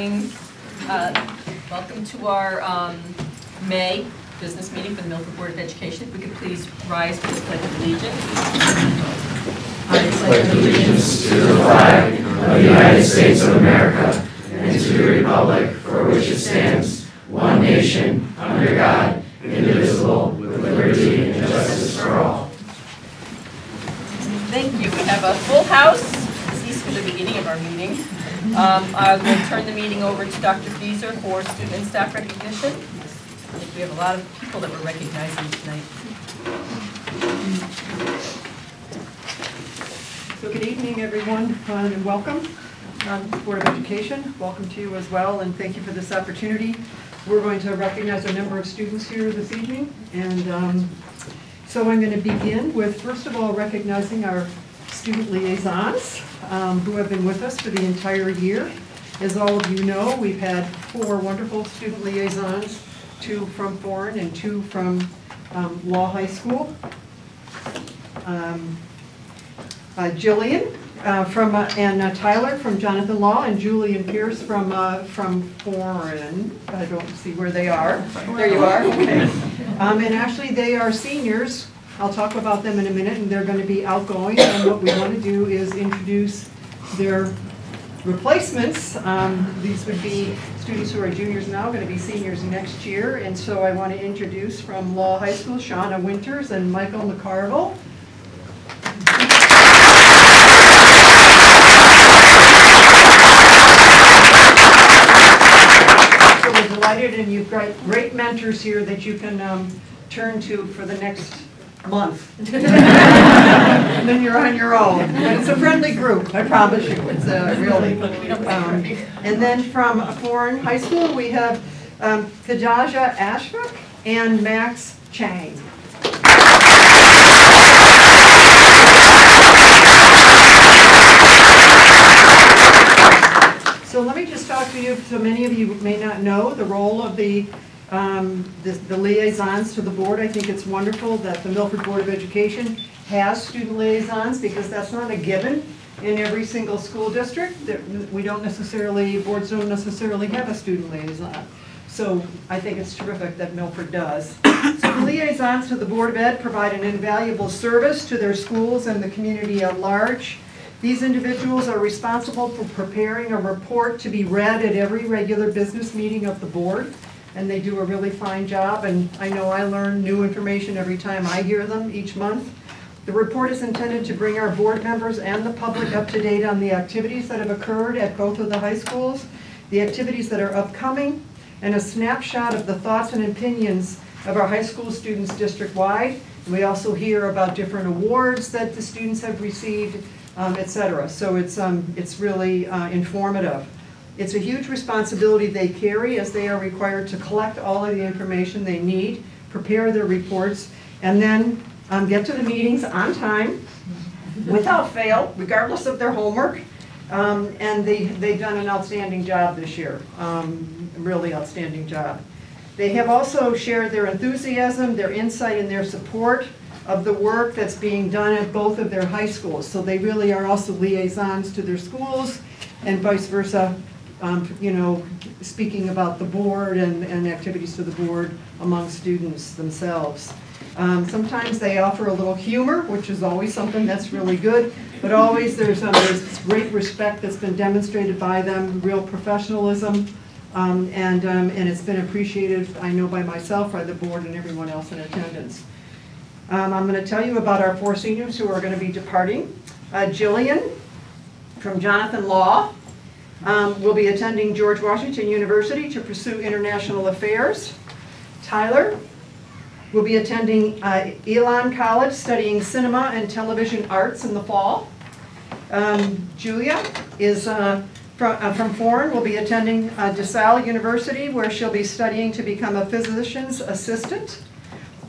morning. Welcome to our May business meeting for the Milford Board of Education. If we could please rise for the Pledge of Allegiance. I pledge allegiance to the flag of the United States of America and to the republic for which it stands, one nation, under God, indivisible, with liberty and justice for all. Thank you. We have a full house, at least for the beginning of our meeting. I will turn the meeting over to Dr. Fieser for student and staff recognition. I think we have a lot of people that we're recognizing tonight. So good evening, everyone, and welcome to the Board of Education. Welcome to you as well, and thank you for this opportunity. We're going to recognize a number of students here this evening, and so I'm going to begin with, first of all, recognizing our student liaisons who have been with us for the entire year. As all of you know, we've had 4 wonderful student liaisons, 2 from foreign and 2 from Law High School. Jillian and Tyler from Jonathan Law, and Julie and Pierce from foreign. I don't see where they are. There you are. Okay. And actually, they are seniors. I'll talk about them in a minute, and they're going to be outgoing. And what we want to do is introduce their replacements. These would be students who are juniors now, going to be seniors next year. And so I want to introduce from Law High School, Shauna Winters and Michael McCarville. So we're delighted, and you've got great mentors here that you can turn to for the next month. And then you're on your own. But it's a friendly group, I promise you. It's really. And then from Foreign High School, we have Kajaja Ashfaq and Max Chang. So let me just talk to you, so many of you may not know the role of the liaisons to the board. I think it's wonderful that the Milford Board of Education has student liaisons, because that's not a given in every single school district. We don't necessarily, boards don't necessarily have a student liaison. So I think it's terrific that Milford does. So liaisons to the Board of Ed provide an invaluable service to their schools and the community at large. These individuals are responsible for preparing a report to be read at every regular business meeting of the board. And they do a really fine job, and I know I learn new information every time I hear them each month. The report is intended to bring our board members and the public up to date on the activities that have occurred at both of the high schools, the activities that are upcoming, and a snapshot of the thoughts and opinions of our high school students district-wide. We also hear about different awards that the students have received, etc. So it's really informative. It's a huge responsibility they carry, as they are required to collect all of the information they need, prepare their reports, and then get to the meetings on time, without fail, regardless of their homework. And they've done an outstanding job this year, really outstanding job. They have also shared their enthusiasm, their insight, and their support of the work that's being done at both of their high schools. So they really are also liaisons to their schools, and vice versa. You know, speaking about the board and activities to the board among students themselves. Sometimes they offer a little humor, which is always something that's really good, but always there's great respect that's been demonstrated by them, real professionalism, and it's been appreciated, I know, by myself, by the board, and everyone else in attendance. I'm going to tell you about our 4 seniors who are going to be departing. Jillian from Jonathan Law will be attending George Washington University to pursue international affairs. Tyler will be attending Elon College, studying cinema and television arts in the fall. Julia is from Foreign, will be attending DeSalle University, where she'll be studying to become a physician's assistant.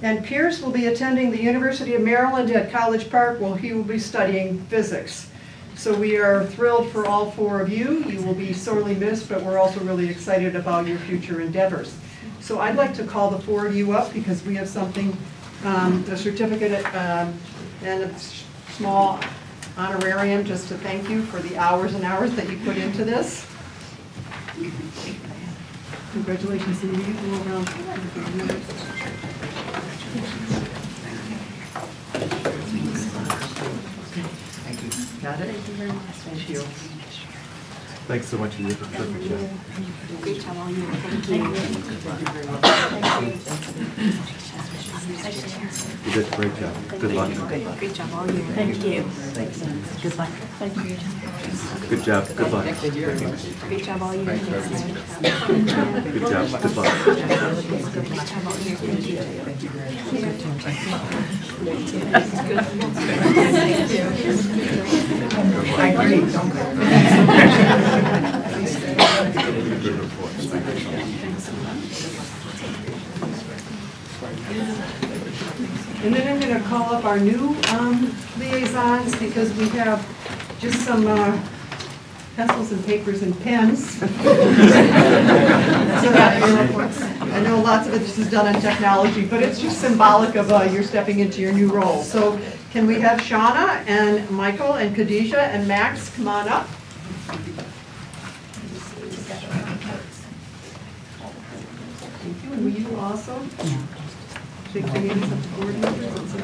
And Pierce will be attending the University of Maryland at College Park, where he will be studying physics. So we are thrilled for all 4 of you. You will be sorely missed, but we're also really excited about your future endeavors. So I'd like to call the 4 of you up, because we have something, a certificate and a small honorarium just to thank you for the hours and hours that you put into this. Congratulations to you. Go around. Thank you. Got it? Thank you very much. Thank you. Thanks so much. You did a perfect job. Great job all year. Thank you. You did a great job. Good luck. Great job all year. Thank you. Thanks. Good luck. Thank you. Good job. Good luck. Great job all year. Good job. Good luck. Great job all year. Thank you. I agree. Good reports. Thank you. And then I'm going to call up our new liaisons because we have just some pencils and papers and pens. So I know lots of it is done in technology, but it's just symbolic of you're stepping into your new role. So can we have Shauna and Michael and Khadijah and Max come on up? Thank you. And will you also? Shake the hands of the board members, etc.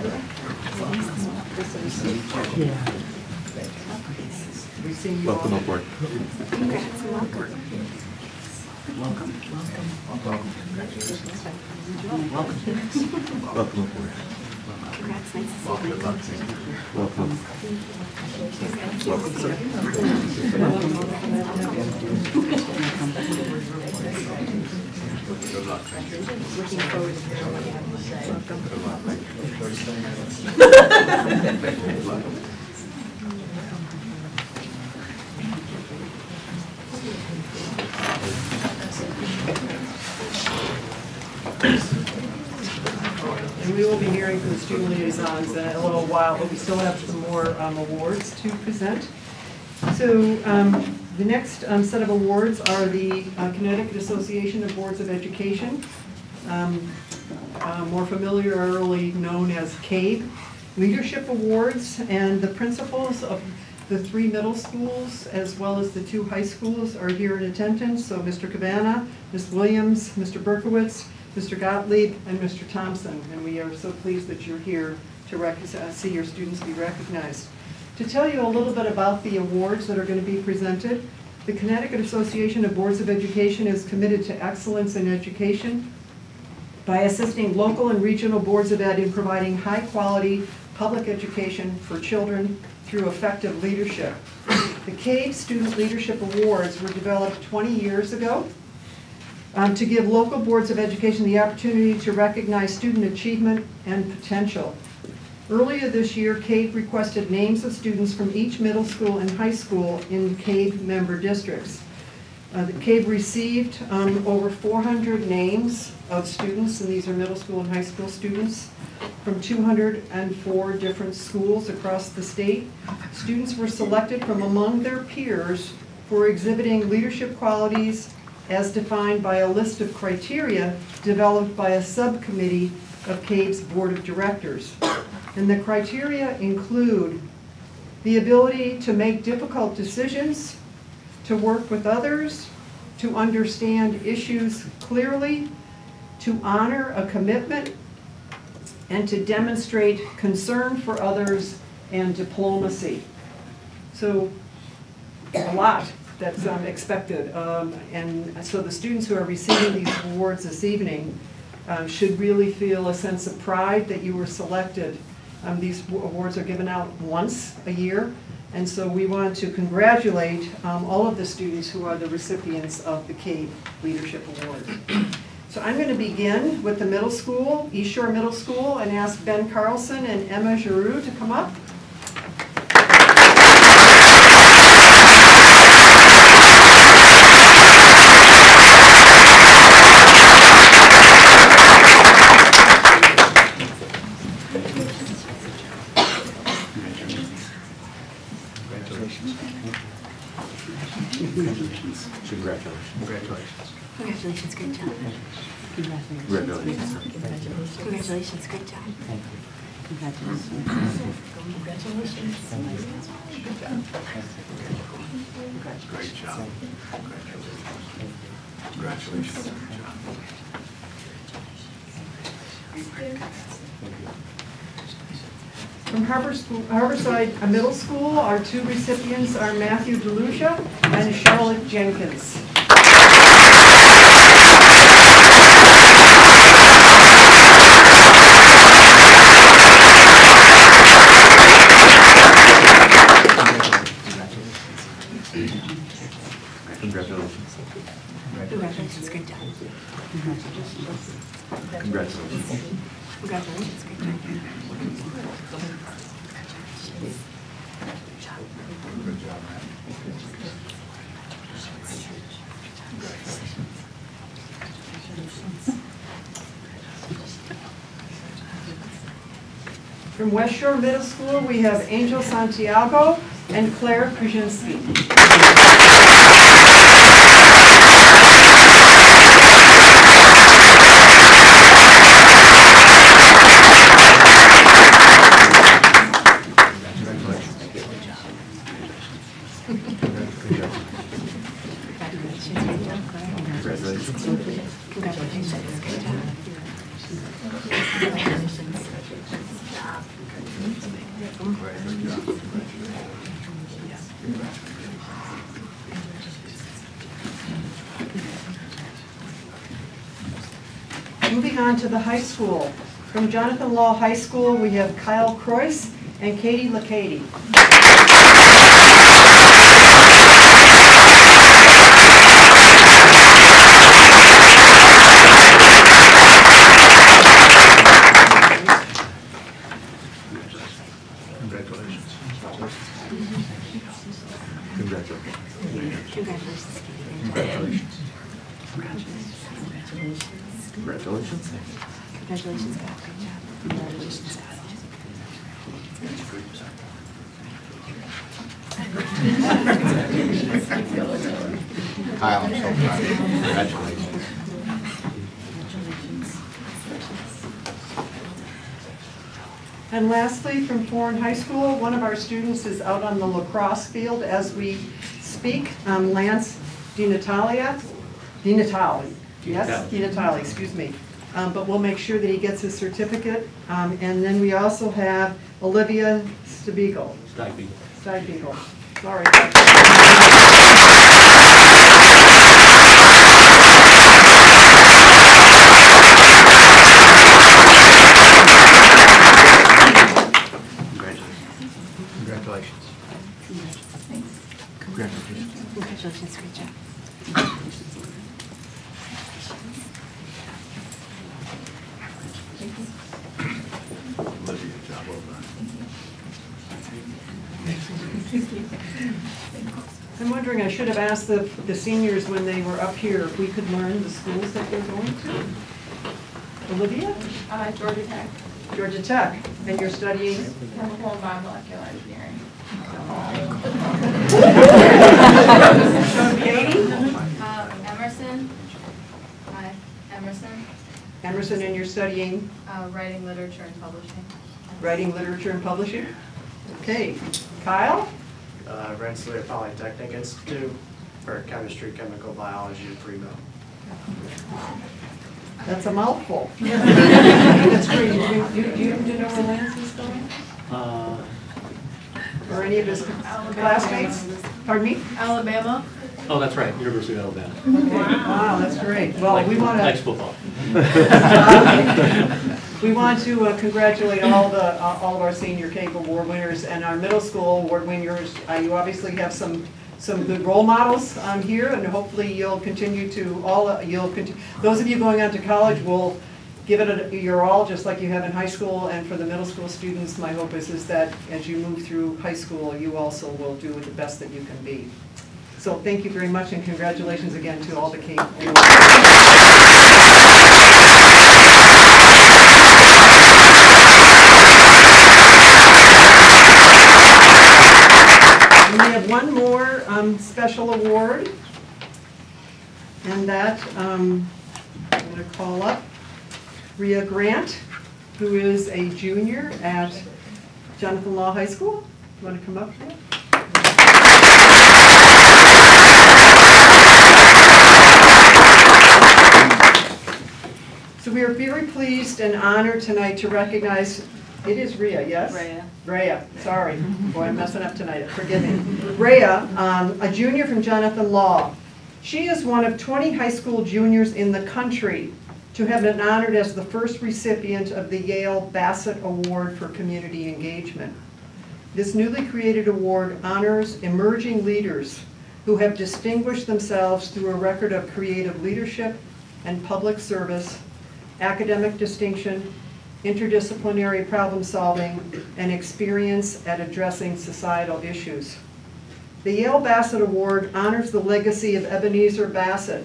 We see you Welcome all. aboard. Congrats and welcome. Welcome aboard. Congrats. Nice to see you. Welcome. Good luck. Looking forward to And we will be hearing from the student liaisons in a little while, but we still have some more awards to present. So the next set of awards are the Connecticut Association of Boards of Education, more familiarly known as CABE, Leadership Awards, and the principals of the 3 middle schools as well as the 2 high schools are here in attendance. So Mr. Cabana, Ms. Williams, Mr. Berkowitz, Mr. Gottlieb, and Mr. Thompson. And we are so pleased that you're here to see your students be recognized. To tell you a little bit about the awards that are going to be presented, the Connecticut Association of Boards of Education is committed to excellence in education by assisting local and regional boards of ed in providing high-quality public education for children through effective leadership. The CABE Student Leadership Awards were developed 20 years ago to give local boards of education the opportunity to recognize student achievement and potential. Earlier this year, CABE requested names of students from each middle school and high school in CABE member districts. The CABE received over 400 names of students, and these are middle school and high school students, from 204 different schools across the state. Students were selected from among their peers for exhibiting leadership qualities as defined by a list of criteria developed by a subcommittee of CABE's Board of Directors. And the criteria include the ability to make difficult decisions, to work with others, to understand issues clearly, to honor a commitment, and to demonstrate concern for others and diplomacy. So a lot that's expected. And so the students who are receiving these awards this evening should really feel a sense of pride that you were selected. These awards are given out once a year, and so we want to congratulate all of the students who are the recipients of the CABE Leadership Award. So I'm going to begin with the middle school, East Shore Middle School, and ask Ben Carlson and Emma Giroux to come up. Congratulations. Congratulations. Great job. Congratulations. Congratulations. Great job. Thank you. Congratulations. Congratulations. Great job. Congratulations. Good job. From Harborside Middle School, our two recipients are Matthew DeLucia and Charlotte Jenkins. Congratulations. Congratulations, great job. Congratulations. Congratulations, great job. Good job, man. From West Shore Middle School, we have Angel Santiago and Claire Krasinski. Moving on to the high school. From Jonathan Law High School, we have Kyle Croyce and Katie LaCady. Congratulations. Congratulations. Congratulations. Congratulations. Congratulations, Scott. Great job. Congratulations, Scott. Kyle, I'm so proud of you. Congratulations. And lastly, from Foreign High School, one of our students is out on the lacrosse field as we speak, Lance DiNatale. Yes, DiNatale, excuse me. But we'll make sure that he gets his certificate. And then we also have Olivia Steibiegel. Steibiegel. Sorry. Congratulations. Congratulations. Congratulations, great job. Olivia, job well done. I'm wondering, I should have asked the seniors when they were up here if we could learn the schools that they're going to. Olivia? Georgia Tech. Georgia Tech. And you're studying? Chemical and biomolecular engineering. Katie? Emerson. Hi, Emerson. Emerson, and you're studying Writing, literature, and publishing. writing, literature, and publishing? Okay. Kyle? Rensselaer Polytechnic Institute for Chemistry, Chemical Biology, and Primo. That's a mouthful. That's great. Do you know where Lance is going? Or any of his classmates? Pardon me? Alabama. Oh, that's right, University of Alabama. Wow, that's great. Well, we want Like to football. we want to congratulate all of our senior CAPE award winners and our middle school award winners. You obviously have some good role models here, and hopefully you'll continue to those of you going on to college will give it your all, just like you have in high school. And for the middle school students, my hope is that as you move through high school, you also will do the best that you can be. So thank you very much, and congratulations again to all the CAPE awards. We have one more special award, and that I'm going to call up Rhea Grant, who is a junior at Jonathan Law High School. You want to come up here? So we are very pleased and honored tonight to recognize, it is Rhea, yes? Rhea, sorry. Boy, I'm messing up tonight, forgive me. Rhea, a junior from Jonathan Law. She is one of 20 high school juniors in the country to have been honored as the first recipient of the Yale Bassett Award for Community Engagement. This newly created award honors emerging leaders who have distinguished themselves through a record of creative leadership and public service, academic distinction, interdisciplinary problem solving, and experience at addressing societal issues. The Yale Bassett Award honors the legacy of Ebenezer Bassett,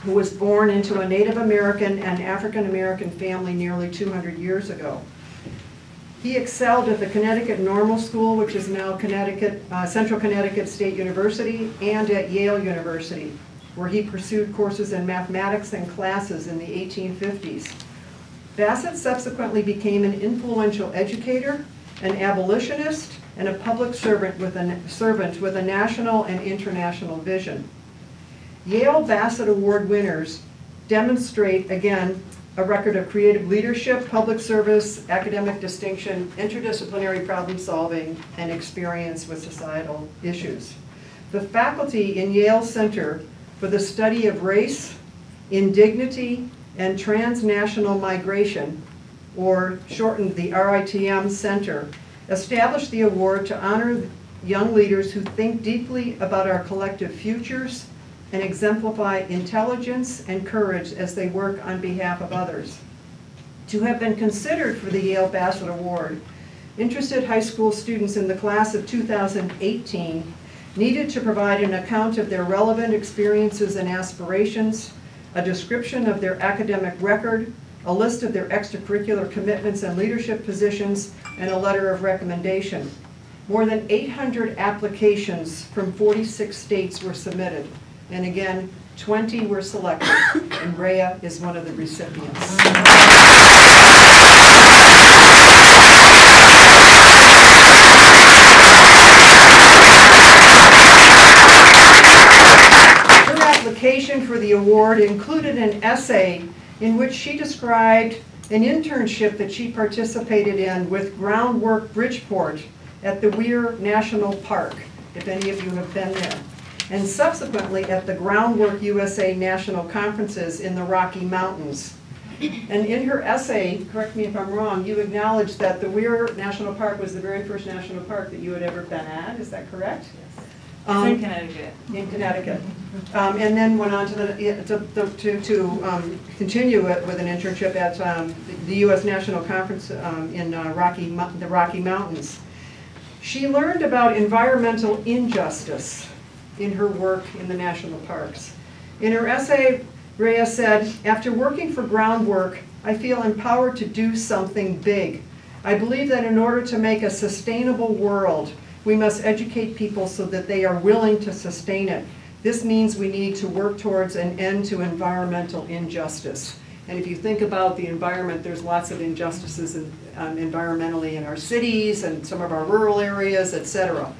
who was born into a Native American and African American family nearly 200 years ago. He excelled at the Connecticut Normal School, which is now Central Connecticut State University, and at Yale University, where he pursued courses in mathematics and classes in the 1850s. Bassett subsequently became an influential educator, an abolitionist, and a public servant with a national and international vision. Yale Bassett Award winners demonstrate, again, a record of creative leadership, public service, academic distinction, interdisciplinary problem solving, and experience with societal issues. The faculty in Yale Center for the Study of Race, Indignity, and Transnational Migration, or shortened the RITM Center, established the award to honor young leaders who think deeply about our collective futures and exemplify intelligence and courage as they work on behalf of others. To have been considered for the Yale Bassett Award, interested high school students in the class of 2018 needed to provide an account of their relevant experiences and aspirations, a description of their academic record, a list of their extracurricular commitments and leadership positions, and a letter of recommendation. More than 800 applications from 46 states were submitted. And again, 20 were selected, and Rhea is one of the recipients. Her application for the award included an essay in which she described an internship that she participated in with Groundwork Bridgeport at the Weir National Park, if any of you have been there, and subsequently at the Groundwork USA National Conferences in the Rocky Mountains. And in her essay, correct me if I'm wrong, you acknowledged that the Weir National Park was the very first national park that you had ever been at, is that correct? Yes. It's in Connecticut. In Connecticut. And then went on to continue it with an internship at the U.S. National Conference in the Rocky Mountains. She learned about environmental injustice in her work in the national parks. In her essay, Rhea said, "After working for Groundwork, I feel empowered to do something big. I believe that in order to make a sustainable world, we must educate people so that they are willing to sustain it. This means we need to work towards an end to environmental injustice." And if you think about the environment, there's lots of injustices environmentally in our cities and some of our rural areas, etc.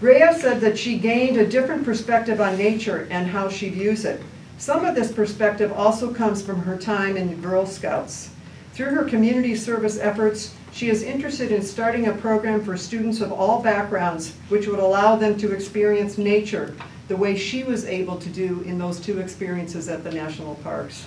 Rhea said that she gained a different perspective on nature and how she views it. Some of this perspective also comes from her time in Girl Scouts. Through her community service efforts, she is interested in starting a program for students of all backgrounds, which would allow them to experience nature the way she was able to do in those two experiences at the national parks.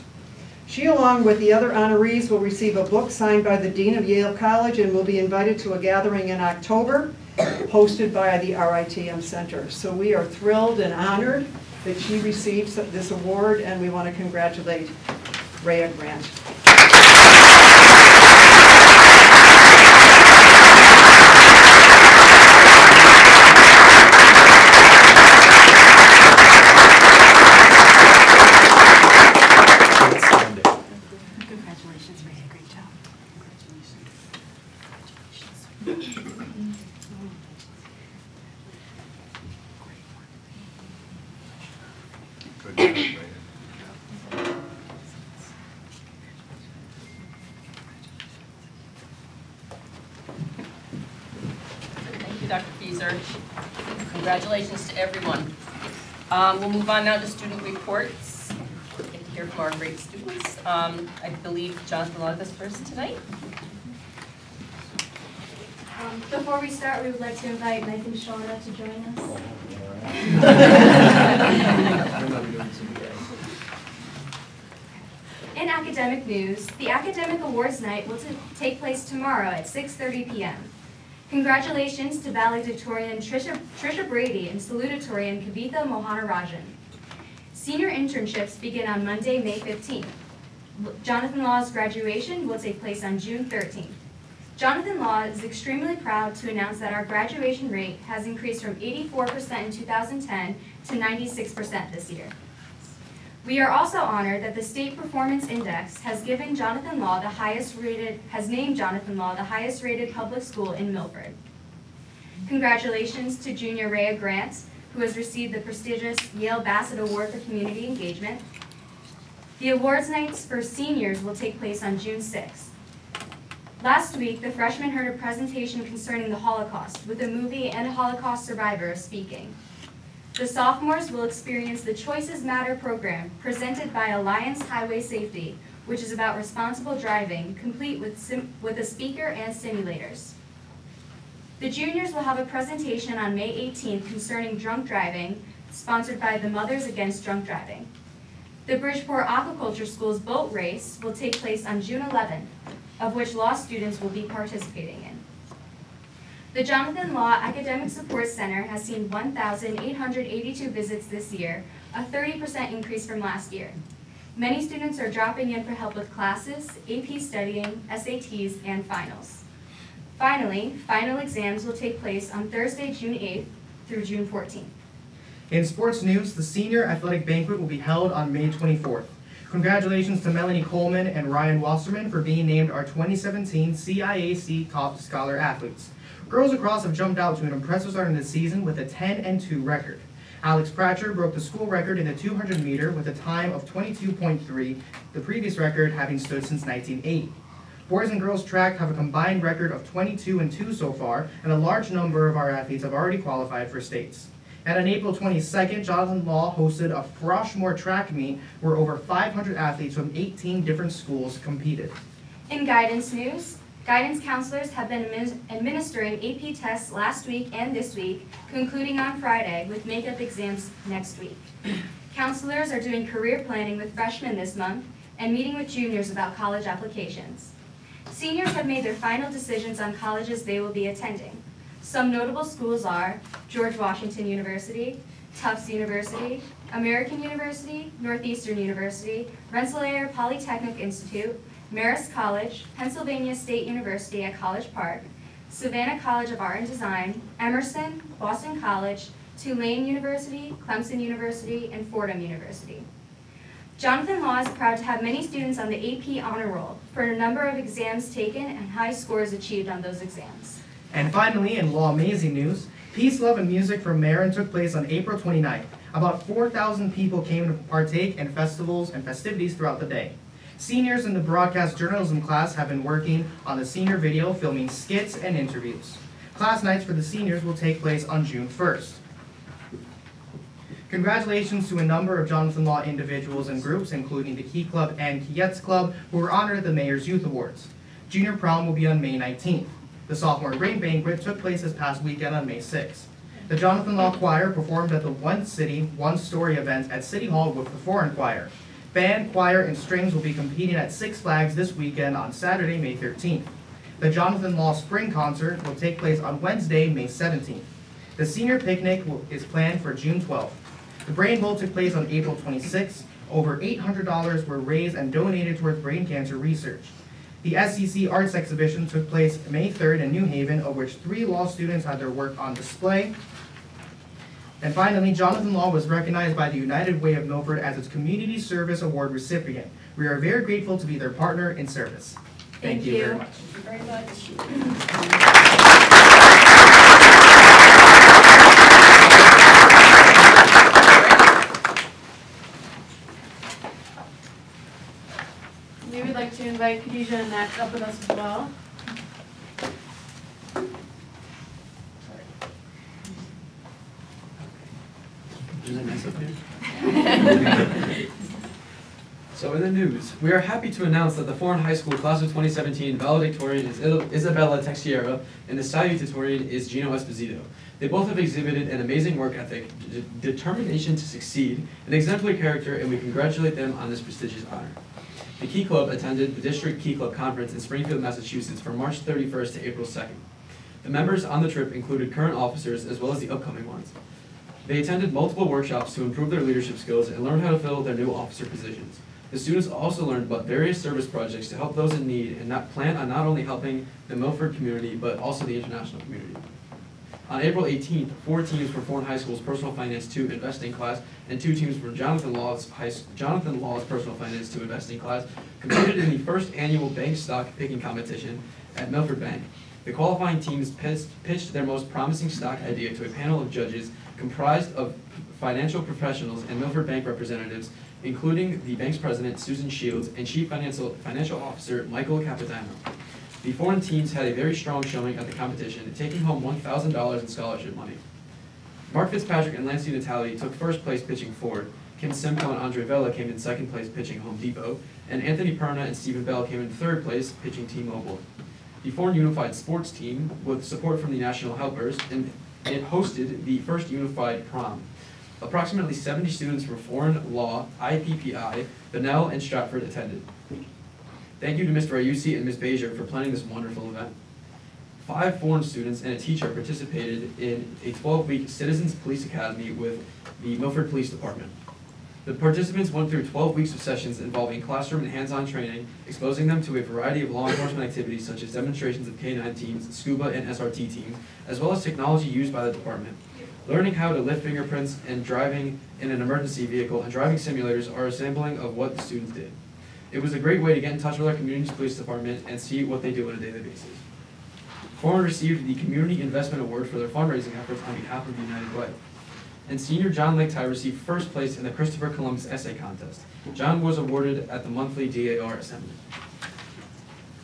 She, along with the other honorees, will receive a book signed by the Dean of Yale College and will be invited to a gathering in October, hosted by the RITM Center. So we are thrilled and honored that she received this award, and we want to congratulate Rhea Grant. Congratulations, Rhea. Great job. Good job, Rhea. Thank you, Dr. Fieser. Congratulations to everyone. We'll move on now to student reports. Get to hear order to our great students. I believe Jonathan Law is first tonight. Before we start, we would like to invite Mike and Shauna to join us. In academic news, the Academic Awards Night will take place tomorrow at 6:30 p.m. Congratulations to valedictorian Trisha Brady and salutatorian Kavitha Mohanarajan. Senior internships begin on Monday, May 15th. Jonathan Law's graduation will take place on June 13th. Jonathan Law is extremely proud to announce that our graduation rate has increased from 84% in 2010 to 96% this year. We are also honored that the State Performance Index has named Jonathan Law the highest rated public school in Milford. Congratulations to junior Rhea Grant, who has received the prestigious Yale Bassett Award for Community Engagement. The awards nights for seniors will take place on June 6th. Last week, the freshmen heard a presentation concerning the Holocaust, with a movie and a Holocaust survivor speaking. The sophomores will experience the Choices Matter program presented by Alliance Highway Safety, which is about responsible driving, complete with a speaker and simulators. The juniors will have a presentation on May 18th concerning drunk driving, sponsored by the Mothers Against Drunk Driving. The Bridgeport Aquaculture School's boat race will take place on June 11th, of which law students will be participating in. The Jonathan Law Academic Support Center has seen 1,882 visits this year, a 30% increase from last year. Many students are dropping in for help with classes, AP studying, SATs, and finals. Finally, final exams will take place on Thursday, June 8th through June 14th. In sports news, the senior athletic banquet will be held on May 24th. Congratulations to Melanie Coleman and Ryan Wasserman for being named our 2017 CIAC Top Scholar Athletes. Girls across have jumped out to an impressive start in the season with a 10-2 record. Alex Pratcher broke the school record in the 200 meter with a time of 22.3, the previous record having stood since 1980. Boys and girls track have a combined record of 22-2 so far, and a large number of our athletes have already qualified for states. And on April 22nd, Jonathan Law hosted a Froshmore track meet where over 500 athletes from 18 different schools competed. In guidance news, guidance counselors have been administering AP tests last week and this week, concluding on Friday with makeup exams next week. Counselors are doing career planning with freshmen this month and meeting with juniors about college applications. Seniors have made their final decisions on colleges they will be attending. Some notable schools are George Washington University, Tufts University, American University, Northeastern University, Rensselaer Polytechnic Institute, Marist College, Pennsylvania State University at College Park, Savannah College of Art and Design, Emerson, Boston College, Tulane University, Clemson University, and Fordham University. Jonathan Law is proud to have many students on the AP Honor Roll for a number of exams taken and high scores achieved on those exams. And finally, in Law Amazing news, Peace, Love, and Music from Marin took place on April 29th. About 4,000 people came to partake in festivals and festivities throughout the day. Seniors in the broadcast journalism class have been working on the senior video, filming skits and interviews. Class nights for the seniors will take place on June 1st. Congratulations to a number of Jonathan Law individuals and groups, including the Key Club and Kietz Club, who were honored at the Mayor's Youth Awards. Junior prom will be on May 19th. The sophomore rain banquet took place this past weekend on May 6th. The Jonathan Law Choir performed at the One City, One Story event at City Hall with the foreign choir. Band, choir, and strings will be competing at Six Flags this weekend on Saturday, May 13th. The Jonathan Law Spring Concert will take place on Wednesday, May 17th. The senior picnic is planned for June 12th. The Brain Bowl took place on April 26th. Over $800 were raised and donated towards brain cancer research. The SEC Arts Exhibition took place May 3rd in New Haven, of which 3 law students had their work on display. And finally, Jonathan Law was recognized by the United Way of Milford as its Community Service Award recipient. We are very grateful to be their partner in service. Thank you very much. Thank you very much. We would like to invite Khadijah and Max up with us as well. Isn't it nice up here? So in the news, we are happy to announce that the Foreign High School Class of 2017 valedictorian is Isabella Texiera, and the salutatorian is Gino Esposito. They both have exhibited an amazing work ethic, determination to succeed, and exemplary character, and we congratulate them on this prestigious honor. The Key Club attended the District Key Club Conference in Springfield, Massachusetts from March 31st to April 2nd. The members on the trip included current officers as well as the upcoming ones. They attended multiple workshops to improve their leadership skills and learn how to fill their new officer positions. The students also learned about various service projects to help those in need and plan on not only helping the Milford community, but also the international community. On April 18th, 4 teams from Foreign High School's Personal Finance 2 Investing class and 2 teams from Jonathan Law's Personal Finance 2 Investing class competed in the first annual bank stock picking competition at Milford Bank. The qualifying teams pitched their most promising stock idea to a panel of judges comprised of financial professionals and Milford Bank representatives, including the bank's president, Susan Shields, and Chief Financial Officer, Michael Capitano. The foreign teams had a very strong showing at the competition, taking home $1,000 in scholarship money. Mark Fitzpatrick and Lance Natali took first place pitching Ford. Kim Simcoe and Andre Vella came in second place pitching Home Depot, and Anthony Perna and Stephen Bell came in third place pitching T-Mobile. The Foreign Unified Sports Team, with support from the National Helpers, and it hosted the first Unified Prom. Approximately 70 students from Foreign Law, IPPI, Bunnell, and Stratford attended. Thank you to Mr. Ayusi and Ms. Bezier for planning this wonderful event. 5 foreign students and a teacher participated in a 12-week Citizens Police Academy with the Milford Police Department. The participants went through 12 weeks of sessions involving classroom and hands-on training, exposing them to a variety of law enforcement activities such as demonstrations of K-9 teams, scuba and SRT teams, as well as technology used by the department. Learning how to lift fingerprints and driving in an emergency vehicle and driving simulators are a sampling of what the students did. It was a great way to get in touch with our community's police department and see what they do on a daily basis. Foreign received the Community Investment Award for their fundraising efforts on behalf of the United Way. And senior John Laketie received first place in the Christopher Columbus Essay Contest. John was awarded at the monthly DAR Assembly.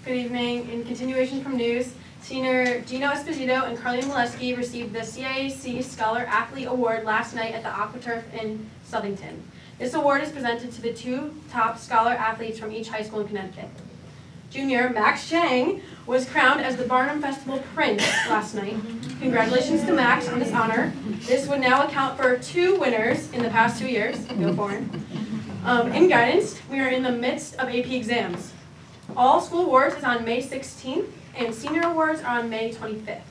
Good evening. In continuation from news, senior Gino Esposito and Carly Molesky received the CIAC Scholar Athlete Award last night at the AquaTurf in Southington. This award is presented to the 2 top scholar athletes from each high school in Connecticut. Junior Max Chang was crowned as the Barnum Festival Prince last night. Congratulations to Max on this honor. This would now account for 2 winners in the past 2 years. Go foreign. In guidance, we are in the midst of AP exams. All school awards is on May 16th, and senior awards are on May 25th.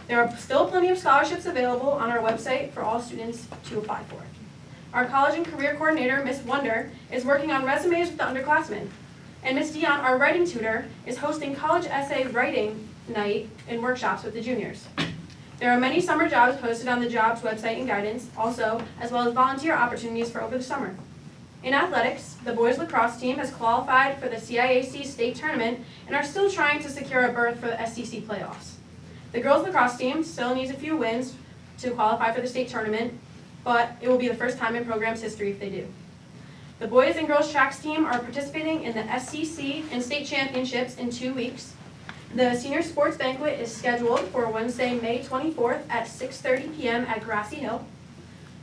There are still plenty of scholarships available on our website for all students to apply for. Our college and career coordinator, Miss Wonder, is working on resumes with the underclassmen. And Miss Dion, our writing tutor, is hosting college essay writing night and workshops with the juniors. There are many summer jobs posted on the jobs website and guidance, also, as well as volunteer opportunities for over the summer. In athletics, the boys lacrosse team has qualified for the CIAC state tournament and are still trying to secure a berth for the SEC playoffs. The girls lacrosse team still needs a few wins to qualify for the state tournament, but it will be the first time in program's history if they do. The boys and girls tracks team are participating in the SCC and state championships in 2 weeks. The senior sports banquet is scheduled for Wednesday, May 24th at 6:30 p.m. at Grassy Hill.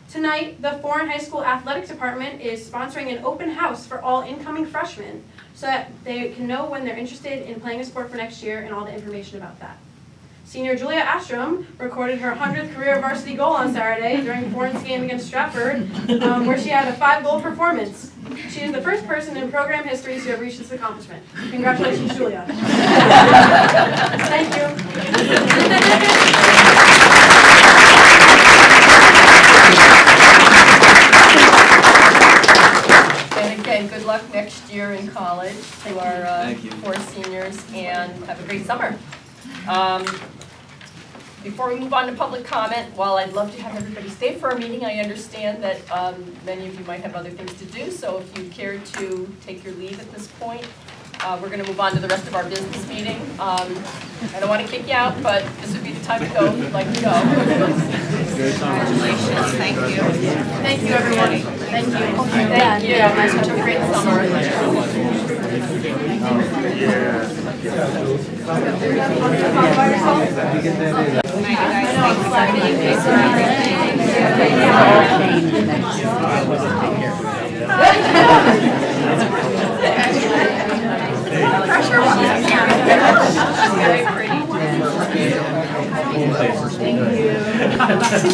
Tonight, the Foreign High School Athletics Department is sponsoring an open house for all incoming freshmen so that they can know when they're interested in playing a sport for next year and all the information about that. Senior Julia Astrom recorded her 100th career varsity goal on Saturday during Foreign's game against Stratford, where she had a 5-goal performance. She is the first person in program history to have reached this accomplishment. Congratulations, Julia. Thank you. And again, good luck next year in college to our 4 seniors, and have a great summer. Before we move on to public comment, while I'd love to have everybody stay for our meeting, I understand that many of you might have other things to do, so if you care to take your leave at this point, we're going to move on to the rest of our business meeting. I don't want to kick you out, but this would be the time to go if you'd like to go. Congratulations. Thank you. Thank you, everyone. Thank you. Thank you. Have such a great summer. Great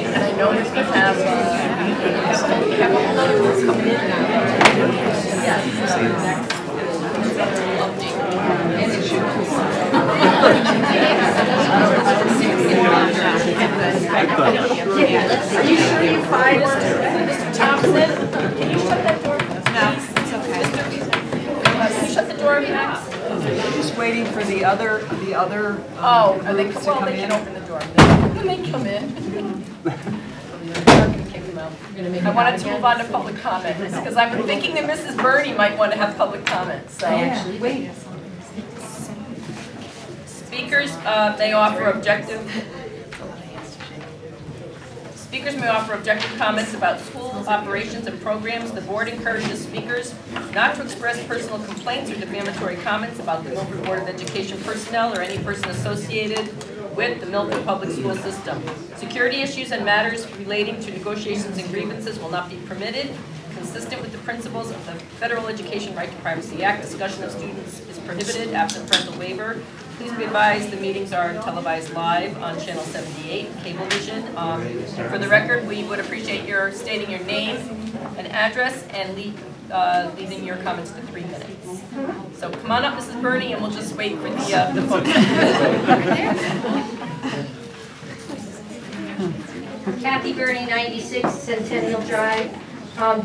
I noticed we have another group coming in now. Are you sure you find Mr. Thompson, can you shut that door? No, it's okay. Can you shut the door, Max? just waiting for the other Oh, are they, groups to well, come they in? can open the door. Can they come in? I wanted to move on to public comment, because I'm thinking that Mrs. Burney might want to have public comment, so. Wait. Speakers may offer Speakers may offer objective comments about school operations and programs. The board encourages speakers not to express personal complaints or defamatory comments about the Milford Board of Education personnel or any person associated with the Milford Public School System. Security issues and matters relating to negotiations and grievances will not be permitted. Consistent with the principles of the Federal Education Right to Privacy Act, discussion of students is prohibited absent parental waiver. Please be advised the meetings are televised live on Channel 78, Cablevision. For the record, we would appreciate your stating your name and address and leaving your comments to 3 minutes. So come on up, Mrs. Burney, and we'll just wait for the folks. Kathy Burney, 96 Centennial Drive.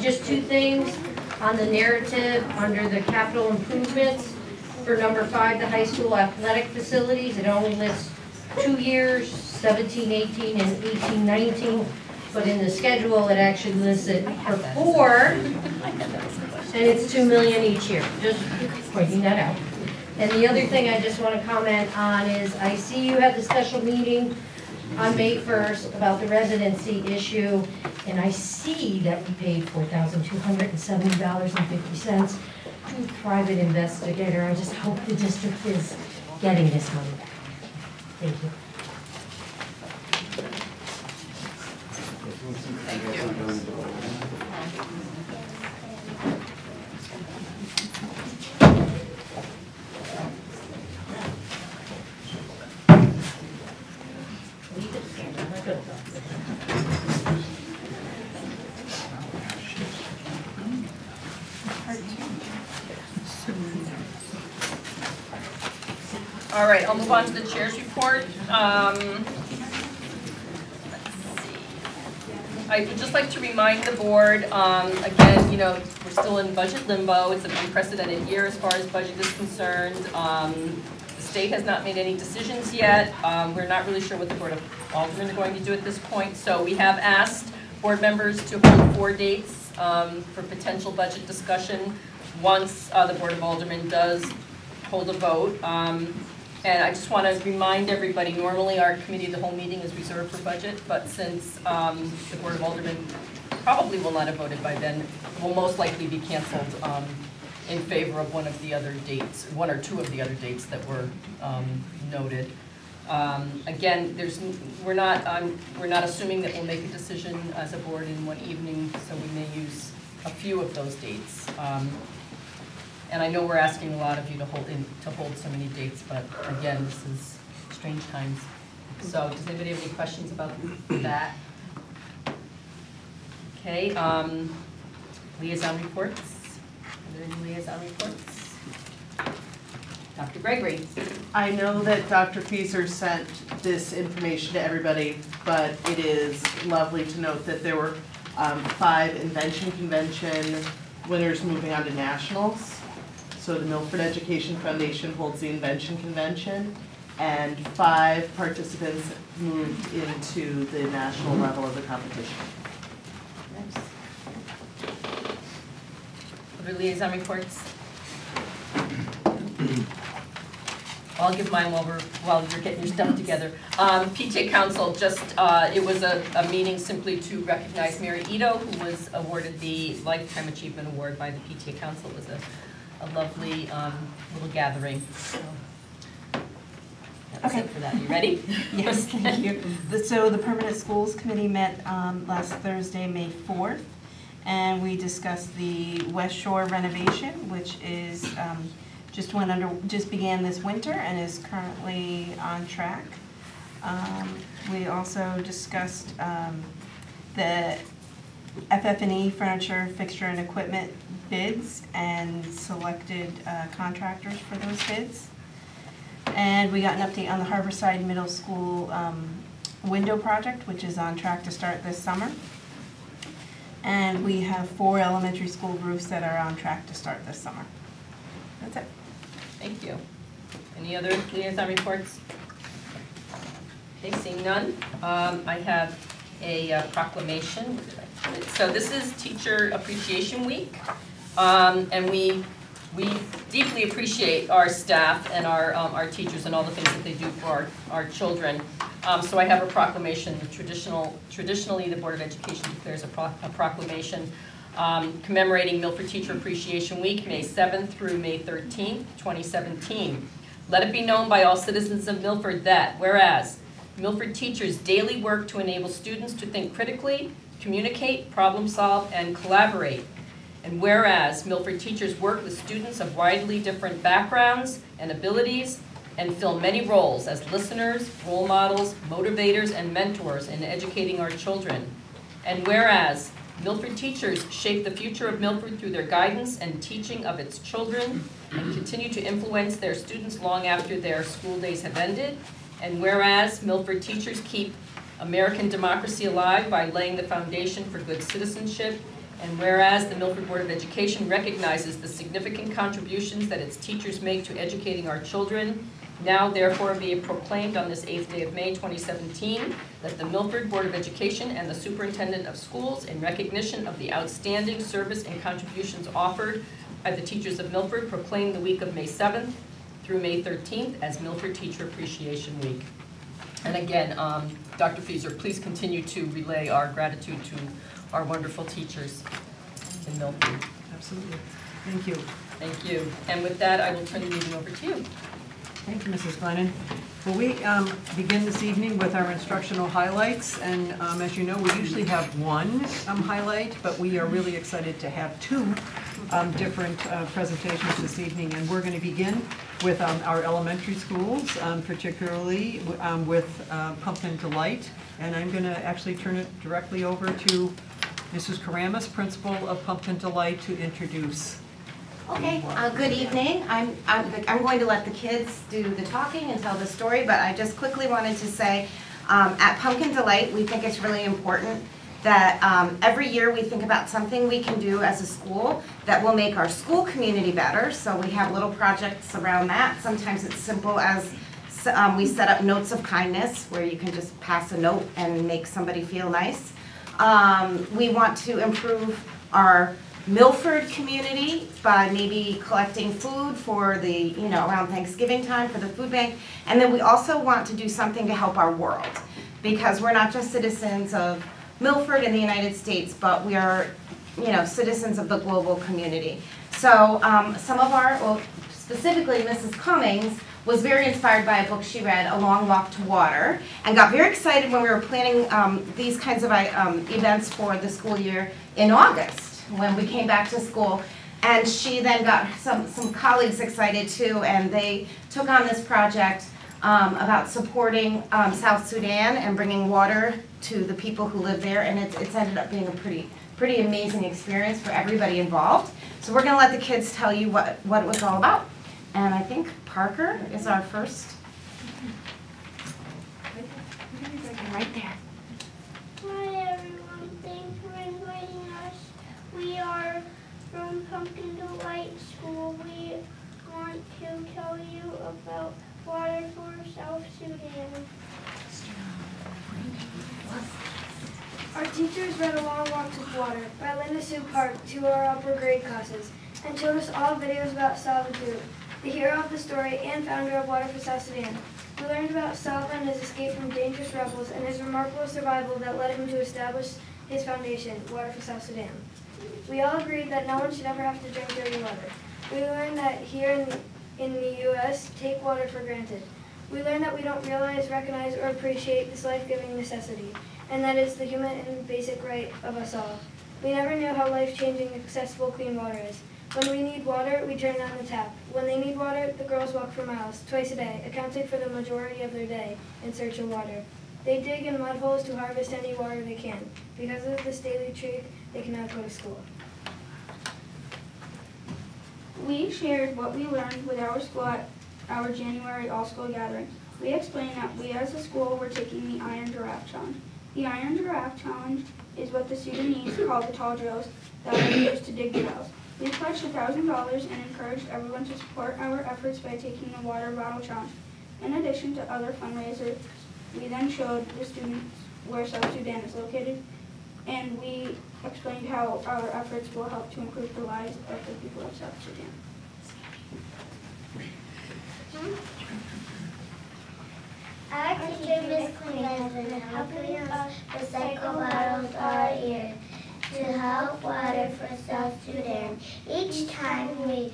Just 2 things on the narrative under the capital improvements. For number 5, the high school athletic facilities, it only lists 2 years, 17-18 and 18-19, but in the schedule it actually lists it for 4, and it's $2 million each year. Just pointing that out. And the other thing I just want to comment on is I see you had the special meeting on May 1st about the residency issue, and I see that we paid $4,270.50 to a private investigator. I just hope the district is getting this money back. Thank you. All right, I'll move on to the chair's report. I would just like to remind the board, again, you know, we're still in budget limbo. It's an unprecedented year as far as budget is concerned. The state has not made any decisions yet. We're not really sure what the Board of Aldermen are going to do at this point. So we have asked board members to hold 4 dates for potential budget discussion once the Board of Aldermen does hold a vote. And I just want to remind everybody, normally our committee of the whole meeting is reserved for budget, but since the Board of Aldermen probably will not have voted by then, will most likely be canceled in favor of one of the other dates, 1 or 2 of the other dates that were noted. Again, we're not assuming that we'll make a decision as a board in one evening, so we may use a few of those dates. And I know we're asking a lot of you to hold so many dates, but again, this is strange times. So does anybody have any questions about that? Okay, liaison reports. Are there any liaison reports? Dr. Gregory. I know that Dr. Fieser sent this information to everybody, but it is lovely to note that there were 5 Invention Convention winners moving on to nationals. So the Milford Education Foundation holds the Invention Convention, and 5 participants moved into the national level of the competition. Nice. Other liaison reports? I'll give mine while you're getting your stuff together. PTA Council just, it was a meeting simply to recognize Mary Ito, who was awarded the Lifetime Achievement Award by the PTA Council. It was a lovely little gathering. So, that's it for that. You ready? Yes, thank you. So the Permanent Schools Committee met last Thursday, May 4th, and we discussed the West Shore renovation, which is just began this winter and is currently on track. We also discussed the FF&E furniture, fixture, and equipment bids and selected contractors for those bids. And we got an update on the Harborside Middle School window project, which is on track to start this summer. And we have 4 elementary school roofs that are on track to start this summer. That's it. Thank you. Any other liaison reports? Okay, seeing none, I have a proclamation. So this is Teacher Appreciation Week, and we deeply appreciate our staff and our teachers and all the things that they do for our children. So I have a proclamation. Traditionally, the Board of Education declares a proclamation commemorating Milford Teacher Appreciation Week, May 7th through May 13th, 2017. Let it be known by all citizens of Milford that, whereas Milford teachers daily work to enable students to think critically, communicate, problem solve, and collaborate. And whereas Milford teachers work with students of widely different backgrounds and abilities and fill many roles as listeners, role models, motivators, and mentors in educating our children. And whereas Milford teachers shape the future of Milford through their guidance and teaching of its children and continue to influence their students long after their school days have ended. And whereas Milford teachers keep American democracy alive by laying the foundation for good citizenship. And whereas the Milford Board of Education recognizes the significant contributions that its teachers make to educating our children, now therefore be it proclaimed on this 8th day of May 2017 that the Milford Board of Education and the Superintendent of Schools, in recognition of the outstanding service and contributions offered by the teachers of Milford, proclaim the week of May 7th through May 13th as Milford Teacher Appreciation Week. And again, Dr. Fieser, please continue to relay our gratitude to our wonderful teachers in Milford. Absolutely. Thank you. Thank you. And with that, I will turn the meeting over to you. Thank you, Mrs. Glennon. Well, we begin this evening with our instructional highlights, and as you know, we usually have one highlight, but we are really excited to have 2 different presentations this evening, and we're going to begin with our elementary schools, particularly with Pumpkin Delight, and I'm going to actually turn it directly over to Mrs. Karamas, Principal of Pumpkin Delight, to introduce. Okay, good evening. I'm going to let the kids do the talking and tell the story, but I just quickly wanted to say at Pumpkin Delight, we think it's really important that every year we think about something we can do as a school that will make our school community better. So we have little projects around that. Sometimes it's simple as we set up notes of kindness where you can just pass a note and make somebody feel nice. We want to improve our Milford community by maybe collecting food for the, around Thanksgiving time for the food bank. And then we also want to do something to help our world, because we're not just citizens of Milford in the United States, but we are, citizens of the global community. So some of our, specifically Mrs. Cummings, was very inspired by a book she read, A Long Walk to Water, and got very excited when we were planning these kinds of events for the school year in August, when we came back to school. And she then got some colleagues excited too, and they took on this project about supporting South Sudan and bringing water to the people who live there, and it's ended up being a pretty amazing experience for everybody involved. So we're going to let the kids tell you what it was all about. And I think Parker is our first. Right there. Hi everyone, thanks for inviting us. We are from Pumpkin Delight School. We want to tell you about water for South Sudan. Our teachers read A Long Walk to Water by Linda Sue Park to our upper grade classes and showed us all videos about Salvador, the hero of the story and founder of Water for South Sudan. We learned about Salva and his escape from dangerous rebels and his remarkable survival that led him to establish his foundation, Water for South Sudan. We all agreed that no one should ever have to drink dirty water. We learned that here in the U.S., take water for granted. We learned that we don't realize, recognize, or appreciate this life-giving necessity, and that it's the human and basic right of us all. We never knew how life-changing, accessible clean water is. When we need water, we turn on the tap. When they need water, the girls walk for miles, twice a day, accounting for the majority of their day in search of water. They dig in mud holes to harvest any water they can. Because of this daily trek, they cannot go to school. We shared what we learned with our school at our January all-school gathering. We explained that we as a school were taking the Iron Giraffe Challenge. The Iron Giraffe Challenge is what the Sudanese call the tall drills that are used to dig the wells. We pledged $1,000 and encouraged everyone to support our efforts by taking the water bottle challenge. In addition to other fundraisers, we then showed the students where South Sudan is located, and we explained how our efforts will help to improve the lives of the people of South Sudan. Our teacher, Ms. Queen, has been helping us recycle bottles all year to help water for South Sudan. Each time we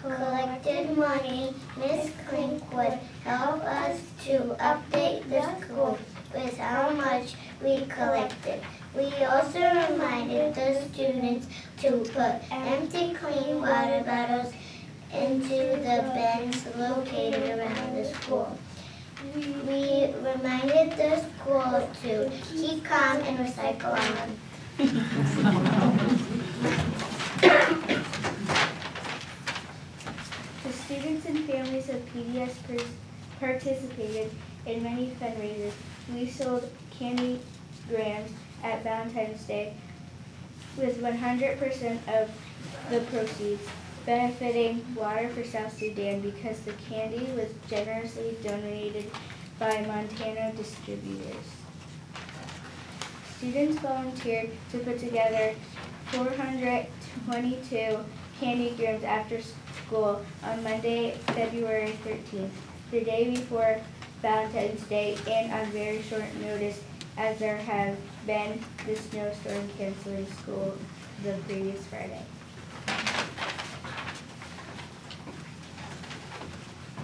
collected money, Ms. Queen would help us to update the school with how much we collected. We also reminded the students to put empty clean water bottles into the bins located around the school. We reminded the school to keep calm and recycle on. The students and families of PDS participated in many fundraisers. We sold candy grams at Valentine's Day with 100% of the proceeds benefiting Water for South Sudan because the candy was generously donated by Montana distributors. Students volunteered to put together 422 candy grams after school on Monday, February 13th, the day before Valentine's Day, and on very short notice as there had been the snowstorm canceling school the previous Friday.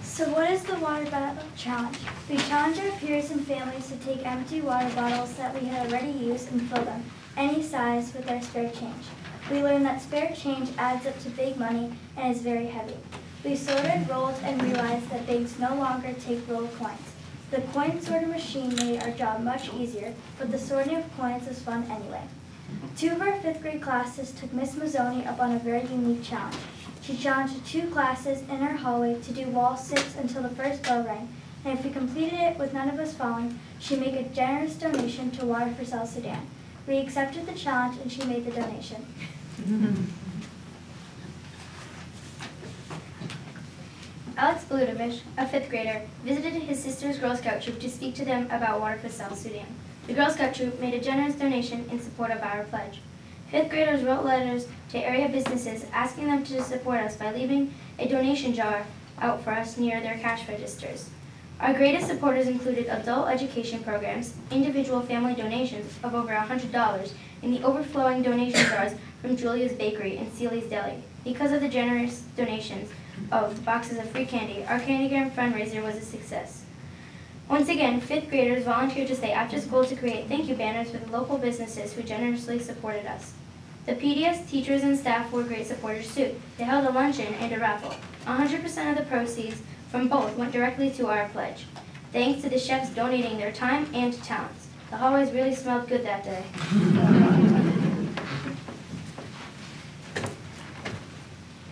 So what is the water bottle challenge? We challenge our peers and families to take empty water bottles that we had already used and fill them, any size, with our spare change. We learned that spare change adds up to big money and is very heavy. We sorted rolls and realized that banks no longer take rolled coins. The coin sorter machine made our job much easier, but the sorting of coins was fun anyway. 2 of our 5th grade classes took Miss Mazzoni up on a very unique challenge. She challenged 2 classes in our hallway to do wall sits until the first bell rang, and if we completed it with none of us falling, she'd make a generous donation to Water for South Sudan. We accepted the challenge and she made the donation. Alex Blutovich, a 5th grader, visited his sister's Girl Scout troop to speak to them about Water for South Sudan. The Girl Scout troop made a generous donation in support of our pledge. 5th graders wrote letters to area businesses asking them to support us by leaving a donation jar out for us near their cash registers. Our greatest supporters included adult education programs, individual family donations of over $100, and the overflowing donation jars from Julia's Bakery and Sealy's Deli. Because of the generous donations of boxes of free candy, our Candygram fundraiser was a success. Once again, 5th graders volunteered to stay after school to create thank you banners for the local businesses who generously supported us. The PDS teachers and staff were great supporters too. They held a luncheon and a raffle. 100% of the proceeds from both went directly to our pledge, thanks to the chefs donating their time and talents. The hallways really smelled good that day.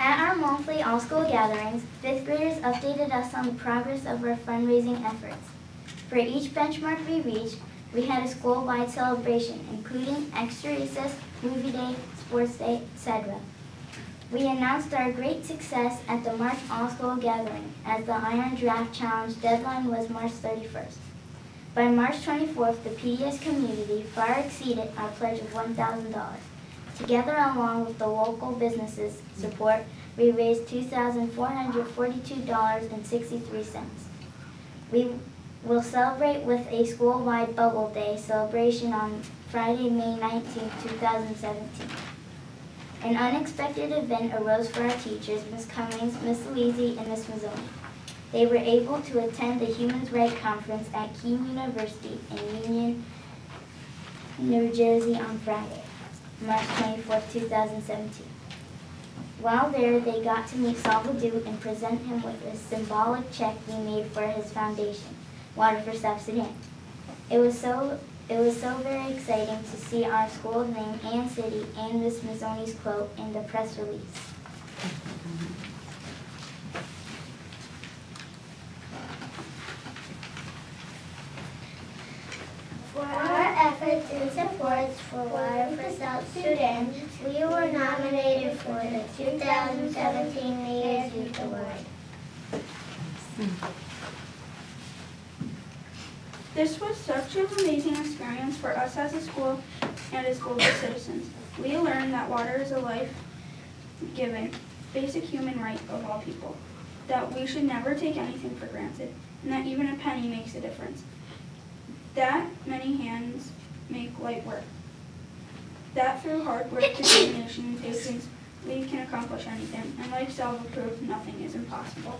At our monthly all-school gatherings, 5th graders updated us on the progress of our fundraising efforts. For each benchmark we reached, we had a school-wide celebration, including extra recess, movie day, sports day, etc. We announced our great success at the March all-school gathering, as the Iron Giraffe Challenge deadline was March 31st. By March 24th, the PDS community far exceeded our pledge of $1,000. Together, along with the local businesses' support, we raised $2,442.63. We will celebrate with a school-wide Bubble Day celebration on Friday, May 19, 2017. An unexpected event arose for our teachers, Ms. Cummings, Ms. Louisi, and Ms. Mazzoni. They were able to attend the Human Rights Conference at Keene University in Union, New Jersey on Friday, March 24, 2017. While there, they got to meet Salvador and present him with a symbolic check we made for his foundation, Water for South Sudan. It was so very exciting to see our school's name and city and Ms. Mazzoni's quote in the press release. For our efforts and supports for Water for South Sudan, we were nominated for the 2017 Mayor's Youth Award. This was such an amazing experience for us as a school and as global citizens. We learned that water is a life-giving, basic human right of all people, that we should never take anything for granted, and that even a penny makes a difference. That many hands make light work. That through hard work, determination, and patience, we can accomplish anything, and like Salva proved, nothing is impossible.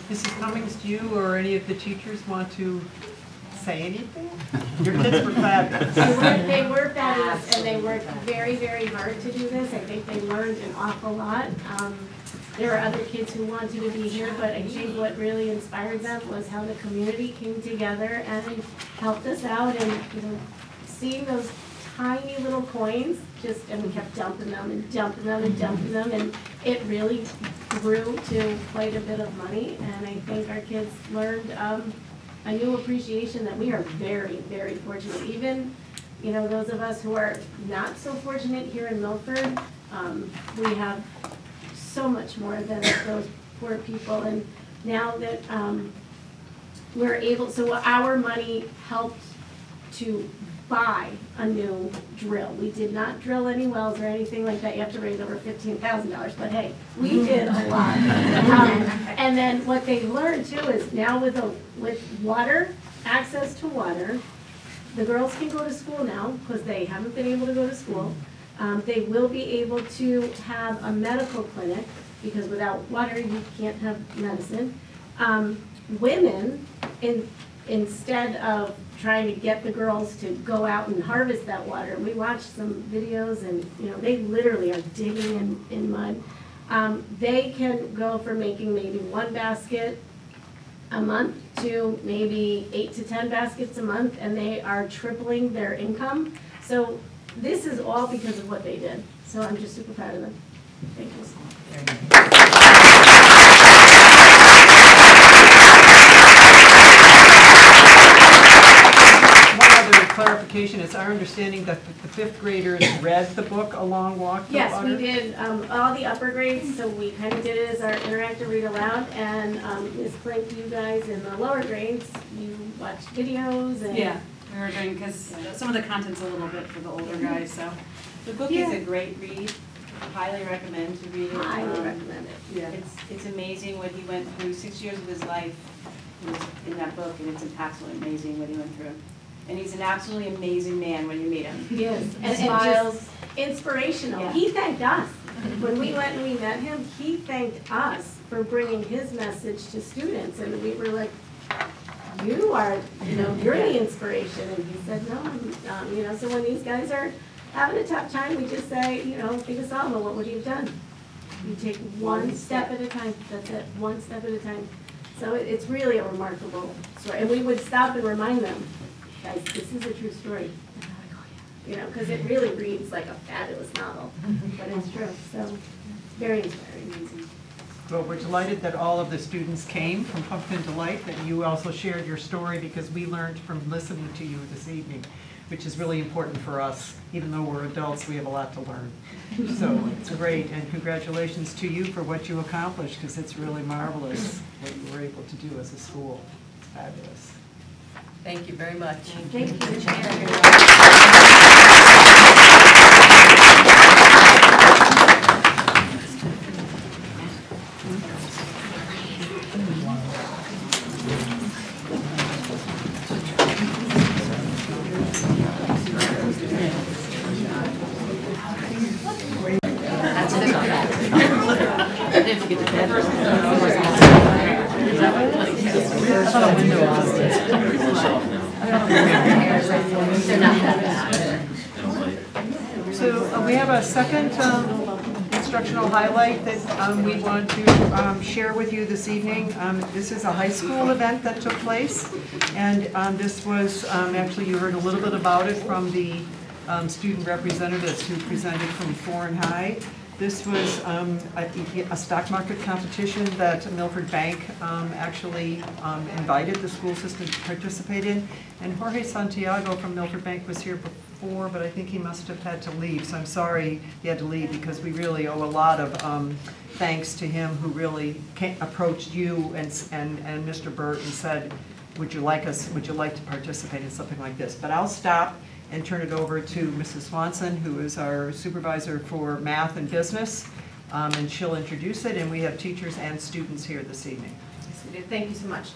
Mrs. Cummings, do you or any of the teachers want to say anything? Your kids were fabulous. They were fabulous, and they worked very, very hard to do this. I think they learned an awful lot. There were other kids who wanted to be here, but I think what really inspired them was how the community came together and helped us out, and seeing those tiny little coins, and we kept dumping them and dumping them and dumping them, and it really grew to quite a bit of money. And I think our kids learned a new appreciation that we are very, very fortunate. Even, those of us who are not so fortunate here in Milford, we have so much more than those poor people. And now that we're able, so our money helped to buy a new drill. We did not drill any wells or anything like that. You have to raise over $15,000, but hey, we did a lot. And then what they learned too is now with water, access to water, the girls can go to school now because they haven't been able to go to school. They will be able to have a medical clinic because without water you can't have medicine. Women, instead of trying to get the girls to go out and harvest that water, we watched some videos and they literally are digging in mud. They can go from making maybe 1 basket a month to maybe 8 to 10 baskets a month, and they are tripling their income. So this is all because of what they did. So I'm just super proud of them. Thank you. Clarification, it's our understanding that the 5th graders read the book A Long Walk to Yes, Water? we did all the upper grades, so we kind of did it as our interactive read aloud, and Ms. Klink, you guys in the lower grades, you watched videos and... Yeah, we were doing, because some of the content's a little bit for the older guys, so. The book is a great read. Highly recommend to read it. Highly recommend it. Yeah. It's amazing what he went through. 6 years of his life was in that book, and it's absolutely amazing what he went through. And he's an absolutely amazing man when you meet him. He is. And smiles. Just inspirational. Yeah. He thanked us. When we went and we met him, he thanked us for bringing his message to students. And we were like, you are, you're the inspiration. And he said, no, so when these guys are having a tough time, we just say, think of Salva, what would he have done? You take one step at a time. That's it, one step at a time. So it's really a remarkable story. And we would stop and remind them, guys, this is a true story. Because it really reads like a fabulous novel, but it's true. So very inspiring. Well, we're delighted that all of the students came from Pumpkin Delight, that you also shared your story, because we learned from listening to you this evening, which is really important for us. Even though we're adults, we have a lot to learn. So it's great, and congratulations to you for what you accomplished, because it's really marvelous what you were able to do as a school. It's fabulous. Thank you very much. Thank you. So we have a second instructional highlight that we want to share with you this evening. This is a high school event that took place, and this was, actually you heard a little bit about it from the student representatives who presented from Foreign High. This was a stock market competition that Milford Bank actually invited the school system to participate in. And Jorge Santiago from Milford Bank was here before, but I think he must have had to leave. So I'm sorry he had to leave, because we really owe a lot of thanks to him, who really approached you and Mr. Burt and said, would you like to participate in something like this? But I'll stop and turn it over to Mrs. Swanson, who is our supervisor for math and business, and she'll introduce it, and we have teachers and students here this evening. Yes, we did. Thank you so much.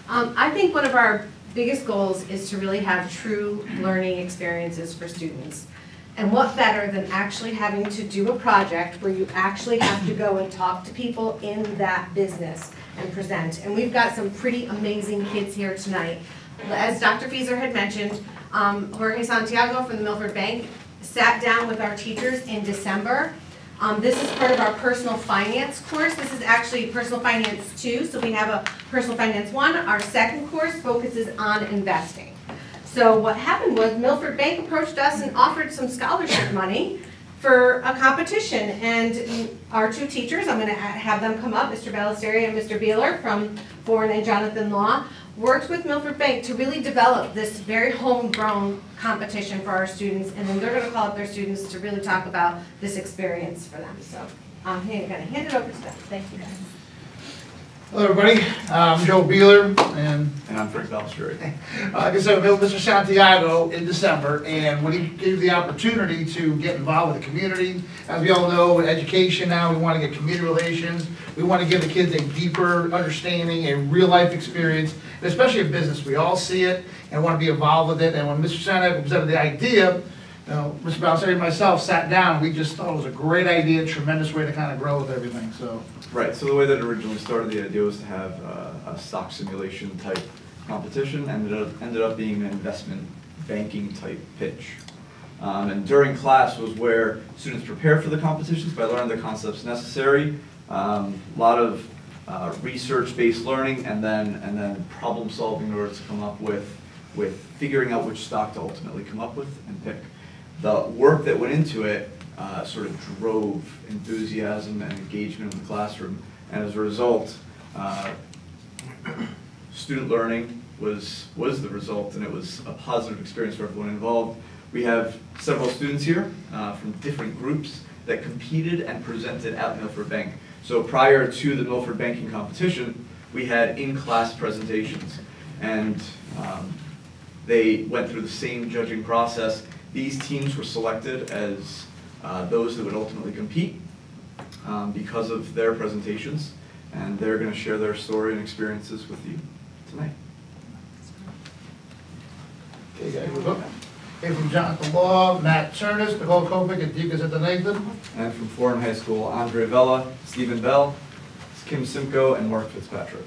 I think one of our biggest goals is to really have true learning experiences for students. And what better than actually having to do a project where you actually have to go and talk to people in that business and present. And we've got some pretty amazing kids here tonight. As Dr. Fieser had mentioned, Jorge Santiago from the Milford Bank sat down with our teachers in December. This is part of our personal finance course. This is actually personal finance 2, so we have a personal finance 1. Our second course focuses on investing. So what happened was Milford Bank approached us and offered some scholarship money for a competition. And our two teachers, I'm going to have them come up, Mr. Ballesteri and Mr. Beeler from Foreign and Jonathan Law, worked with Milford Bank to really develop this very homegrown competition for our students, and then they're going to call up their students to really talk about this experience for them. So I'm going to hand it over to them. Thank you, guys. Hello, everybody. I'm Joe Beeler, and I'm Frank Ballesteri. Like I said, we met Mr. Santiago in December, and when he gave the opportunity to get involved with the community, as we all know, in education now, we want to get community relations. We want to give the kids a deeper understanding, a real-life experience, and especially in business. We all see it and want to be involved with it. And when Mr. Santiago presented the idea, Mr. Ballesteri and myself sat down, and we just thought it was a great idea, tremendous way to kind of grow with everything. So. Right, so the way that it originally started, the idea was to have a stock simulation type competition, ended up being an investment banking type pitch. And during class was where students prepare for the competitions by learning the concepts necessary, a lot of research-based learning, and then problem solving in order to come up with figuring out which stock to ultimately come up with and pick. The work that went into it sort of drove enthusiasm and engagement in the classroom, and as a result, student learning was the result, and it was a positive experience for everyone involved. We have several students here from different groups that competed and presented at Milford Bank. So prior to the Milford Banking competition, we had in-class presentations, and they went through the same judging process. These teams were selected as those that would ultimately compete because of their presentations, and they're going to share their story and experiences with you tonight. Okay, guys, we're good. Okay, from Jonathan Law, Matt Turnus, Nicole Kovic, and Deepa Nathan. And from Foreign High School, Andre Vella, Stephen Bell, Kim Simcoe, and Mark Fitzpatrick.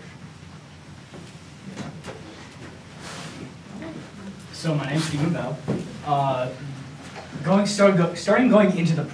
So my name's Stephen Bell. Going into the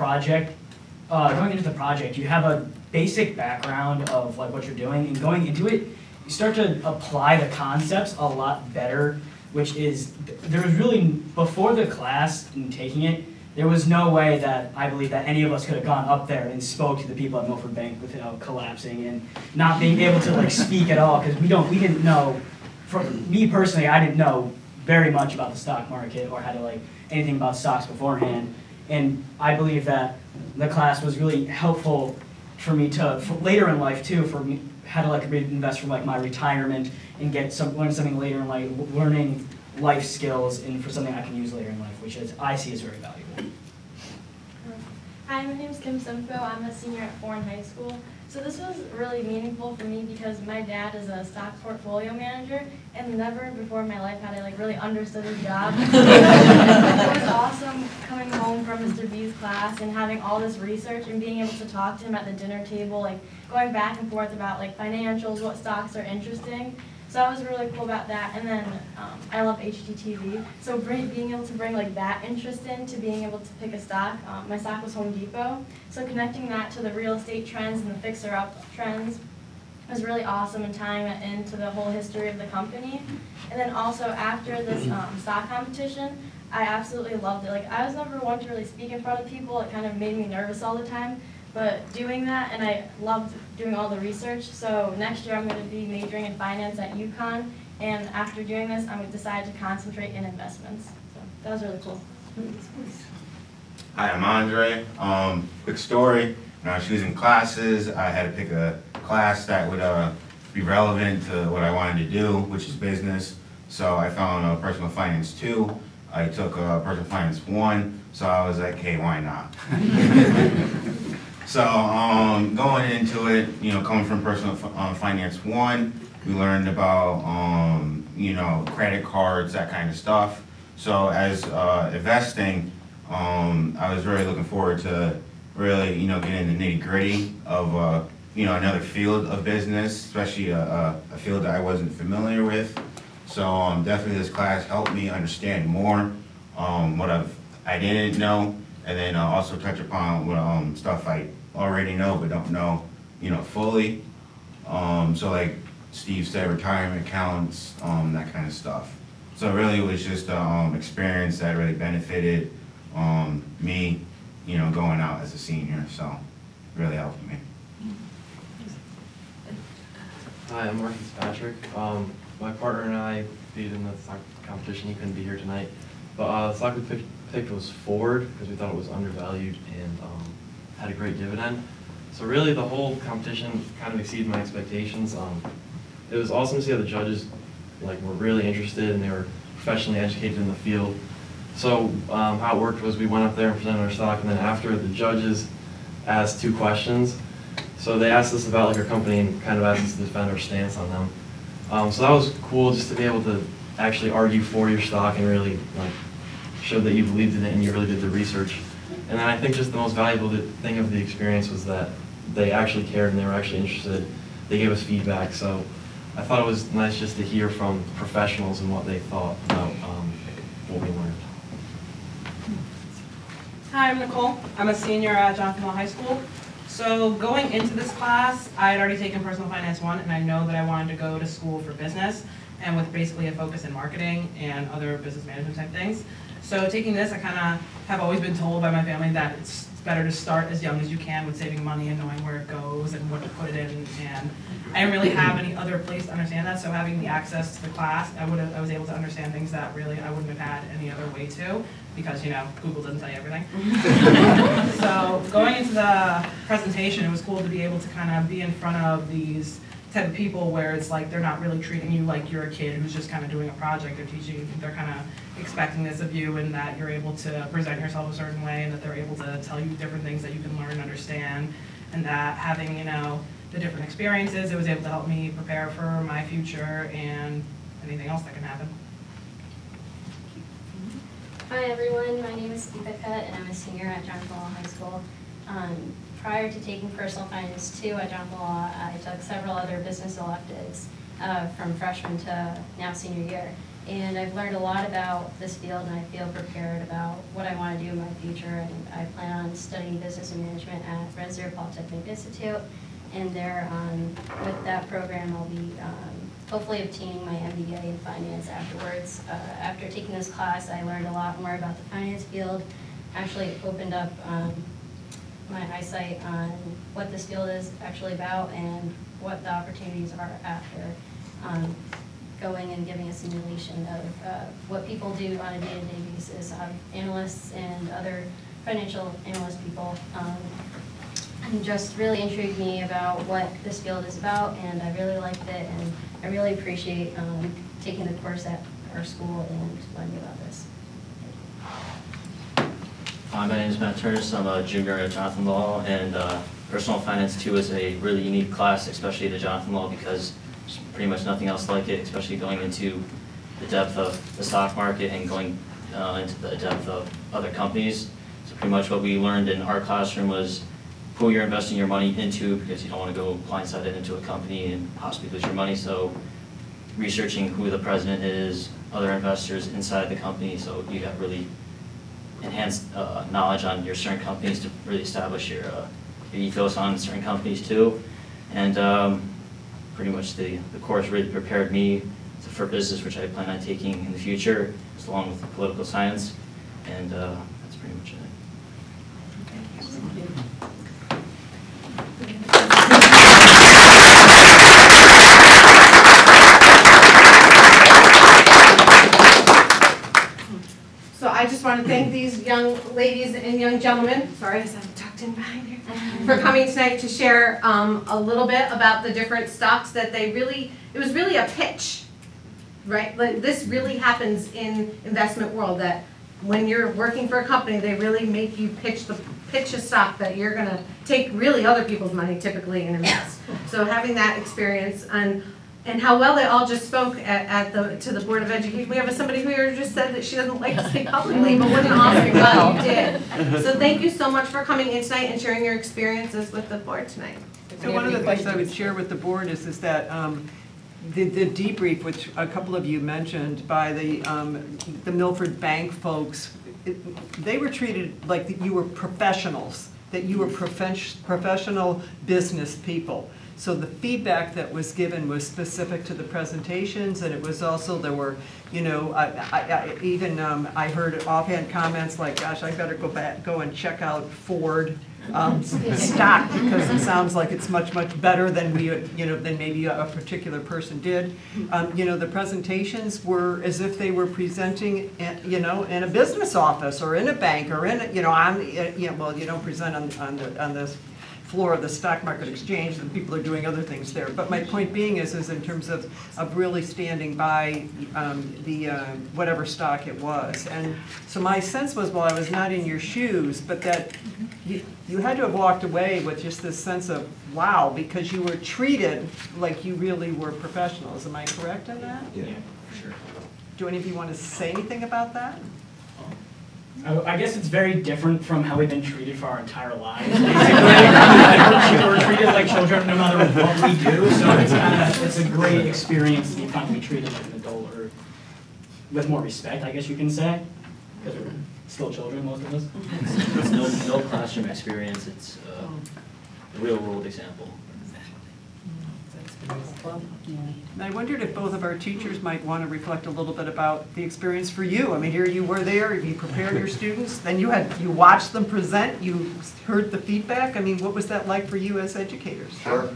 project, you have a basic background of like what you're doing, and going into it, you start to apply the concepts a lot better. Which is, there was really, before the class and taking it, there was no way that I believe that any of us could have gone up there and spoke to the people at Milford Bank without collapsing and not being able to like speak at all, because we didn't know, for me personally, I didn't know very much about the stock market or how to like anything about stocks beforehand. And I believe that the class was really helpful for me to, later in life too, for me, how to like invest for like my retirement and learn something later in life, learning life skills and for something I can use later in life, which is I see as very valuable. Hi, my name is Kim Simcoe. I'm a senior at Foreign High School. So this was really meaningful for me because my dad is a stock portfolio manager, and never before in my life had I like really understood his job. It was awesome coming home from Mr. B's class and having all this research and being able to talk to him at the dinner table, like going back and forth about like financials, what stocks are interesting. So that was really cool about that. And then I love HGTV. So being able to bring like that interest into being able to pick a stock. My stock was Home Depot. So connecting that to the real estate trends and the fixer-up trends was really awesome, and tying it into the whole history of the company. And then also after this stock competition, I absolutely loved it. Like, I was never one to really speak in front of people. It kind of made me nervous all the time. But doing that, and I loved doing all the research. So next year I'm going to be majoring in finance at UConn. And after doing this, I'm going to decide to concentrate in investments. So that was really cool. Hi, I'm Andre. Quick story. When I was choosing classes, I had to pick a class that would be relevant to what I wanted to do, which is business. So I found Personal Finance 2. I took Personal Finance 1, so I was like, hey, why not? So going into it, you know, coming from Personal Finance 1, we learned about, you know, credit cards, that kind of stuff. So as investing, I was really looking forward to really, you know, getting the nitty-gritty of, you know, another field of business, especially a field that I wasn't familiar with. So definitely this class helped me understand more what I didn't know, and then also touch upon what stuff I already know but don't know, you know, fully. So like Steve said, retirement accounts, that kind of stuff. So really it was just an experience that really benefited me, you know, going out as a senior. So really helped me. Hi, I'm Mark Fitzpatrick. My partner and I competed in the soccer competition. He couldn't be here tonight. But the stock we picked was Ford because we thought it was undervalued and had a great dividend. So really the whole competition kind of exceeded my expectations. It was awesome to see how the judges were really interested and they were professionally educated in the field. So how it worked was we went up there and presented our stock, and then after the judges asked 2 questions. So they asked us about our company and kind of asked us to defend our stance on them. So that was cool just to be able to actually argue for your stock and really show that you believed in it and you really did the research. And then I think just the most valuable thing of the experience was that they actually cared and they were actually interested. They gave us feedback, so I thought it was nice just to hear from professionals and what they thought about what we learned. Hi, I'm Nicole. I'm a senior at Jonathan High School. So going into this class, I had already taken Personal Finance 1, and I know that I wanted to go to school for business, and with basically a focus in marketing and other business management type things. So taking this, I kind of have always been told by my family that it's better to start as young as you can with saving money and knowing where it goes and what to put it in. And I didn't really have any other place to understand that, so having the access to the class, I was able to understand things that really I wouldn't have had any other way to, because, you know, Google doesn't tell you everything. So going into the presentation, it was cool to be able to kind of be in front of these type of people where it's like they're not really treating you like you're a kid who's just kind of doing a project. They're teaching, they're kind of expecting this of you, and that you're able to present yourself a certain way, and that they're able to tell you different things that you can learn and understand, and that having, you know, the different experiences, it was able to help me prepare for my future and anything else that can happen. Hi everyone, my name is Deepika and I'm a senior at Jonathan Law High School. Prior to taking Personal Finance 2 at Jonathan Law, I took several other business electives from freshman to now senior year. And I've learned a lot about this field, and I feel prepared about what I want to do in my future. And I plan on studying business and management at Rensselaer Polytechnic Institute. And there, with that program, I'll be hopefully obtaining my MBA in finance afterwards. After taking this class, I learned a lot more about the finance field. Actually opened up my eyesight on what this field is actually about and what the opportunities are after going and giving a simulation of what people do on a day-to-day basis. Analysts and other financial analyst people and just really intrigued me about what this field is about, and I really liked it, and I really appreciate taking the course at our school and learning about this. Hi, my name is Matt Turner. I'm a junior at Jonathan Law, and Personal Finance 2 is a really unique class, especially at Jonathan Law, because there's pretty much nothing else like it, especially going into the depth of the stock market and going into the depth of other companies. So pretty much what we learned in our classroom was who you're investing your money into, because you don't want to go blindsided into a company and possibly lose your money. So researching who the president is, other investors inside the company, so you have really enhanced knowledge on your certain companies to really establish your ethos on certain companies too. And pretty much the course really prepared me for business, which I plan on taking in the future, along with political science, and that's pretty much it. So I just want to thank these young ladies and young gentlemen, sorry, I'm tucked in behind here, for coming tonight to share a little bit about the different stocks that they really, it was really a pitch, right? Like this really happens in investment world, that when you're working for a company, they really make you pitch a stock that you're gonna take really other people's money typically and invest. So having that experience and how well they all just spoke to the Board of Education. We have somebody who here just said that she doesn't like to speak publicly, but what an awesome job you did. So thank you so much for coming in tonight and sharing your experiences with the board tonight. So one of the things I would share with the board is that the debrief, which a couple of you mentioned, by the Milford Bank folks, they were treated like that you were professionals, that you were professional business people. So the feedback that was given was specific to the presentations, and it was also, there were, you know, I heard offhand comments like, gosh, I better go and check out Ford stock, because it sounds like it's much better than than maybe a particular person did. You know, the presentations were as if they were presenting, in a business office or in a bank or in well, you don't present on this floor of the stock market exchange, and people are doing other things there. But my point being is in terms of really standing by whatever stock it was. And so my sense was, while I was not in your shoes, but that you had to have walked away with just this sense of, wow, because you were treated like you really were professionals. Am I correct in that? Yeah, for sure. Do any of you want to say anything about that? I guess it's very different from how we've been treated for our entire lives. Basically, we're treated like children no matter what we do, so it's a great experience to be treated like an adult, or with more respect, I guess you can say, because we're still children, most of us. It's no classroom experience, it's a real world example. And I wondered if both of our teachers might want to reflect a little bit about the experience for you. I mean, here you were there, you prepared your students, then you watched them present, you heard the feedback. I mean, what was that like for you as educators? Sure.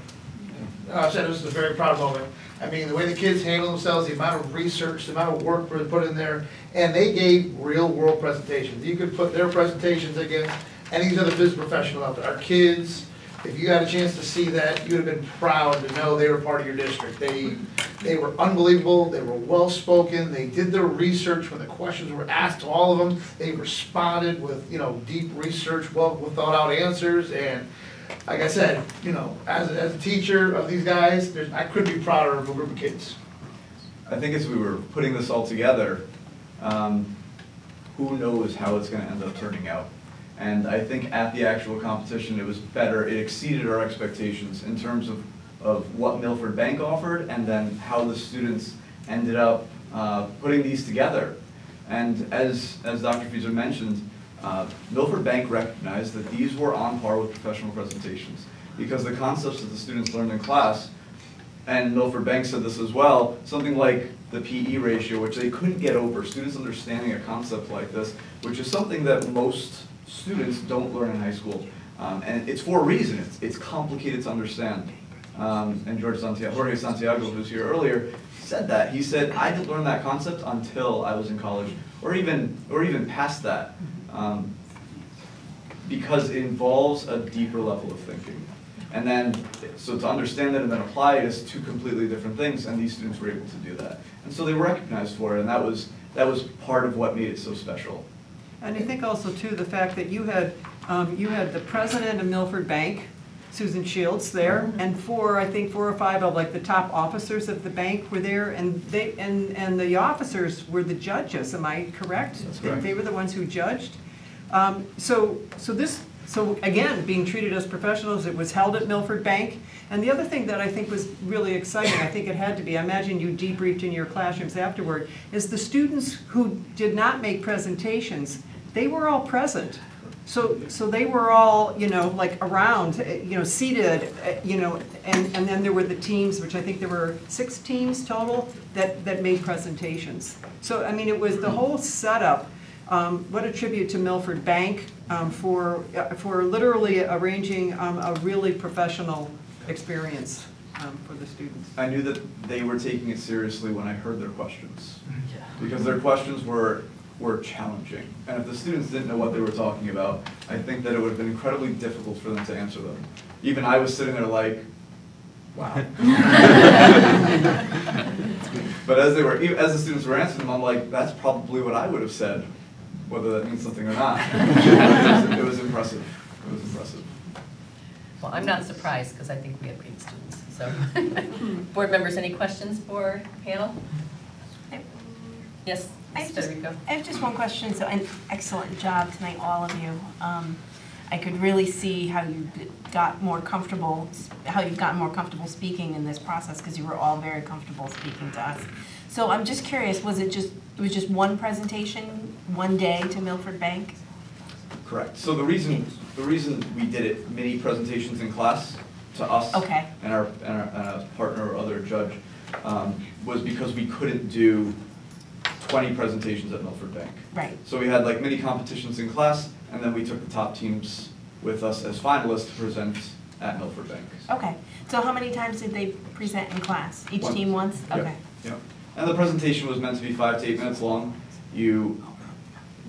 I said this is a very proud moment. I mean, the way the kids handle themselves, the amount of research, the amount of work we put in there, and they gave real world presentations. You could put their presentations against any of these other business professionals out there. Our kids, if you had a chance to see that, you would have been proud to know they were part of your district. They were unbelievable, they were well-spoken, they did their research when the questions were asked to all of them. They responded with, deep research, well thought out answers, and like I said, as a teacher of these guys, I couldn't be prouder of a group of kids. I think as we were putting this all together, who knows how it's going to end up turning out. And I think at the actual competition, it was better. It exceeded our expectations in terms of what Milford Bank offered, and then how the students ended up putting these together. And as Dr. Fieser mentioned, Milford Bank recognized that these were on par with professional presentations, because the concepts that the students learned in class, and Milford Bank said this as well, something like the PE ratio, which they couldn't get over, students understanding a concept like this, which is something that most students don't learn in high school. And it's for a reason. It's complicated to understand. And Jorge Santiago, who was here earlier, said that. He said, I didn't learn that concept until I was in college, or even past that, because it involves a deeper level of thinking. And then, so to understand it and then apply it is two completely different things, and these students were able to do that. And so they were recognized for it, and that was part of what made it so special. And I think also, too, the fact that you had the president of Milford Bank, Susan Shields, there, and I think four or five of the top officers of the bank were there, and the officers were the judges. Am I correct? That's correct. They were the ones who judged. So this So again, being treated as professionals, it was held at Milford Bank. And the other thing that I think was really exciting, I think it had to be, I imagine you debriefed in your classrooms afterward, is the students who did not make presentations, they were all present. So they were all, you know, like around, you know, seated, you know, and then there were the teams, which I think there were 6 teams total that made presentations. So, I mean, it was the whole setup. What a tribute to Milford Bank for literally arranging a really professional experience for the students. I knew that they were taking it seriously when I heard their questions, because their questions were challenging. And if the students didn't know what they were talking about, I think that it would have been incredibly difficult for them to answer them. Even I was sitting there like, wow. But as the students were answering them, I'm like, that's probably what I would have said, whether that means something or not. It was impressive. It was impressive. Well, I'm not surprised because I think we have great students. So, board members, any questions for panel? Yes, I have just one question. So, an excellent job tonight, all of you. I could really see how you got more comfortable, how you've gotten more comfortable speaking in this process, because you were all very comfortable speaking to us. So I'm just curious, was it just one presentation, one day to Milford Bank? Correct. So the reason we did it, mini presentations in class to us and our partner or other judge, was because we couldn't do 20 presentations at Milford Bank. Right. So we had like mini competitions in class, and then we took the top teams with us as finalists to present at Milford Bank. Okay. So how many times did they present in class? Each team once? Okay. Yep. And the presentation was meant to be 5 to 8 minutes long. You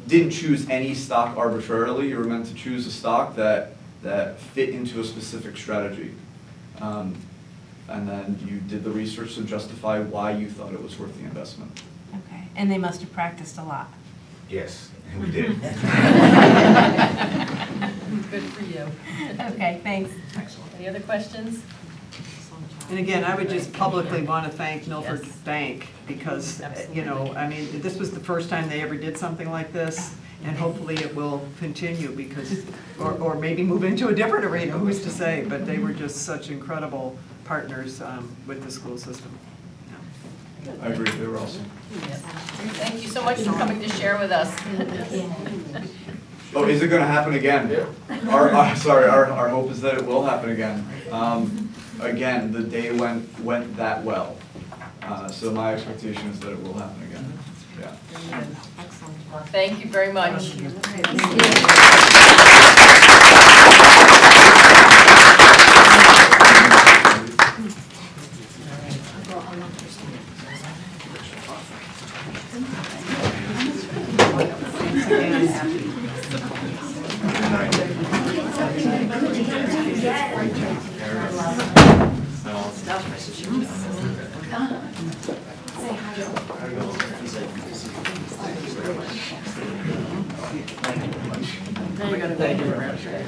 didn't choose any stock arbitrarily. You were meant to choose a stock that fit into a specific strategy. And then you did the research to justify why you thought it was worth the investment. Okay. And they must have practiced a lot. Yes, we did. Good for you. Okay, thanks. Excellent. Any other questions? And again, I would just publicly want to thank Milford Bank because, you know, I mean, this was the first time they ever did something like this, and hopefully it will continue because, or maybe move into a different arena, who's to say, but they were just such incredible partners with the school system. I agree, they were awesome. Yes. Thank you so much for coming to share with us. Oh, is it going to happen again? Our hope is that it will happen again. Again, the day went that well. So my expectation is that it will happen again. Yeah. Excellent. Thank you very much.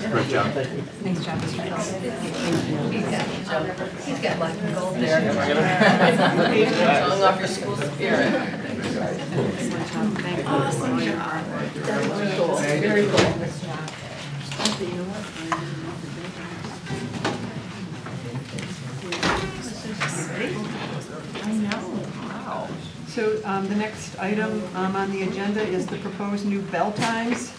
Great job. Thanks, John. He's got black and gold there. Showing off your school spirit. Awesome job. Very cool. Very cool. I know. Wow. So the next item on the agenda is the proposed new bell times.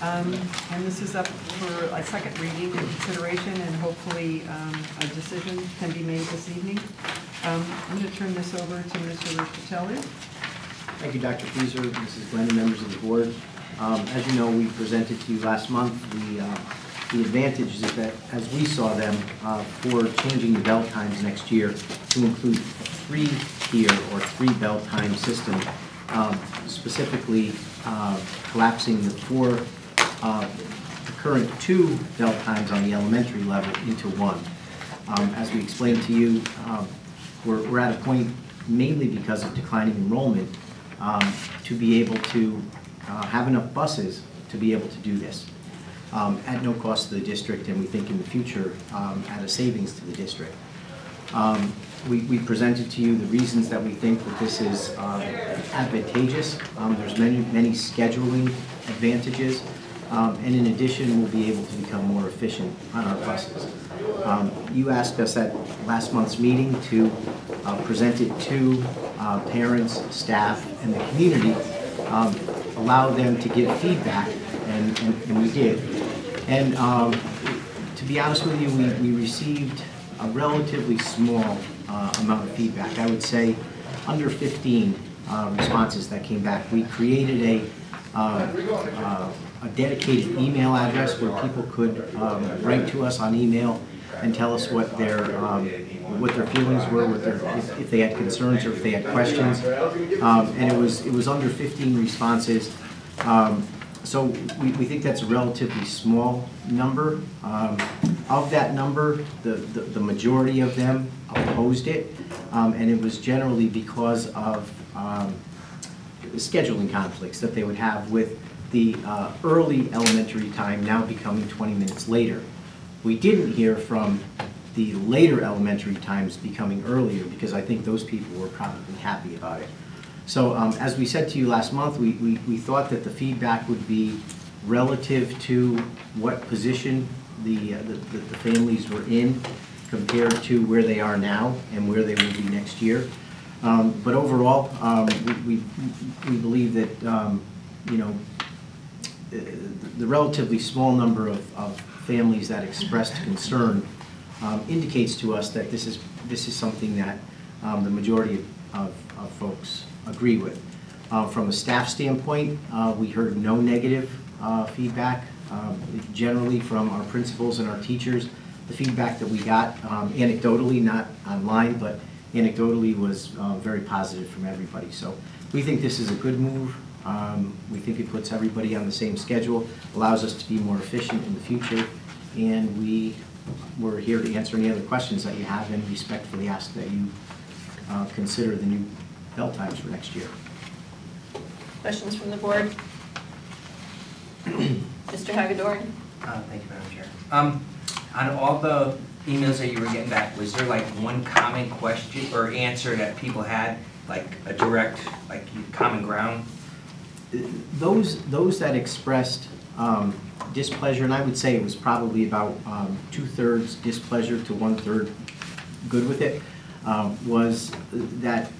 And this is up for a second reading and consideration, and hopefully a decision can be made this evening. I'm going to turn this over to Mr. Ricatelli. Thank you, Dr. Fieser, Mrs. Glenn, members of the board. As you know, we presented to you last month the advantages that, as we saw them, for changing the bell times next year to include a 3-tier or 3-bell time system, specifically collapsing the current 2 bell times on the elementary level into 1. As we explained to you, we're at a point, mainly because of declining enrollment, to be able to have enough buses to be able to do this at no cost to the district, and we think in the future at a savings to the district. We presented to you the reasons that we think that this is advantageous. There's many scheduling advantages. And in addition, we'll be able to become more efficient on our buses. You asked us at last month's meeting to present it to parents, staff, and the community, allow them to give feedback, and we did. And to be honest with you, we received a relatively small amount of feedback. I would say under 15 responses that came back. We created a dedicated email address where people could write to us on email and tell us what their feelings were, if they had concerns or if they had questions. And it was under 15 responses. So we think that's a relatively small number. Of that number, the majority of them opposed it, and it was generally because of scheduling conflicts that they would have with the early elementary time now becoming 20 minutes later. We didn't hear from the later elementary times becoming earlier because I think those people were probably happy about it. So as we said to you last month, we thought that the feedback would be relative to what position the families were in compared to where they are now and where they will be next year. But overall, we believe that you know, the relatively small number of families that expressed concern indicates to us that this is something that the majority of folks agree with. From a staff standpoint, we heard no negative feedback. Generally from our principals and our teachers, the feedback that we got anecdotally, not online, but anecdotally was very positive from everybody. So we think this is a good move. We think it puts everybody on the same schedule, allows us to be more efficient in the future, and we're here to answer any other questions that you have and respectfully ask that you consider the new bell times for next year. Questions from the board? Mr. Hagedorn? Thank you, Madam Chair. On all the emails that you were getting back, was there like one common question or answer that people had, like a direct, like common ground? Those that expressed displeasure, and I would say it was probably about 2/3 displeasure to 1/3 good with it, was that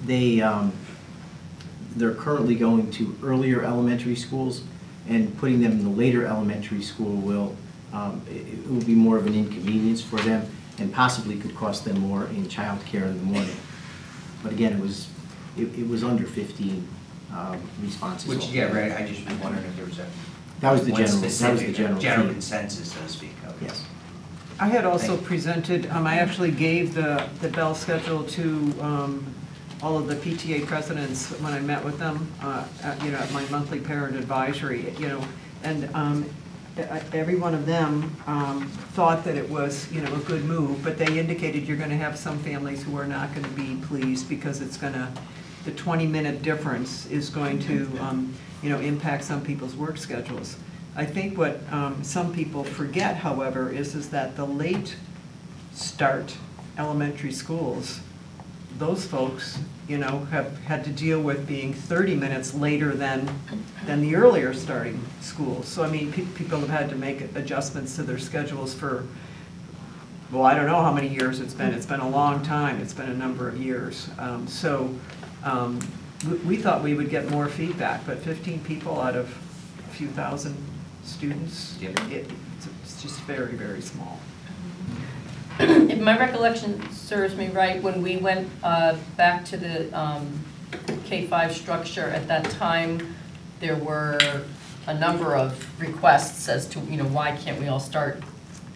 they're currently going to earlier elementary schools, and putting them in the later elementary school it will be more of an inconvenience for them and possibly could cost them more in childcare in the morning. But again, it was under 15 responses. Which, yeah, right, I just was wondering if there was that was the general consensus, so to speak. Okay. Yes. I had also presented, I actually gave the bell schedule to all of the PTA presidents when I met with them, at my monthly parent advisory, and every one of them thought that it was, a good move, but they indicated you're going to have some families who are not going to be pleased because it's going to, the 20-minute difference is going to, impact some people's work schedules. I think what some people forget, however, is that the late start elementary schools, those folks, have had to deal with being 30 minutes later than the earlier starting schools. So, I mean, people have had to make adjustments to their schedules for, well, I don't know how many years it's been. It's been a long time. It's been a number of years. We thought we would get more feedback, but 15 people out of a few thousand students, it's just very, very small. If my recollection serves me right, when we went back to the K-5 structure at that time, there were a number of requests as to, why can't we all start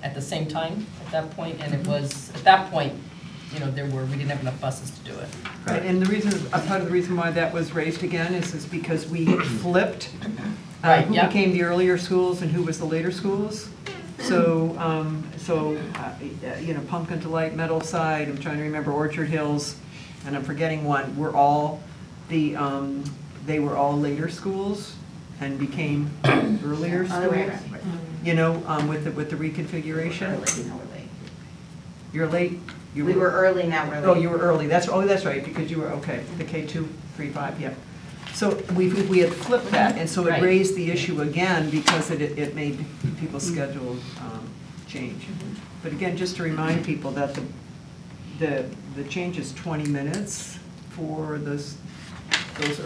at the same time at that point? And it was, at that point, we didn't have enough buses to do it. Right, and the reason, part of the reason why that was raised again is because we flipped who became the earlier schools and who was the later schools. So, Pumpkin to Light, Meadowside, I'm trying to remember Orchard Hills, and I'm forgetting one, were all they were all later schools and became earlier schools. With the reconfiguration. You're late. We were early, now we're late. Oh, you were early. That's right, because you were, okay, the K2, 3, 5, yeah. So we had flipped that, and so it Right. raised the issue again because it made people's schedule change. But again, just to remind people that the change is 20 minutes for those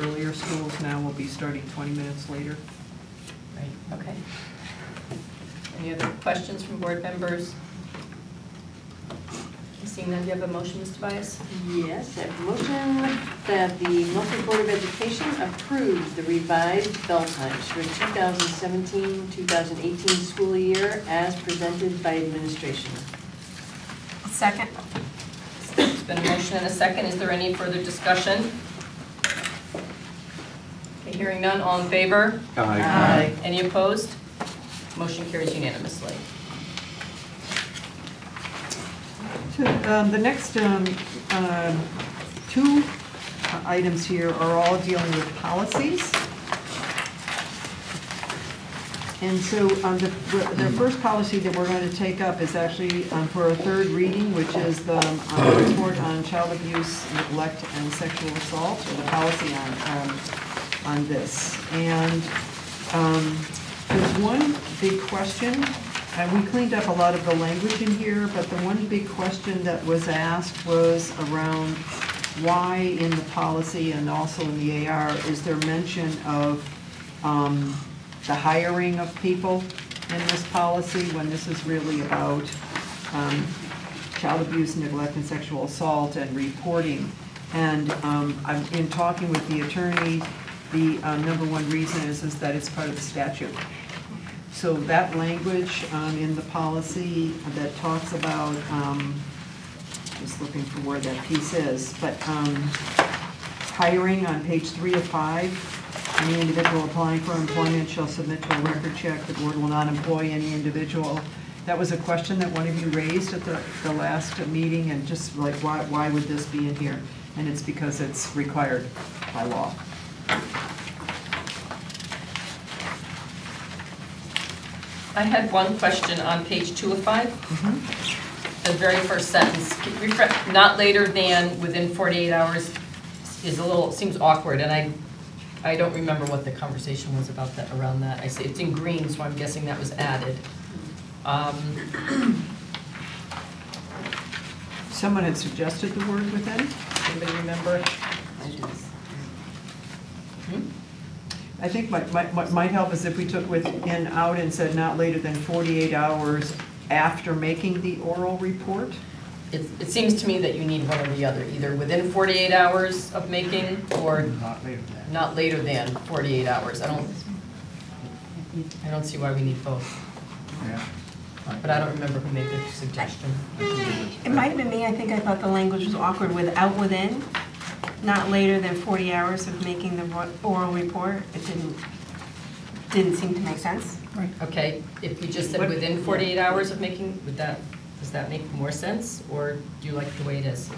earlier schools now will be starting 20 minutes later. Right, okay. Any other questions from board members? Seeing none, do you have a motion, Ms. Tobias? Yes, I have a motion that the Milford Board of Education approves the revised bell times for 2017-2018 school year as presented by administration. Second. There's been a motion and a second. Is there any further discussion? Okay, hearing none, all in favor? Aye. Any opposed? Motion carries unanimously. So the next two items here are all dealing with policies. And so the first policy that we're going to take up is actually for a third reading, which is the report on child abuse, neglect, and sexual assault, or the policy on this. And there's one big question. We cleaned up a lot of the language in here, but the one big question that was asked was around why in the policy and also in the AR is there mention of the hiring of people in this policy when this is really about child abuse, neglect, and sexual assault and reporting. And in talking with the attorney, the number one reason is that it's part of the statute. So that language in the policy that talks about, just looking for where that piece is, but hiring on page 3 of 5, any individual applying for employment shall submit to a record check. The board will not employ any individual. That was a question that one of you raised at the last meeting, and just like, why would this be in here? And it's because it's required by law. I had one question on page 2 of 5. The very first sentence, not later than within 48 hours is seems awkward, and I don't remember what the conversation was about that, around that. I see it's in green, so I'm guessing that was added. Someone had suggested the word within. Anybody remember? I think what might help is if we took within out and said not later than 48 hours after making the oral report. It seems to me that you need one or the other, either within 48 hours of making or not later than 48 hours. I don't see why we need both. Yeah. But I don't remember who made the suggestion. It might have been me. I think I thought the language was awkward without within, not later than 40 hours of making the oral report. It didn't seem to make sense. Right. Okay, if we just said within 48 hours of making, does that make more sense, or do you like the way it is?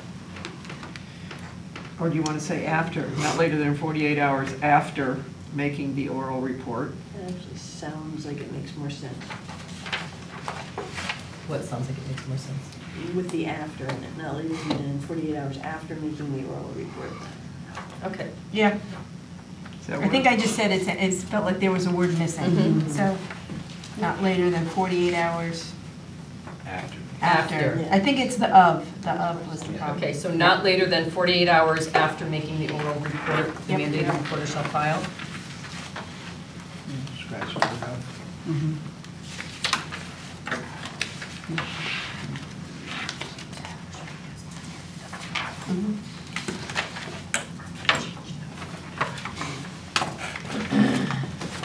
Or do you want to say after, not later than 48 hours after making the oral report? That actually sounds like it makes more sense. What sounds like it makes more sense? With the after in it, not later than 48 hours after making the oral report. Okay. Yeah. I think I just said it felt like there was a word missing. So, not later than 48 hours. After. Yeah. I think it's the of. The of was the problem. Okay, so not later than 48 hours after making the oral report, the mandated reporter shall file. Scratch it out.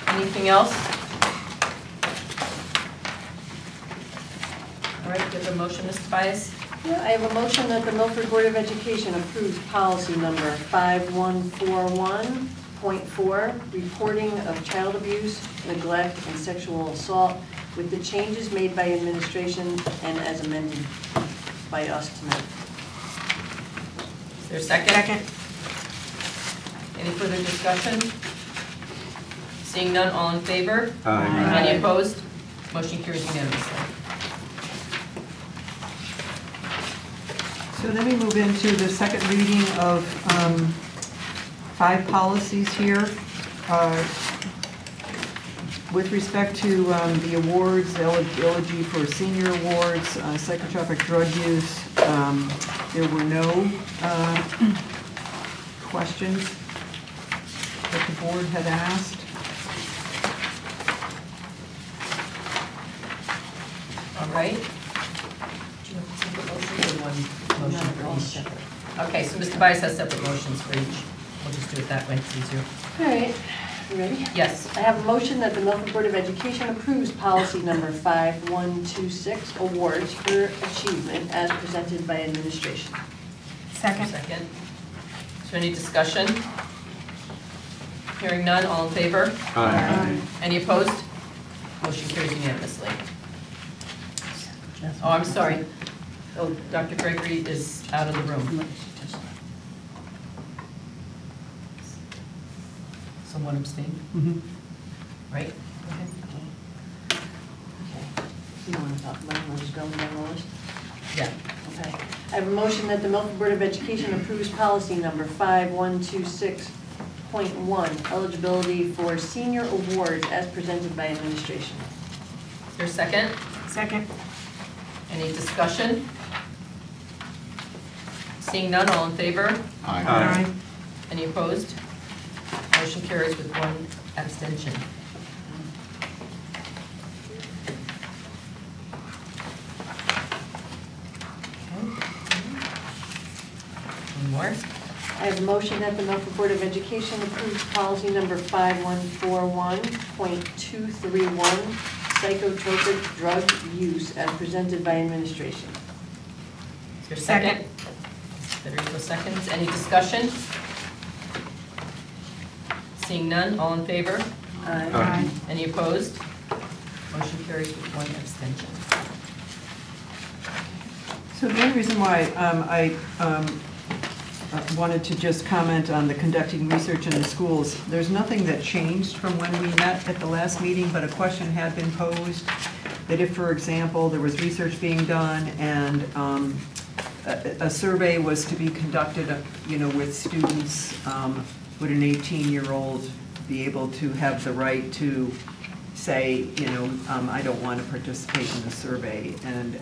Anything else? All right, give a motion, Ms. Tobias. Yeah, I have a motion that the Milford Board of Education approves policy number 5141.4, reporting of child abuse, neglect, and sexual assault, with the changes made by administration and as amended by us tonight. Is there a second? Second. Any further discussion? Seeing none, all in favor? Aye. Any opposed? Motion carries unanimously. So then we move into the second reading of 5 policies here. With respect to the awards, eligibility for senior awards, psychotropic drug use, there were no questions that the board had asked. All right. Do you have separate motions or one motion for each? Okay, so Mr. Bias has separate motions for each. We'll just do it that way, it's easier. All right, you ready? Yes. I have a motion that the Milford Board of Education approves policy number 5126, awards for achievement, as presented by administration. Second. Second. Is there any discussion? Hearing none, all in favor? Aye. Any opposed? Motion carries unanimously. Oh, I'm sorry. Oh, Dr. Gregory is out of the room. Someone abstained? Right? Okay. You want to talk about it, we'll just go down the list? Yeah. Okay. I have a motion that the Milford Board of Education approves policy number 5126.1, eligibility for senior awards, as presented by administration. Is there a second? Second. Any discussion? Seeing none, all in favor? Aye. Aye. Any opposed? Motion carries with one abstention. One more. I have a motion that the Milford Board of Education approves policy number 5141.231, psychotropic drug use, as presented by administration. Is there a second? Federico seconds. Any discussion? Seeing none, all in favor? Aye. Aye. Any opposed? Motion carries with one abstention. So the only reason why I wanted to just comment on the conducting research in the schools, there's nothing that changed from when we met at the last meeting, but a question had been posed that if, for example, there was research being done and a survey was to be conducted, with students, would an 18-year-old be able to have the right to say, I don't want to participate in the survey? And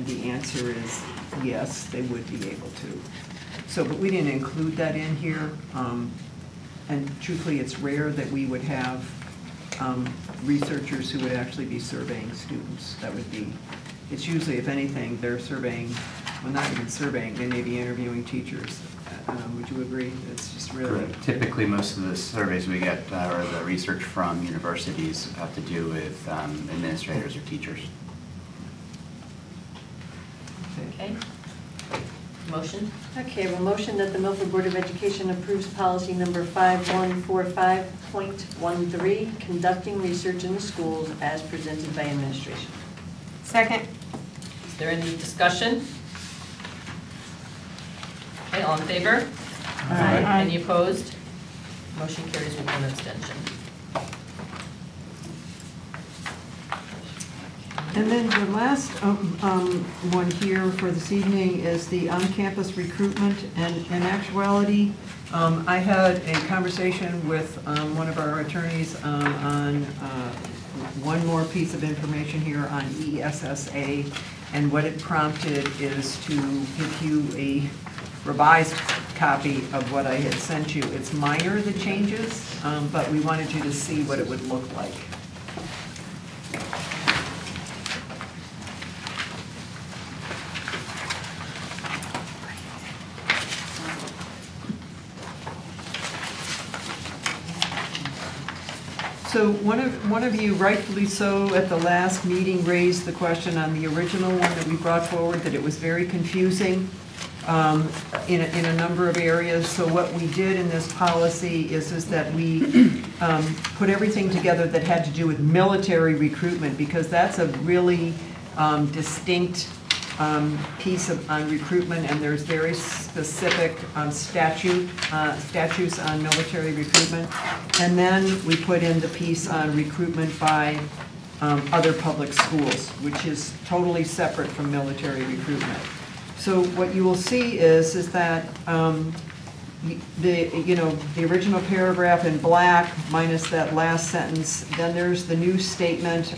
the answer is yes, they would be able to. So, but we didn't include that in here. And truthfully, it's rare that we would have researchers who would actually be surveying students. That would be, it's usually, if anything, they're surveying, well, not even surveying, they may be interviewing teachers. Would you agree? It's just really... Typically, most of the surveys we get or the research from universities have to do with administrators or teachers. Okay. Motion? Okay, I have a motion that the Milford Board of Education approves policy number 5145.13, conducting research in the schools, as presented by administration. Second. Is there any discussion? Okay, all in favor? Aye. Any opposed? Motion carries with one abstention. And then the last one here for this evening is the on-campus recruitment. And in actuality, I had a conversation with one of our attorneys on one more piece of information here on ESSA. And what it prompted is to give you a revised copy of what I had sent you. It's minor, the changes, but we wanted you to see what it would look like. So one of you, rightfully so, at the last meeting raised the question on the original one that we brought forward, that it was very confusing in a number of areas. So what we did in this policy is that we put everything together that had to do with military recruitment, because that's a really distinct piece on recruitment, and there's very specific statutes on military recruitment. And then we put in the piece on recruitment by other public schools, which is totally separate from military recruitment. So what you will see is that the original paragraph in black minus that last sentence, then there's the new statement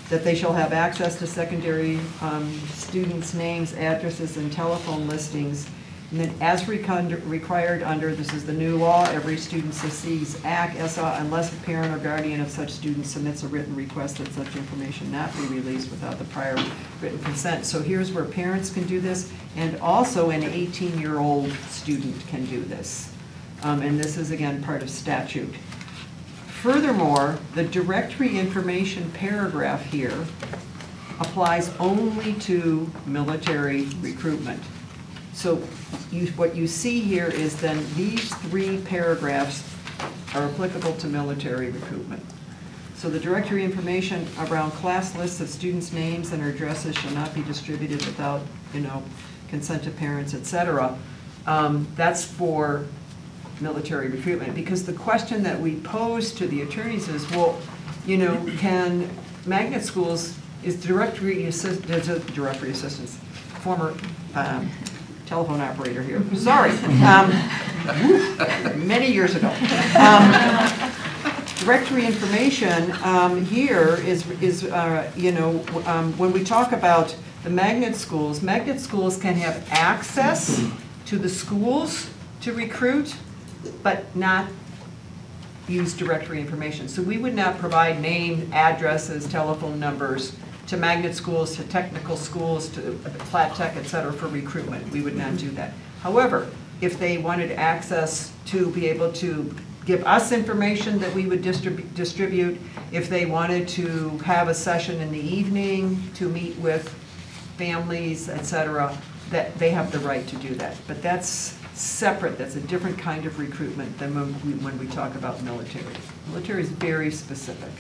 that they shall have access to secondary students' names, addresses, and telephone listings. And then as required under, this is the new law, every student succeeds Act SA unless a parent or guardian of such student submits a written request that such information not be released without the prior written consent. So here's where parents can do this, and also an 18-year-old student can do this. And this is, again, part of statute. Furthermore, the directory information paragraph here applies only to military recruitment. So what you see here is then these 3 paragraphs are applicable to military recruitment. So the directory information around class lists of students' names and addresses shall not be distributed without, consent of parents, etc. That's for military recruitment, because the question that we pose to the attorneys is, well, can magnet schools, is directory assistance, former telephone operator here, sorry, many years ago. Directory information here is when we talk about the magnet schools can have access to the schools to recruit, but not use directory information. So we would not provide name, addresses, telephone numbers to magnet schools, to technical schools, to Platt Tech, et cetera, for recruitment. We would not do that. However, if they wanted access to be able to give us information that we would distribute, if they wanted to have a session in the evening to meet with families, et cetera, that they have the right to do that. But that's separate, that's a different kind of recruitment than when we talk about military. Military is very specific.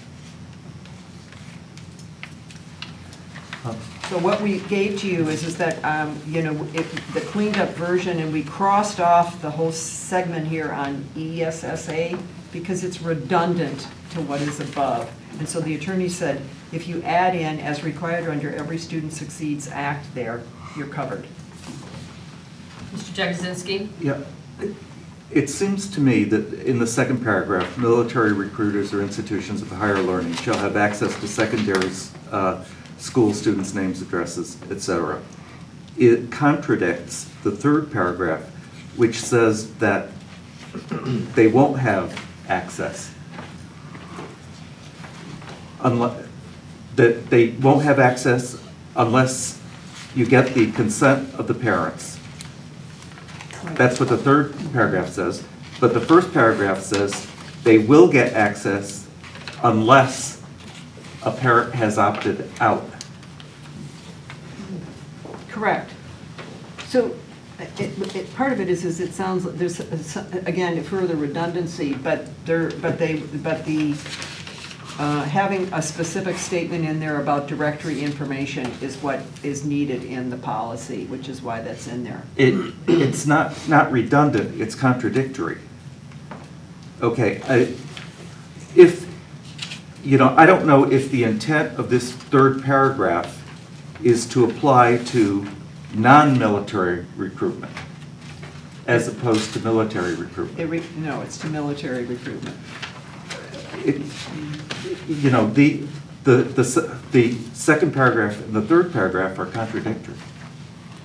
So what we gave to you is that, the cleaned up version, and we crossed off the whole segment here on ESSA because it's redundant to what is above. And so the attorney said, if you add in, as required under Every Student Succeeds Act there, you're covered. Mr. Jagosinski? Yeah. It seems to me that in the second paragraph, military recruiters or institutions of higher learning shall have access to secondary school students' names, addresses, etc. It contradicts the third paragraph, which says that they won't have access. That they won't have access unless you get the consent of the parents. That's what the third paragraph says. But the first paragraph says they will get access unless a parent has opted out. Correct. So part of it is it sounds like there's again further redundancy, but having a specific statement in there about directory information is what is needed in the policy, which is why that's in there. It's not redundant, it's contradictory. Okay, I don't know if the intent of this third paragraph is to apply to non-military recruitment as opposed to military recruitment. No, it's to military recruitment. The second paragraph and the third paragraph are contradictory.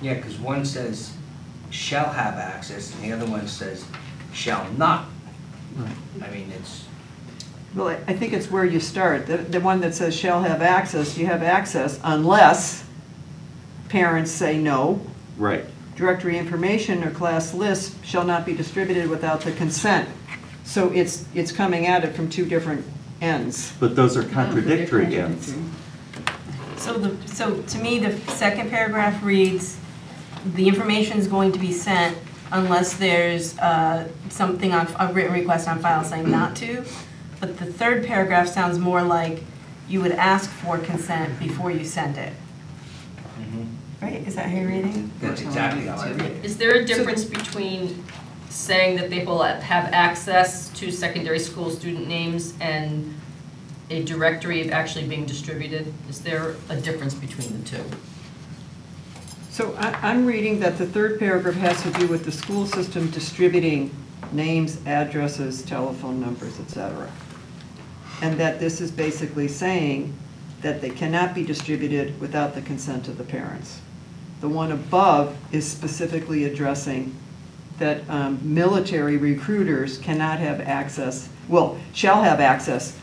Yeah, because one says shall have access and the other one says shall not. Right. I mean, it's... Well, I think it's where you start. The one that says shall have access, you have access unless parents say no. Right. Directory information or class lists shall not be distributed without the consent. So it's coming at it from two different ends. But those are contradictory ends. So to me, the second paragraph reads, the information is going to be sent unless there's something on a written request on file saying not to. But the third paragraph sounds more like you would ask for consent before you send it. Right? Is that how you're reading? That's exactly how I read it. Is there a difference between saying that they will have access to secondary school student names and a directory of actually being distributed? Is there a difference between the two? So I'm reading that the third paragraph has to do with the school system distributing names, addresses, telephone numbers, etc. And that this is basically saying that they cannot be distributed without the consent of the parents. The one above is specifically addressing that military recruiters cannot have access, well, shall have access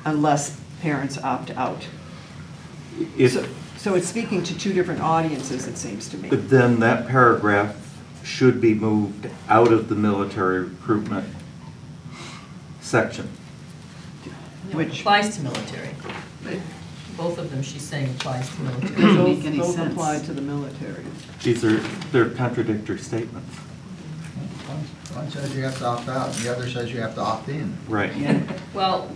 unless parents opt out. So it's speaking to two different audiences, it seems to me. But then that paragraph should be moved out of the military recruitment section. Which applies to military. Both of them, she's saying, applies to military. Doesn't make any sense. Both apply to the military. They're contradictory statements. One says you have to opt out, and the other says you have to opt in. Right. Well,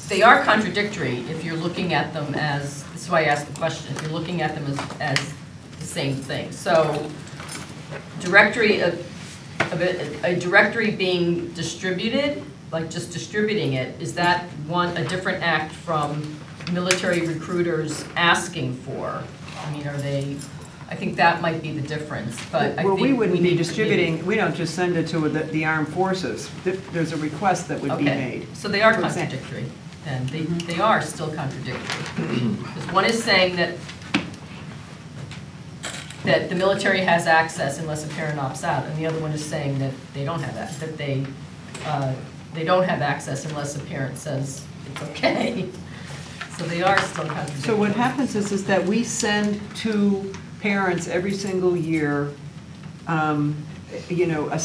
they are contradictory if you're looking at them as, that's why I asked the question, if you're looking at them as the same thing. So directory a directory being distributed, like just distributing it, is that a different act from military recruiters asking for? I mean, are they, I think that might be the difference, but I think we wouldn't be distributing, we don't just send it to the armed forces. There's a request that would be made. So they are contradictory, then. They are still contradictory. Because one is saying that the military has access unless a parent opts out, and the other one is saying that they don't have that, that they don't have access unless a parent says it's okay. So they are still contradictory. So what happens is that we send to parents every single year, you know, a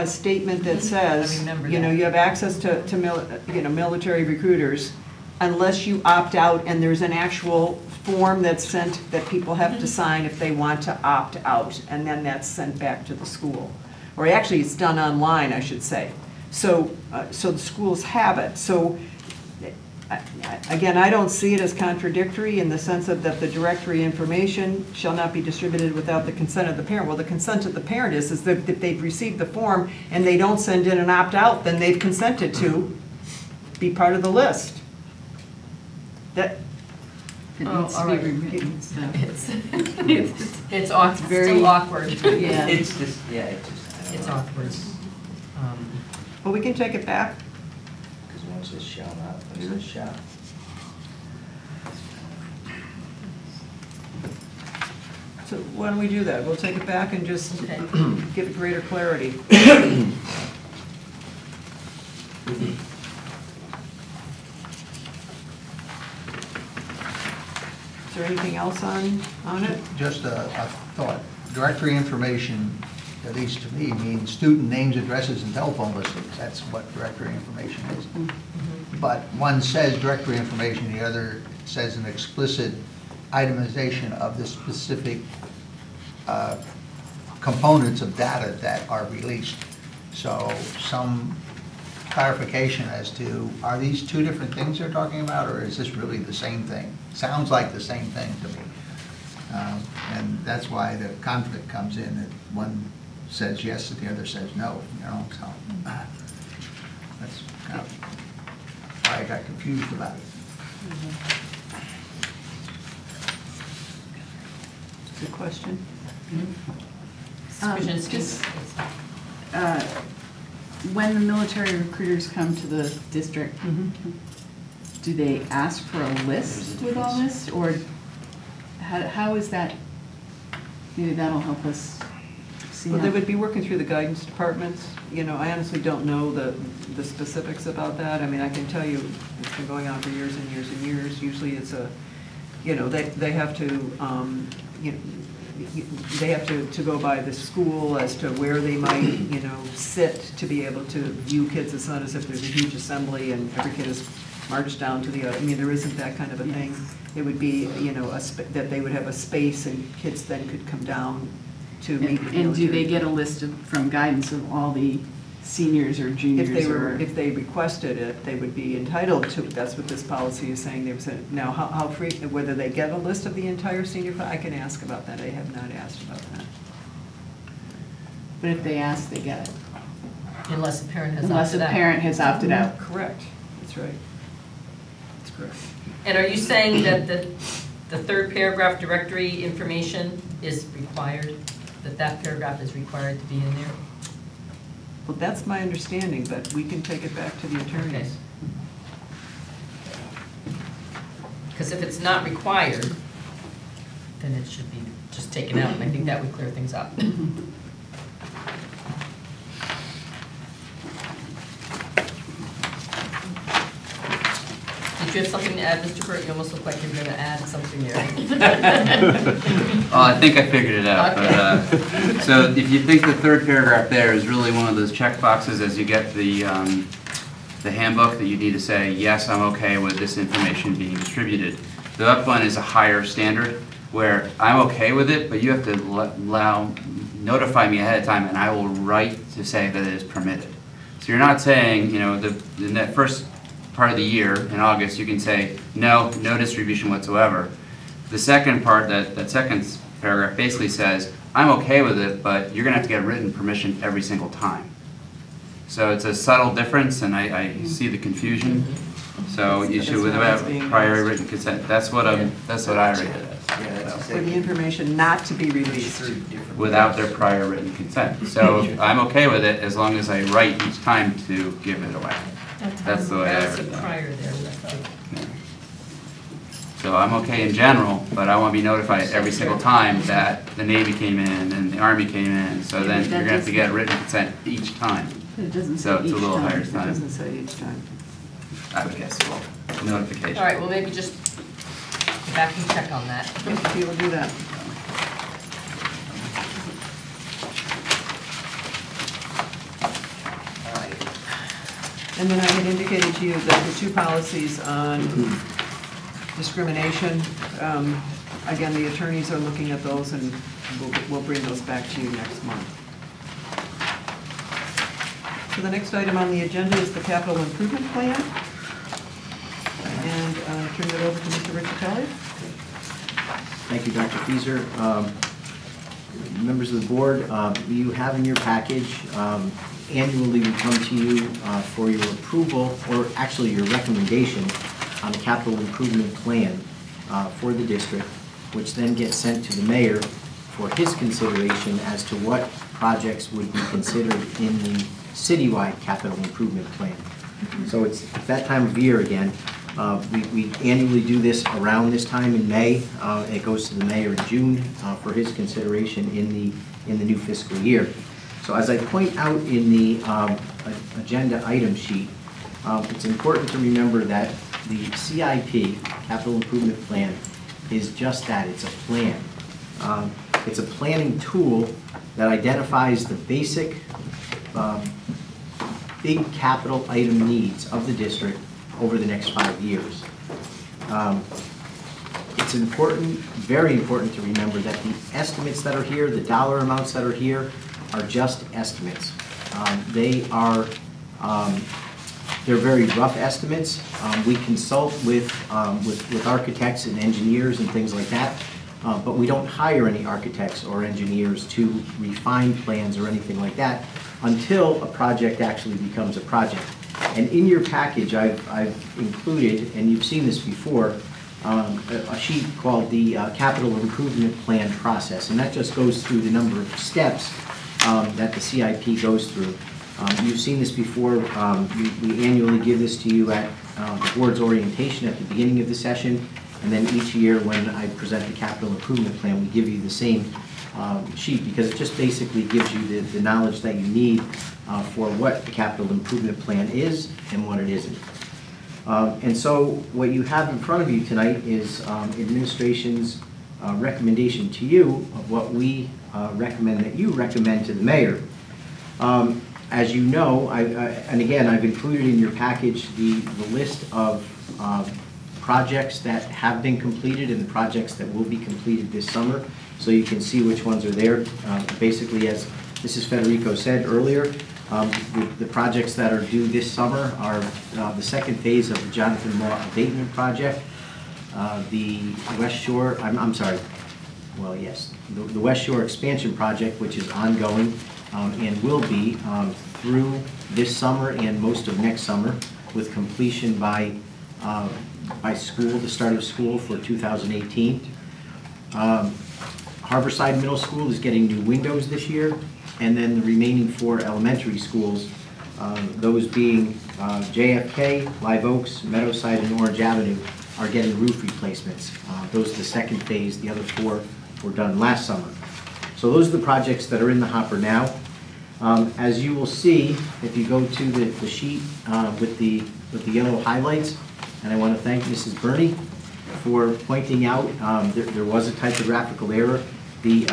statement that says, you know, you have access to military recruiters unless you opt out, and there's an actual form that's sent that people have to sign if they want to opt out, and then that's sent back to the school. Or actually, it's done online, I should say. So, so the schools have it. So, again, I don't see it as contradictory in the sense of that the directory information shall not be distributed without the consent of the parent. Well, the consent of the parent is that if they've received the form and they don't send in an opt-out, then they've consented to be part of the list. That. It needs to be rewritten, so. It's awkward, very still awkward. Yeah. It's just, yeah, it's awkward. Well, we can take it back. Because one says shall not, one says shall. So why don't we do that? We'll take it back and just give it greater clarity. Is there anything else on it? Just a thought. Directory information, at least to me, means student names, addresses, and telephone listings. That's what directory information is. But one says directory information, the other says an explicit itemization of the specific components of data that are released. So some clarification as to, are these two different things they're talking about, or is this really the same thing? Sounds like the same thing to me. And that's why the conflict comes in, that one says yes and the other says no, you know, so that's kind of why I got confused about it. Good question. When the military recruiters come to the district, do they ask for a list with all this, or how is that? Maybe that'll help us see. Well, they would be working through the guidance departments. You know, I honestly don't know the specifics about that. I mean, I can tell you it's been going on for years and years and years. Usually it's a, you know, they have to, you know, they have to go by the school as to where they might, you know, sit to be able to view kids. It's not as if there's a huge assembly and every kid is marched down to the other. I mean, there isn't that kind of a thing. It would be, you know, that they would have a space and kids then could come down to meet the military. And do they get a list from guidance of all the seniors or juniors? If they requested it, they would be entitled to it. That's what this policy is saying. They would say, now, how frequent, whether they get a list of the entire senior, I can ask about that. I have not asked about that. But if they ask, they get it. Unless a parent has Unless opted out. Unless a parent has opted out. Correct. That's right. That's correct. And are you saying that the third paragraph, directory information is required, that paragraph is required to be in there? Well, that's my understanding, but we can take it back to the attorneys. Because if it's not required, then it should be just taken out, and I think that would clear things up. Did you have something to add, Mr. Burt? You almost look like you're going to add something there. Well, I think I figured it out. Okay. But, so if you think the third paragraph there is really one of those check boxes as you get the handbook that you need to say, yes, I'm okay with this information being distributed. The up one is a higher standard where I'm okay with it, but you have to notify me ahead of time, and I will write to say that it is permitted. So you're not saying, you know, in that first part of the year in August, you can say no distribution whatsoever. The second part, that second paragraph basically says, I'm okay with it, but you're going to have to get written permission every single time. So it's a subtle difference, and I see the confusion. So you should, without prior written consent, that's what I read it as. For the information not to be released. Without their prior written consent. So I'm okay with it as long as I write each time to give it away. That's the way I read it. Prior there. Yeah. So I'm okay in general, but I want to be notified every single time that the Navy came in and the Army came in. So then you're going to have to get written consent each time. It doesn't say so it's each a little time. higher It time. doesn't say each time. I would guess so. Notification. All right, well, maybe just go back and check on that. Yes, we will do that. And then I had indicated to you that the two policies on discrimination, again, the attorneys are looking at those, and we'll bring those back to you next month. So the next item on the agenda is the capital improvement plan. And turn it over to Mr. Riccitelli. Thank you, Dr. Fieser. Members of the board, you have in your package, annually we come to you for your approval, or actually your recommendation on the capital improvement plan for the district, which then gets sent to the mayor for his consideration as to what projects would be considered in the citywide capital improvement plan. So it's that time of year again. We annually do this around this time in May. It goes to the mayor in June for his consideration in the new fiscal year. So as I point out in the agenda item sheet, it's important to remember that the CIP, Capital Improvement Plan, is just that. It's a plan. It's a planning tool that identifies the basic big capital item needs of the district over the next 5 years. It's important, very important to remember that the estimates that are here, the dollar amounts that are here, are just estimates. They're very rough estimates. We consult with architects and engineers and things like that, but we don't hire any architects or engineers to refine plans or anything like that until a project actually becomes a project. And in your package, I've included, and you've seen this before, a sheet called the Capital Improvement Plan Process, and that just goes through the number of steps that the CIP goes through. You've seen this before. We annually give this to you at the board's orientation at the beginning of the session, and then each year when I present the capital improvement plan, we give you the same sheet because it just basically gives you the knowledge that you need for what the capital improvement plan is and what it isn't. And so what you have in front of you tonight is administration's recommendation to you of what we recommend that you recommend to the mayor. As you know, and again, I've included in your package the list of projects that have been completed and the projects that will be completed this summer, so you can see which ones are there. Basically, as Mrs. Federico said earlier, the projects that are due this summer are the second phase of the Jonathan Law Abatement Project, the West Shore, I'm sorry, well, yes, the West Shore Expansion Project, which is ongoing and will be through this summer and most of next summer, with completion by by school, the start of school for 2018. Harborside Middle School is getting new windows this year, and then the remaining 4 elementary schools, those being JFK, Live Oaks, Meadowside, and Orange Avenue, are getting roof replacements. Those are the second phase. The other 4 were done last summer. So those are the projects that are in the hopper now. As you will see, if you go to the sheet with the yellow highlights, and I want to thank Mrs. Burney for pointing out there was a typographical error. In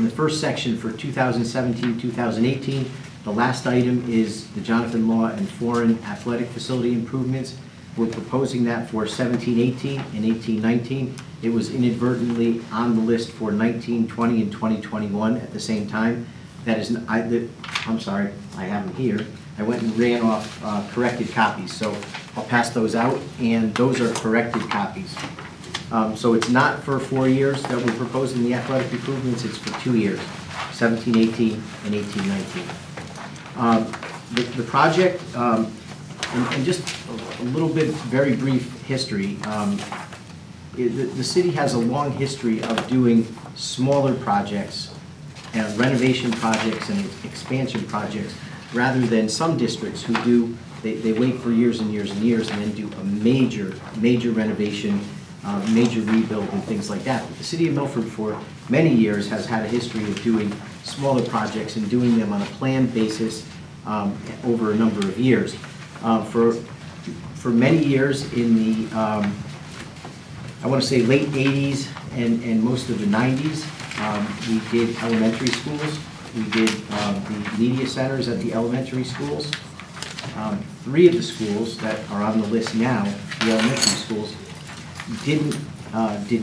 the first section for 2017-2018, the last item is the Jonathan Law and Foreign Athletic Facility Improvements. We're proposing that for 17-18 and 18-19. It was inadvertently on the list for 19-20 and 2021 at the same time. That is, I'm sorry, I have them here. I went and ran off corrected copies, so I'll pass those out, and those are corrected copies. So it's not for 4 years that we're proposing the athletic improvements, it's for 2 years, 17-18 and 18-19. The project, and just a little bit, very brief history, the city has a long history of doing smaller projects, renovation projects and expansion projects, rather than some districts who do, they wait for years and years and years and then do a major renovation, major rebuild and things like that. But the city of Milford for many years has had a history of doing smaller projects and doing them on a planned basis over a number of years. For many years in the, I want to say late 80s and most of the 90s, we did elementary schools. We did the media centers at the elementary schools. 3 of the schools that are on the list now, the elementary schools, did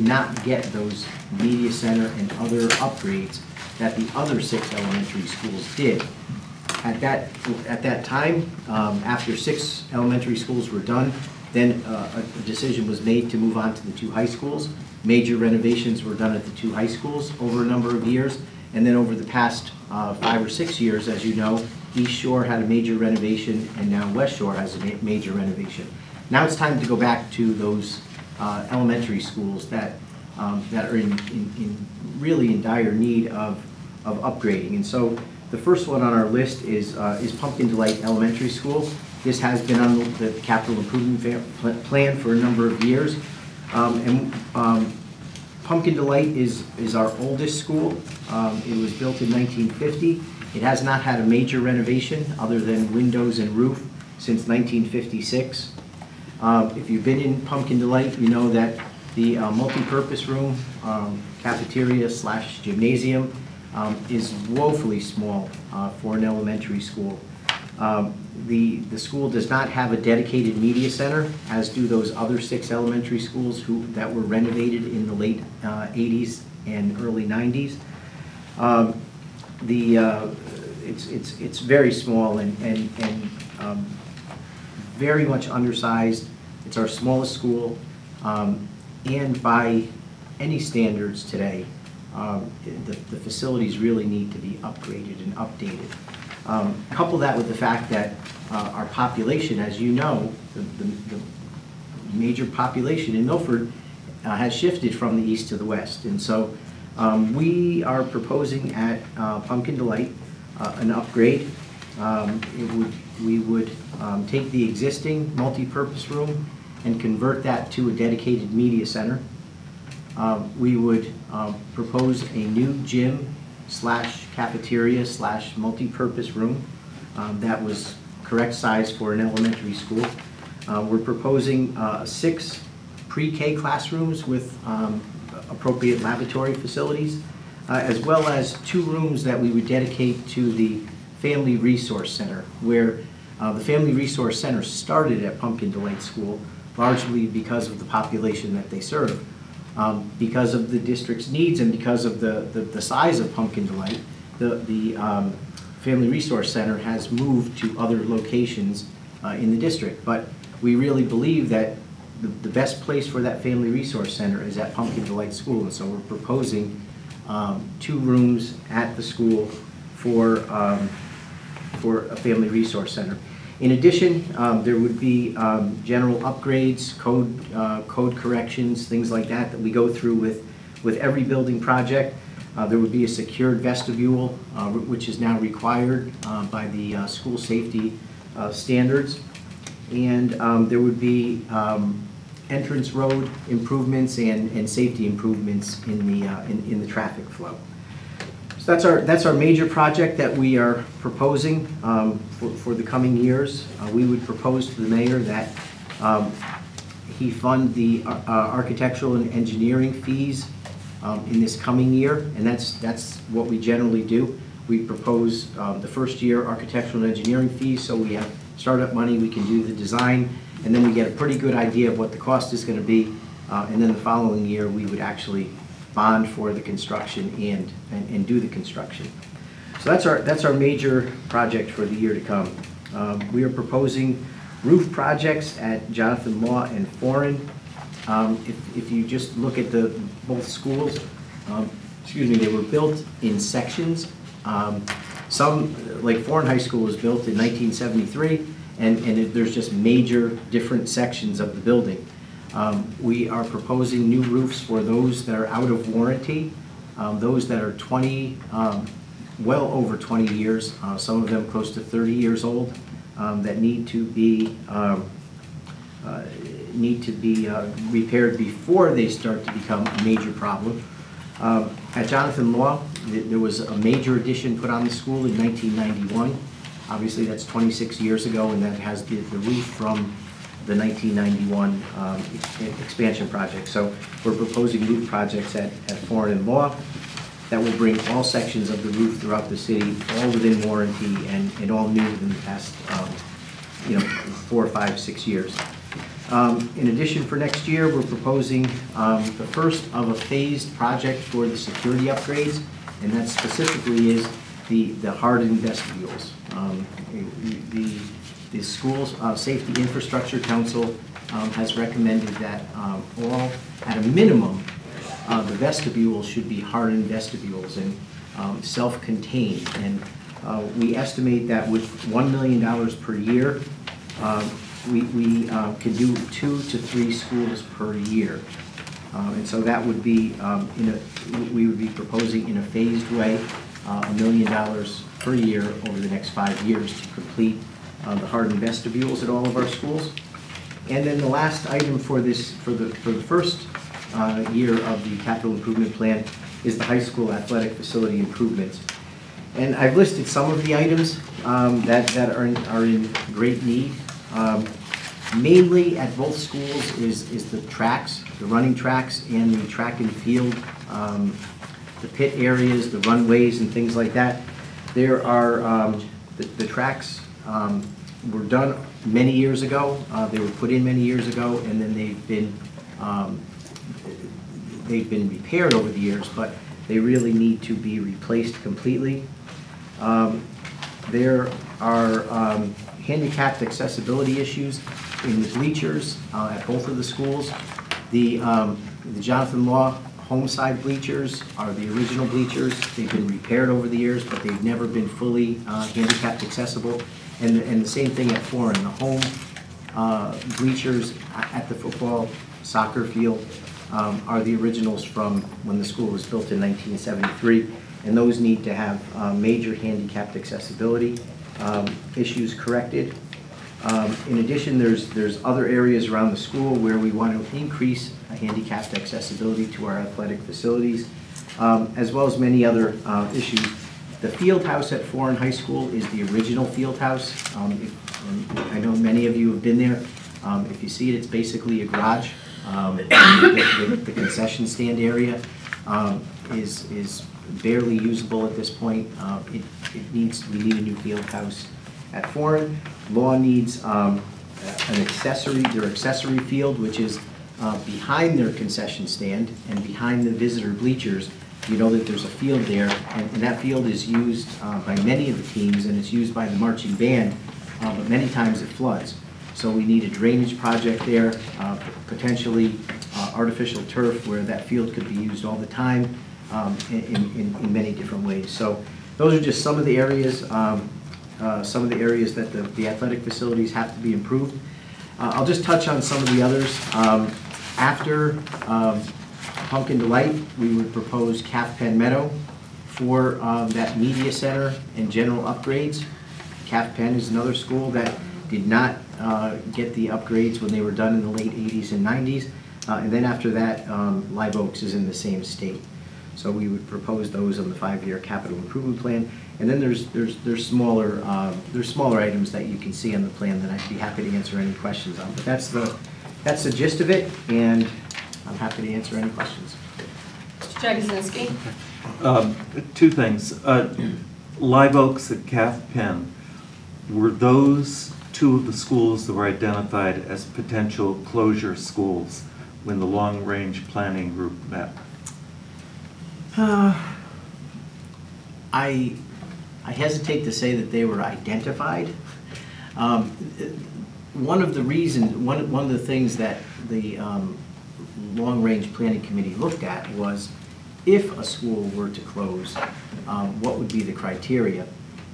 not get those media center and other upgrades that the other 6 elementary schools did. At that time, after 6 elementary schools were done, then a decision was made to move on to the 2 high schools. Major renovations were done at the 2 high schools over a number of years, and then over the past 5 or 6 years, as you know, East Shore had a major renovation, and now West Shore has a major renovation. Now it's time to go back to those elementary schools that are really in dire need of upgrading. And so the first one on our list is Pumpkin Delight Elementary School. This has been on the capital improvement plan for a number of years. Pumpkin Delight is our oldest school. It was built in 1950. It has not had a major renovation other than windows and roof since 1956. If you've been in Pumpkin Delight, you know that the multi-purpose room, cafeteria / gymnasium is woefully small for an elementary school. The school does not have a dedicated media center, as do those other 6 elementary schools that were renovated in the late 80s and early 90s. It's very small and very much undersized. It's our smallest school, and by any standards today, the facilities really need to be upgraded and updated. Couple that with the fact that our population, as you know, the major population in Milford has shifted from the east to the west. And so we are proposing at Pumpkin Delight an upgrade. We would take the existing multi-purpose room and convert that to a dedicated media center. We would propose a new gym / cafeteria / multi-purpose room that was correct size for an elementary school. We're proposing 6 pre-K classrooms with appropriate laboratory facilities, as well as 2 rooms that we would dedicate to the Family Resource Center, where the Family Resource Center started at Pumpkin Delight School, largely because of the population that they serve. Because of the district's needs and because of the size of Pumpkin Delight, the Family Resource Center has moved to other locations in the district. But we really believe that the best place for that Family Resource Center is at Pumpkin Delight School, and so we're proposing 2 rooms at the school for a Family Resource Center. In addition, there would be general upgrades, code corrections, things like that that we go through with every building project. There would be a secured vestibule, which is now required by the school safety standards. And there would be entrance road improvements and safety improvements in the traffic flow. So that's our major project that we are proposing for the coming years. We would propose to the mayor that he fund the architectural and engineering fees in this coming year, and that's what we generally do. We propose the first year architectural and engineering fees, so we have startup money, we can do the design, and then we get a pretty good idea of what the cost is going to be, and then the following year we would actually bond for the construction and do the construction. So that's our major project for the year to come. We are proposing roof projects at Jonathan Law and Foreign. If you just look at both schools, they were built in sections. Some, like Foreign High School, was built in 1973, and there's just major different sections of the building. We are proposing new roofs for those that are out of warranty, those that are well over 20 years, some of them close to 30 years old, that need to be repaired before they start to become a major problem. At Jonathan Law, there was a major addition put on the school in 1991. Obviously, that's 26 years ago, and that has the roof from the 1991 expansion project. So we're proposing roof projects at Foreign and Law that will bring all sections of the roof throughout the city, all within warranty and all new in the past 4, 5, 6 years. In addition, for next year, we're proposing the first of a phased project for the security upgrades, and that specifically is the hardened vestibules. The Schools Safety Infrastructure Council has recommended that all, at a minimum, the vestibules should be hardened vestibules and self-contained. And we estimate that with $1 million per year, we could do 2 to 3 schools per year. And so that would be, we would be proposing in a phased way $1 million per year over the next 5 years to complete the hardened vestibules at all of our schools. And then the last item for the first year of the capital improvement plan is the high school athletic facility improvements. And I've listed some of the items that are in great need. Mainly at both schools is the tracks, the running tracks and the track and field, the pit areas, the runways and things like that. There are, the tracks were done many years ago. They were put in many years ago, and then they've been repaired over the years, but they really need to be replaced completely. There are handicapped accessibility issues in the bleachers at both of the schools. The Jonathan Law home side bleachers are the original bleachers. They've been repaired over the years, but they've never been fully handicapped accessible. And the same thing at Foreign. The home bleachers at the football soccer field are the originals from when the school was built in 1973, and those need to have major handicapped accessibility issues corrected. In addition, there's other areas around the school where we want to increase handicapped accessibility to our athletic facilities, as well as many other issues. The field house at Foreign High School is the original field house. I know many of you have been there. If you see it, it's basically a garage. The concession stand area is barely usable at this point. We need a new field house at Foreign. Law needs their accessory field, which is behind their concession stand and behind the visitor bleachers. You know that there's a field there, and that field is used by many of the teams, and it's used by the marching band, but many times it floods. So we need a drainage project there, potentially artificial turf where that field could be used all the time in many different ways. So those are just some of the areas. some of the areas that the athletic facilities have to be improved. I'll just touch on some of the others. After Pumpkin Delight, we would propose Calf Pen Meadow for that media center and general upgrades. Calf Pen is another school that did not get the upgrades when they were done in the late 80s and 90s. And then after that, Live Oaks is in the same state. So we would propose those on the 5-year capital improvement plan. And then there's smaller items that you can see on the plan that I'd be happy to answer any questions on. But that's the gist of it, and I'm happy to answer any questions. Mr. Jagosinski? 2 things. Live Oaks and Calf Pen, were those 2 of the schools that were identified as potential closure schools when the long-range planning group met? I hesitate to say that they were identified. One of the things that the long-range planning committee looked at was if a school were to close, what would be the criteria?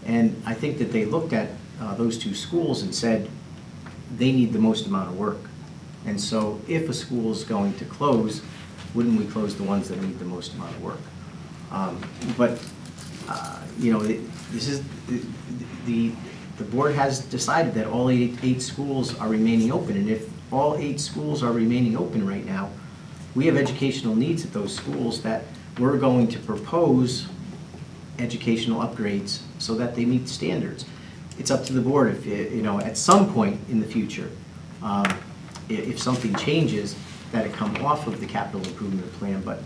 And I think that they looked at those 2 schools and said they need the most amount of work. And so if a school is going to close, wouldn't we close the ones that need the most amount of work? You know, this is the board has decided that all 8 schools are remaining open, and if all 8 schools are remaining open right now, we have educational needs at those schools that we're going to propose educational upgrades so that they meet standards. It's up to the board if you know at some point in the future, if something changes, that it come off of the capital improvement plan. But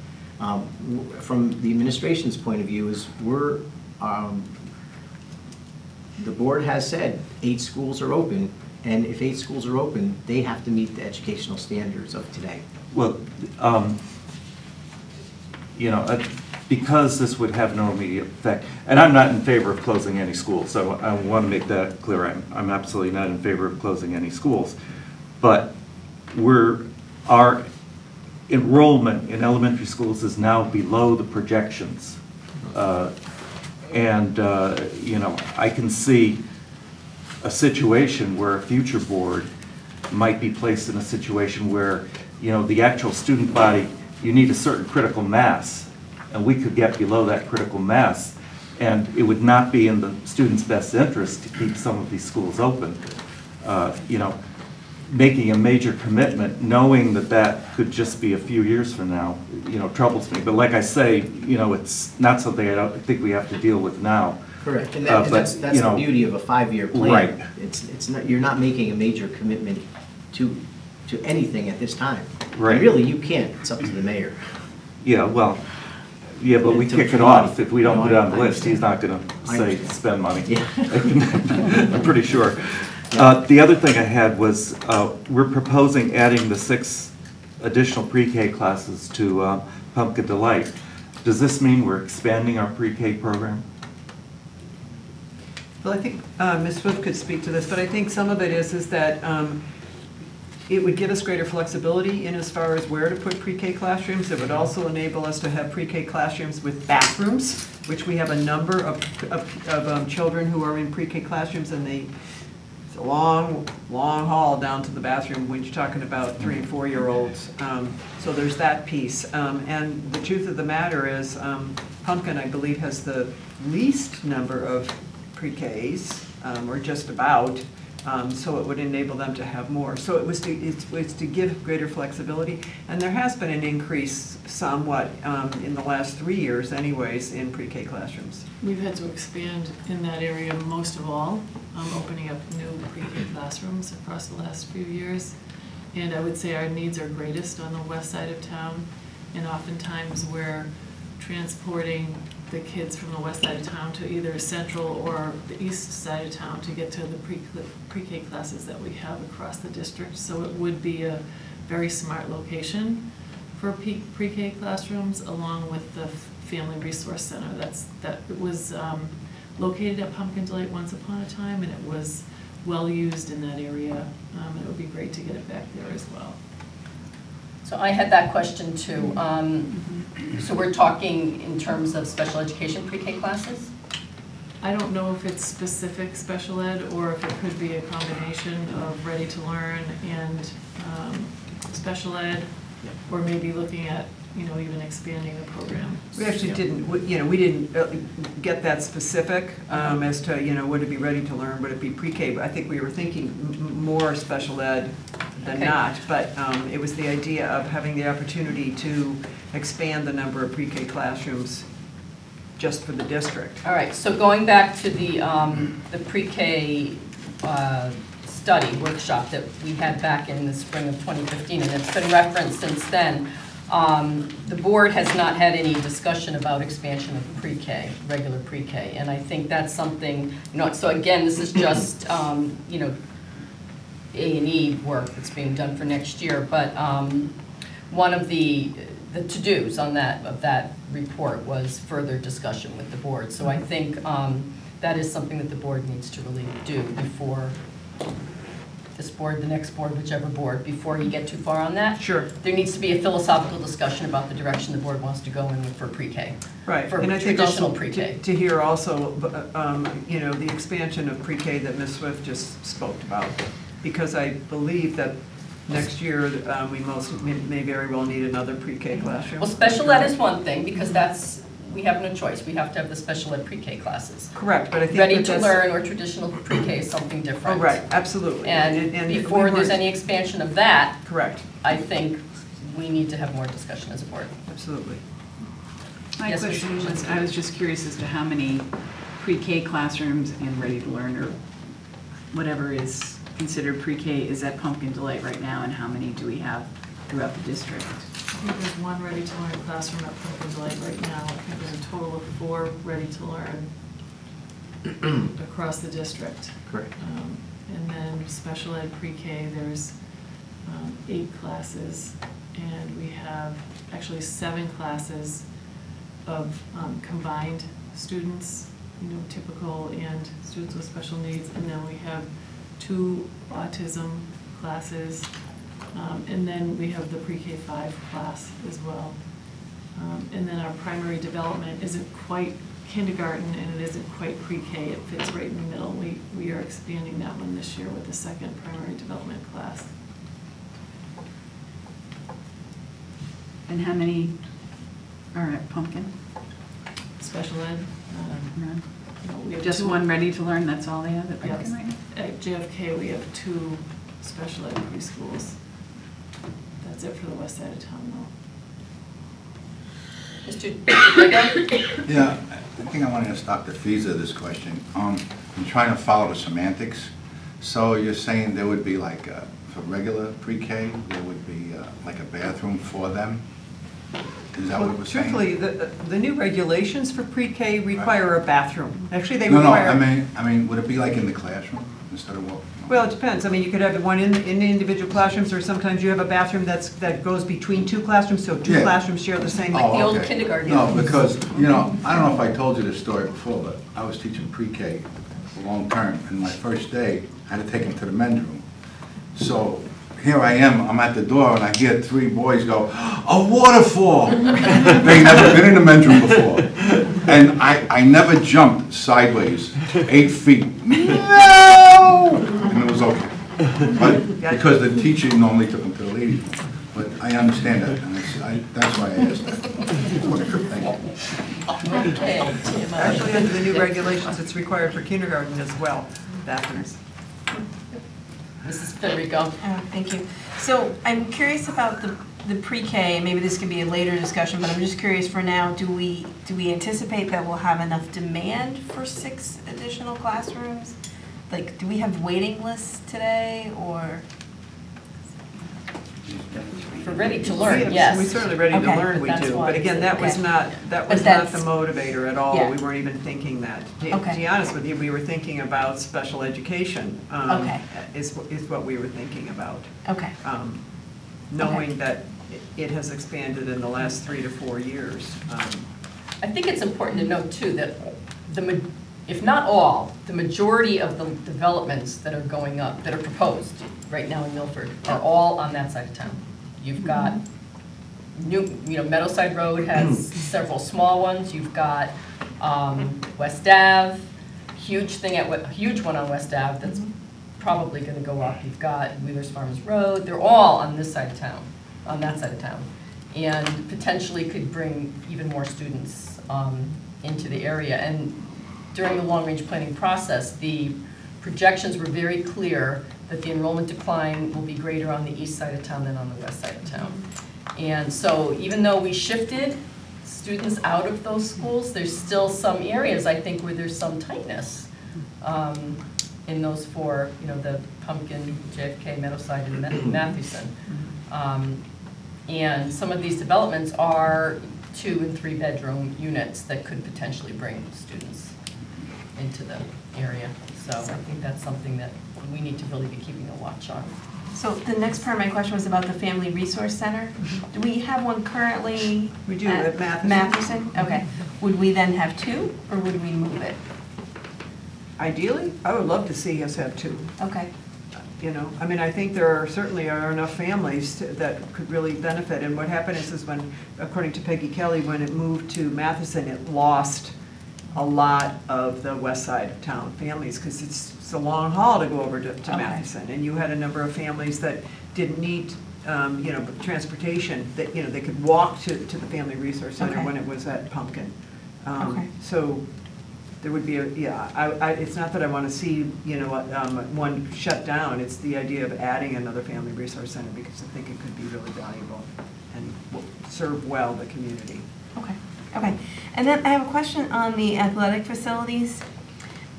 from the administration's point of view, is the board has said 8 schools are open, and if 8 schools are open, they have to meet the educational standards of today. Well, you know, because this would have no immediate effect, and I'm not in favor of closing any schools, so I want to make that clear. I'm absolutely not in favor of closing any schools, but our enrollment in elementary schools is now below the projections. You know, I can see a situation where a future board might be placed in a situation where, you know, the actual student body, you need a certain critical mass, and we could get below that critical mass, and it would not be in the students' best interest to keep some of these schools open. You know, making a major commitment, knowing that that could just be a few years from now, you know, troubles me. But like I say, you know, it's not something I don't think we have to deal with now. Correct, and that's the beauty of a 5-year plan. Right. It's not, you're not making a major commitment to anything at this time. Right. And really, you can't. It's up to the mayor. Yeah, well, yeah, but we kick it off if we don't put it on the list. He's not going to say spend money. Yeah. I'm pretty sure. The other thing I had was we're proposing adding the 6 additional pre-K classes to Pumpkin Delight. Does this mean we're expanding our pre-K program? Well, I think Ms. Swift could speak to this, but I think some of it is that it would give us greater flexibility in as far as where to put pre-K classrooms. It would also enable us to have pre-K classrooms with bathrooms, which we have a number of children who are in pre-K classrooms, and it's a long haul down to the bathroom when you're talking about 3- and 4-year-olds. So there's that piece. And the truth of the matter is, Pumpkin, I believe, has the least number of pre-Ks, or just about. So it would enable them to have more. So it was to give greater flexibility, and there has been an increase somewhat in the last 3 years anyways in pre-K classrooms. We've had to expand in that area most of all, opening up new pre-K classrooms across the last few years. And I would say our needs are greatest on the west side of town, and oftentimes we're transporting the kids from the west side of town to either central or the east side of town to get to the pre-K classes that we have across the district. So it would be a very smart location for pre-K classrooms, along with the Family Resource Center that was located at Pumpkin Delight once upon a time, and it was well used in that area, and it would be great to get it back there as well. So I had that question too. So we're talking in terms of special education pre-K classes? I don't know if it's specific special ed or if it could be a combination of ready to learn and special ed, or maybe looking at, even expanding the program. We actually didn't, we didn't get that specific as to, would it be ready to learn, would it be pre-K? But I think we were thinking more special ed than not, but it was the idea of having the opportunity to expand the number of pre-K classrooms just for the district. All right, so going back to the pre-K study workshop that we had back in the spring of 2015, and it's been referenced since then. The board has not had any discussion about expansion of pre-K, regular pre-K, and I think that's something, so again, this is just, A&E work that's being done for next year, but one of the to-dos of that report was further discussion with the board. So I think that is something that the board needs to really do before this board, the next board, whichever board, before you get too far on that. Sure. There needs to be a philosophical discussion about the direction the board wants to go in for pre-K. Right, for and I think traditional also pre-K. to hear also, the expansion of pre-K that Ms. Swift just spoke about, because I believe that next year we may very well need another pre-K classroom. Well, special ed is one thing, because we have no choice. We have to have the special ed pre-K classes. Correct, but I think ready to learn or traditional pre-K is something different. Oh, right, absolutely. And before there's any expansion of that, correct, I think we need to have more discussion as a board. Absolutely. My question was, I was just curious as to how many pre-K classrooms and ready to learn or whatever is considered pre-K is at Pumpkin Delight right now, and how many do we have throughout the district? I think there's one ready to learn classroom at Pumpkin Delight right now. I think there's a total of 4 ready to learn across the district. Correct. And then special ed pre-K, there's 8 classes, and we have actually 7 classes of combined students, typical and students with special needs, and then we have 2 autism classes. And then we have the pre-K 5 class as well. And then our primary development isn't quite kindergarten and it isn't quite pre-K. It fits right in the middle. We are expanding that one this year with the 2nd primary development class. And how many are at Pumpkin? Special ed. We have just 2. one ready to learn, that's all they have at Pumpkin Yes. right now? At JFK, we have 2 special ed preschools. That's it for the west side of town, though. Mr. Yeah, I think I want to ask Dr. Fiza this question. I'm trying to follow the semantics. So you're saying there would be like, for regular pre-K, there would be like a bathroom for them? Is that what we're saying? Truthfully, the new regulations for pre-K require a bathroom. Actually, they No, require... I mean, would it be like in the classroom instead of what? Well, it depends. I mean, you could have one in the individual classrooms, or sometimes you have a bathroom that goes between 2 classrooms, so 2 classrooms share the same. Like the old okay. kindergarten. No, because, I don't know if I told you this story before, but I was teaching pre-K for long term, and my first day, I had to take them to the men's room. So here I am, I'm at the door, and I hear 3 boys go, "A waterfall!" They'd never been in the men's room before. And I never jumped sideways 8 feet. No! And it was okay. But because the teacher normally took them to the ladies' room. But I understand that, and that's why I asked that. Thank you. Okay. Actually, under the new regulations, it's required for kindergarten as well, bathrooms. Mrs. Federico. Thank you. So I'm curious about the pre-K, maybe this could be a later discussion, but I'm just curious for now, do we anticipate that we'll have enough demand for 6 additional classrooms? Like, do we have waiting lists today, or? For ready to learn, yes. We certainly ready to learn, we do. But again, that was not the motivator at all. Yeah. We weren't even thinking that. To Okay. be honest with you, we were thinking about special education. Okay. Is what we were thinking about. Okay. Knowing that it has expanded in the last 3 to 4 years. I think it's important to note too that if not all, the majority of the developments that are going up, that are proposed right now in Milford, are all on that side of town. You've got Meadowside Road has several small ones. You've got West Ave. huge thing a huge one on West Ave that's probably gonna go up. You've got Wheeler's Farmers Road, they're all on this side of town, on that side of town. And potentially could bring even more students into the area. And during the long-range planning process, the projections were very clear that the enrollment decline will be greater on the east side of town than on the west side of town. And so even though we shifted students out of those schools, there's still some areas, I think, where there's some tightness in those four, you know, the Pumpkin, JFK, Meadowside, and Mathewson. And some of these developments are 2- and 3-bedroom units that could potentially bring students into the area. So I think that's something that we need to really be keeping a watch on. So the next part of my question was about the Family Resource Center. Do we have one currently? We do at Matheson. Matheson? Okay. Would we then have 2, or would we move it? Ideally, I would love to see us have 2. Okay. You know, I mean, I think there certainly are enough families that could really benefit. And what happened is when, according to Peggy Kelly, when it moved to Matheson, it lost a lot of the west side of town families because it's a long haul to go over to Matheson. And you had a number of families that didn't need, you know, transportation, that, you know, they could walk to the Family Resource Center when it was at Pumpkin. So there would be it's not that I want to see, you know, one shut down. It's the idea of adding another Family Resource Center because I think it could be really valuable and will serve well the community. Okay. Okay. And then I have a question on the athletic facilities.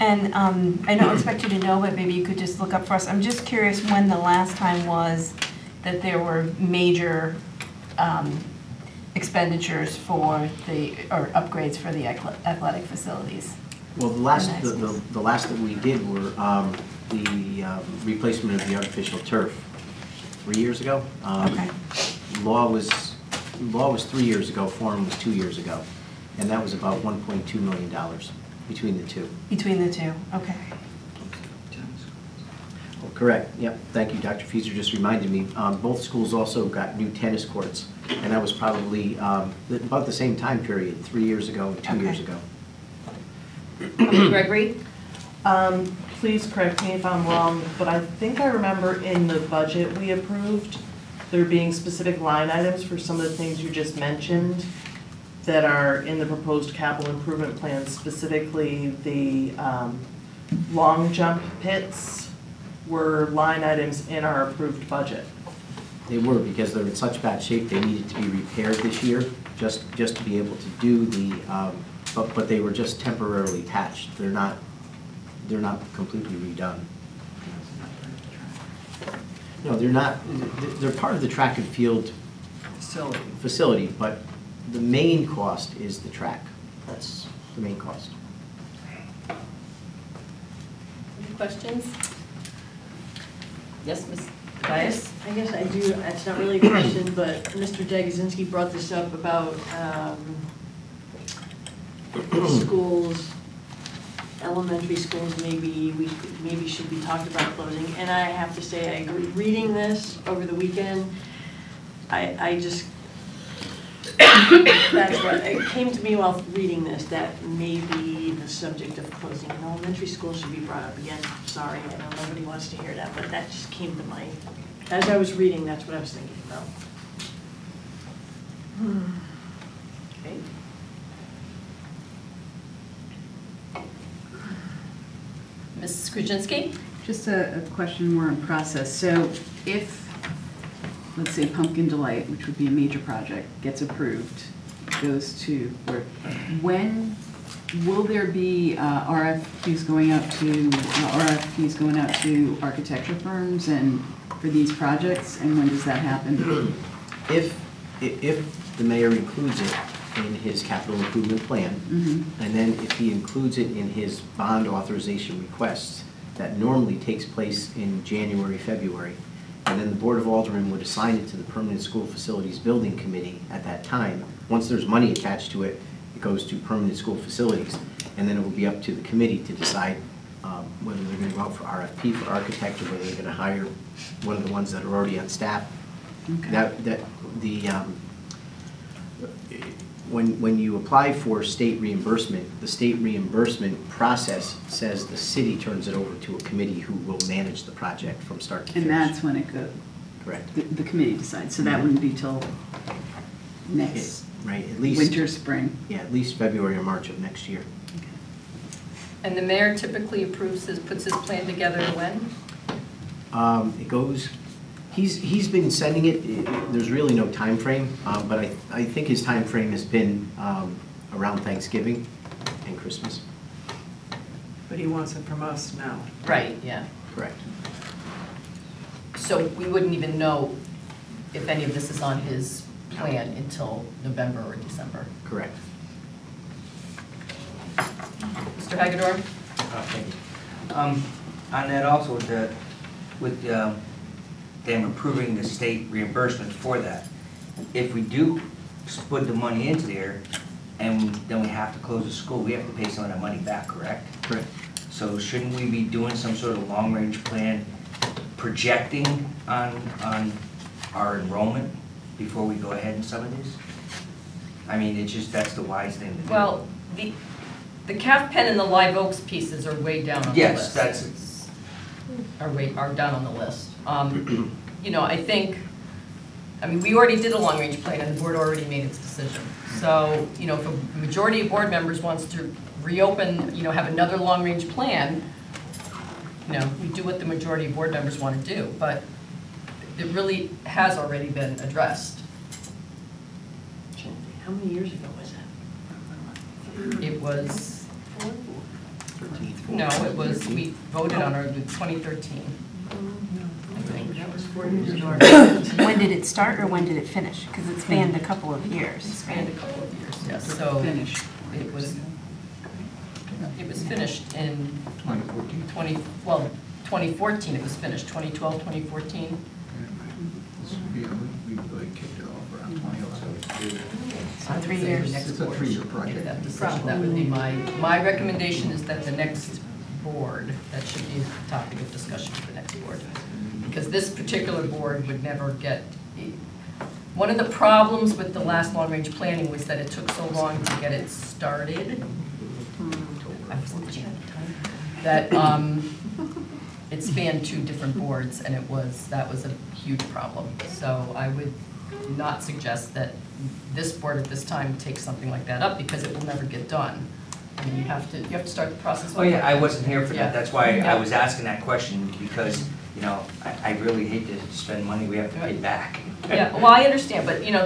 And I don't expect you to know, but maybe you could just look up for us. I'm just curious when the last time was that there were major expenditures for or upgrades for the athletic facilities. Well, the last that we did were the replacement of the artificial turf 3 years ago. Okay. Law was 3 years ago, Forum was 2 years ago, and that was about $1.2 million between the two. Between the two, okay. Oh, correct, yep, thank you, Dr. Fieser just reminded me. Both schools also got new tennis courts, and that was probably about the same time period, 3 years ago and 2 years ago. Gregory? Please correct me if I'm wrong, but I think I remember in the budget we approved there being specific line items for some of the things you just mentioned that are in the proposed capital improvement plan, specifically the long jump pits were line items in our approved budget. They were, because they're in such bad shape, they needed to be repaired this year, just to be able to do the, but they were just temporarily patched. They're not completely redone. No, they're not, they're part of the track and field facility, but the main cost is the track. That's the main cost. Any questions? Yes, Ms. Bias? I guess I do, it's not really a question, but Mr. Degazinski brought this up about schools, elementary schools maybe should be talked about closing. And I have to say, I agree. Reading this over the weekend, I just, that's what, it came to me while reading this, that maybe the subject of closing an elementary school should be brought up again. Sorry, I know nobody wants to hear that, but that just came to mind. As I was reading, that's what I was thinking about. Okay. Ms. Skrzynski? Just a question more on process. So if, let's say, Pumpkin Delight, which would be a major project, gets approved, goes to, when will there be RFPs going out to architecture firms and for these projects, and when does that happen? If the mayor includes it in his capital improvement plan, and then if he includes it in his bond authorization requests, that normally takes place in January, February, and then the Board of Aldermen would assign it to the Permanent School Facilities Building Committee at that time. Once there's money attached to it, it goes to Permanent School Facilities, and then it will be up to the committee to decide whether they're going to go out for RFP for architect or whether they're going to hire one of the ones that are already on staff. Okay. when you apply for state reimbursement, the state reimbursement process says the city turns it over to a committee who will manage the project from start to finish. And that's when it goes. Correct. The committee decides, so that wouldn't be till next Right, at least. winter, spring. Yeah, at least February or March of next year. And the mayor typically approves puts his plan together when? It goes, he's been sending it, there's really no time frame, but I think his time frame has been around Thanksgiving and Christmas. But he wants it from us now. Right, yeah. Correct. So we wouldn't even know if any of this is on his plan until November or December. Correct. Mr. Hagedorn? Thank you. On that also, with them approving the state reimbursement for that, if we do put the money into there and then we have to close the school, we have to pay some of that money back, correct? Correct. So shouldn't we be doing some sort of long-range plan projecting on our enrollment before we go ahead in some of these? I mean, it's just, that's the wise thing to do. Well, the calf pen and the live oaks pieces are way down on the list. Yes, that's are down on the list. You know, I think, I mean, we already did a long-range plan and the board already made its decision. So, you know, if a majority of board members wants to reopen, you know, have another long-range plan, you know, we do what the majority of board members want to do, but it really has already been addressed. How many years ago was that? It was, no, it was, we voted on it in 2013. I think. That was 4 years ago. When did it start or when did it finish? Because it spanned a couple of years. It spanned a couple of years, yes. So Finished. it was finished in 2014 it was finished, 2012, 2014. We really kicked it off around 2007. So 3 years. It's a 3-year project. That decision, that would be my recommendation is that the next board, that should be a topic of discussion for the next board. Because this particular board would never get, one of the problems with the last long-range planning was that it took so long to get it started. I was teaching at the time. That it spanned 2 different boards and that was a huge problem. So I would not suggest that this board at this time takes something like that up because it will never get done. I mean, you have to start the process over. Oh, yeah, I wasn't here for Yeah. that. That's why Yeah. I was asking that question, because, you know, I really hate to spend money we have to pay back. Yeah, well, I understand, but, you know,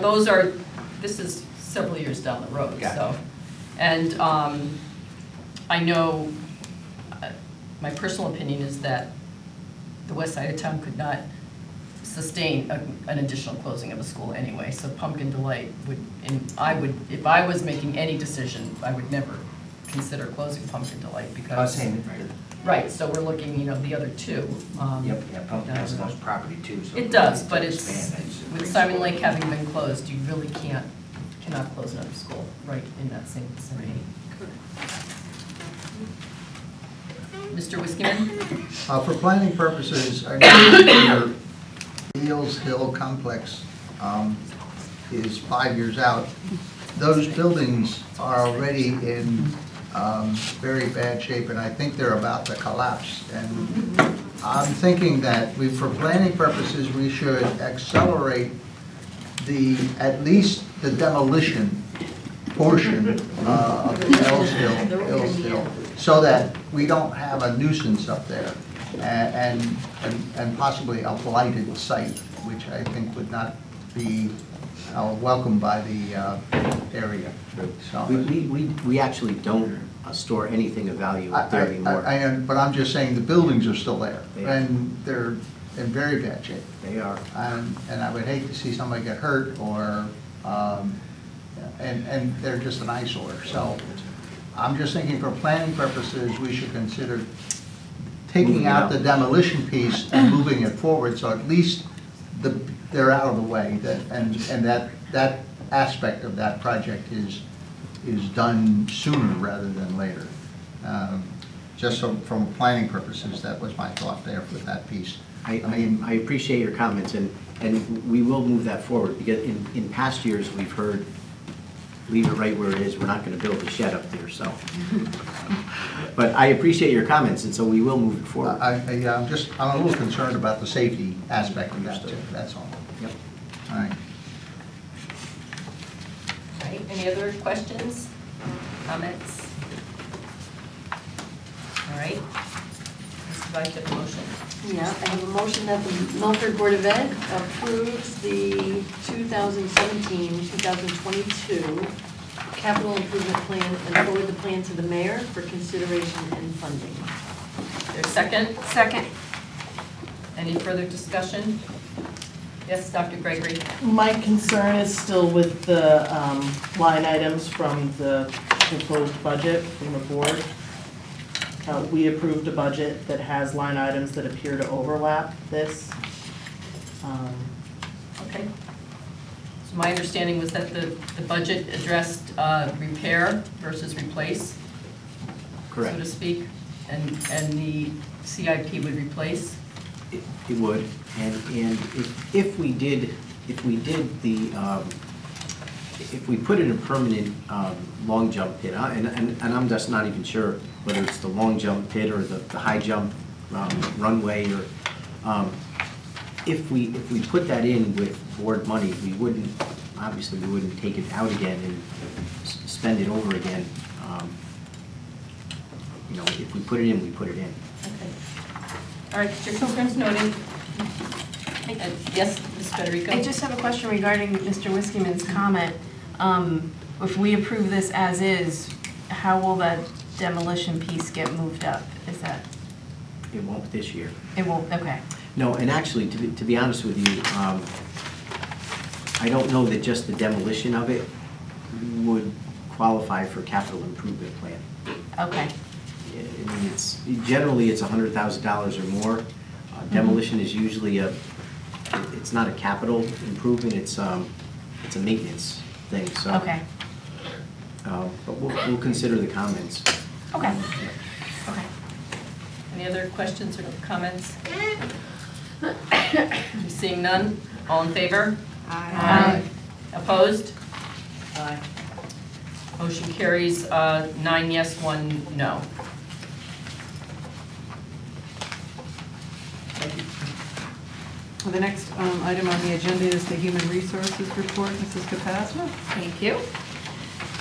this is several years down the road, Got it. so. And I know, my personal opinion is that the west side of town could not sustain an additional closing of a school anyway, so Pumpkin Delight would, and I would, if I was making any decision, I would never consider closing Pumpkin Delight because. I was saying, Right, so we're looking, you know, the other 2. yep, yeah, Pumpkin has the most property too, so. It does, to but expand it's, it, with Simon Lake having been closed, you really cannot close another school right in that same vicinity. Mr. Whiskeyman? For planning purposes, I know your Eels Hill complex is 5 years out. Those buildings are already in very bad shape, and I think they're about to collapse. And I'm thinking that for planning purposes, we should accelerate at least the demolition portion of Eels Hill, so that we don't have a nuisance up there and possibly a blighted site, which I think would not be welcomed by the area. So, We actually don't store anything of value up there anymore. But I'm just saying the buildings are still there, They are. and they're in very bad shape. They are. And I would hate to see somebody get hurt or, and they're just an eyesore. So I'm just thinking for planning purposes, we should consider taking out the demolition piece and moving it forward, so at least they're out of the way, and that aspect of that project is done sooner rather than later. Just so from planning purposes, that was my thought there for that piece. I appreciate your comments, and we will move that forward, because in past years, we've heard leave it right where it is. We're not gonna build a shed up there, so. But I appreciate your comments, and so we will move it forward. I'm a little concerned about the safety aspect of that too, that's all. Yep. All right. All right, any other questions, comments? All right, Mrs. Vice, you have a motion. Yeah, I have a motion that the Milford Board of Ed approves the 2017-2022 capital improvement plan and forward the plan to the mayor for consideration and funding. There's a second? Second. Any further discussion? Yes, Dr. Gregory? My concern is still with the line items from the proposed budget from the board. We approved a budget that has line items that appear to overlap this. Okay. So my understanding was that the budget addressed repair versus replace, Correct. so to speak, and the CIP would replace. It would, and if we put in a permanent long jump pit, and I'm just not even sure whether it's the long jump pit or the high jump runway, or if we put that in with board money, we wouldn't take it out again and spend it over again. You know, if we put it in, we put it in. Okay. All right, your concerns noted. Yes, Ms. Federico? I just have a question regarding Mr. Whiskeyman's comment. If we approve this as is, how will that demolition piece get moved up? Is that? It won't this year. It won't, okay. No, and actually, to be honest with you, I don't know that just the demolition of it would qualify for capital improvement plan. Okay. I mean, generally it's $100,000 or more. Demolition is usually it's not a capital improvement, it's a maintenance thing, so. Okay. But we'll consider the comments. Okay. Okay. Any other questions or comments? Seeing none, all in favor? Aye. Opposed? Aye. Motion carries 9 yes, 1 no. The next item on the agenda is the Human Resources Report. Mrs. Capazza. Thank you.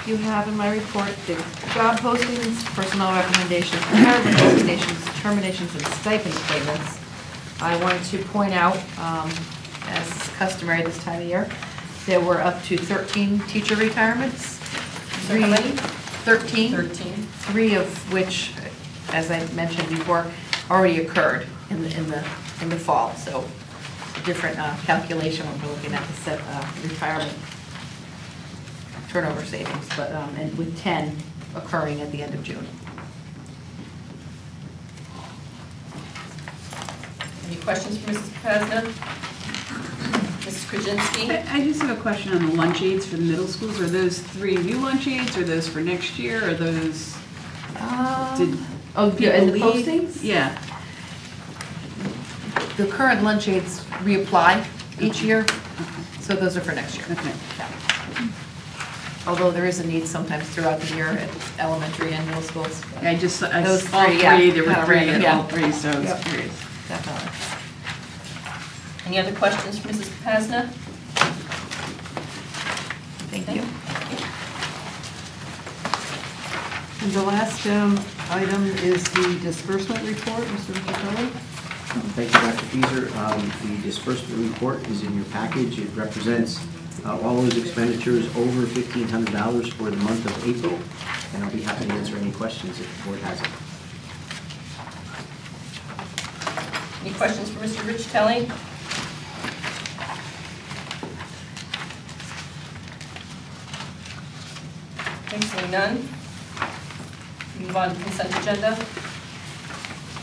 You have in my report the job postings, personnel recommendations, retirement resignations, terminations, and stipend payments. I wanted to point out, as is customary this time of year, there were up to 13 teacher retirements. How many? 13. 3 of which, as I mentioned before, already occurred in the fall. So different calculation when we're looking at the retirement turnover savings, but and with 10 occurring at the end of June. Any questions for Mrs. Kapazna? Mrs. Krasinski? I just have a question on the lunch aids for the middle schools. Are those 3 new lunch aids? Are those for next year? Are those? And the postings? Yeah. The current lunch aids reapply each year, so those are for next year. Okay. Yeah. Although there is a need sometimes throughout the year at elementary and middle schools. Yeah, I just I those all 3, there were 3 random, at all 3, so I was Yep. curious. Definitely. Any other questions for Mrs. Kapazna? Thank you. And the last item is the disbursement report. Mr. Ricciardelli. Thank you, Dr. Feaser. The disbursement report is in your package. It represents all those expenditures over $1,500 for the month of April, and I'll be happy to answer any questions if the board has them. Any questions for Mr. Ricciardelli? Okay, seeing none. Move on to consent agenda.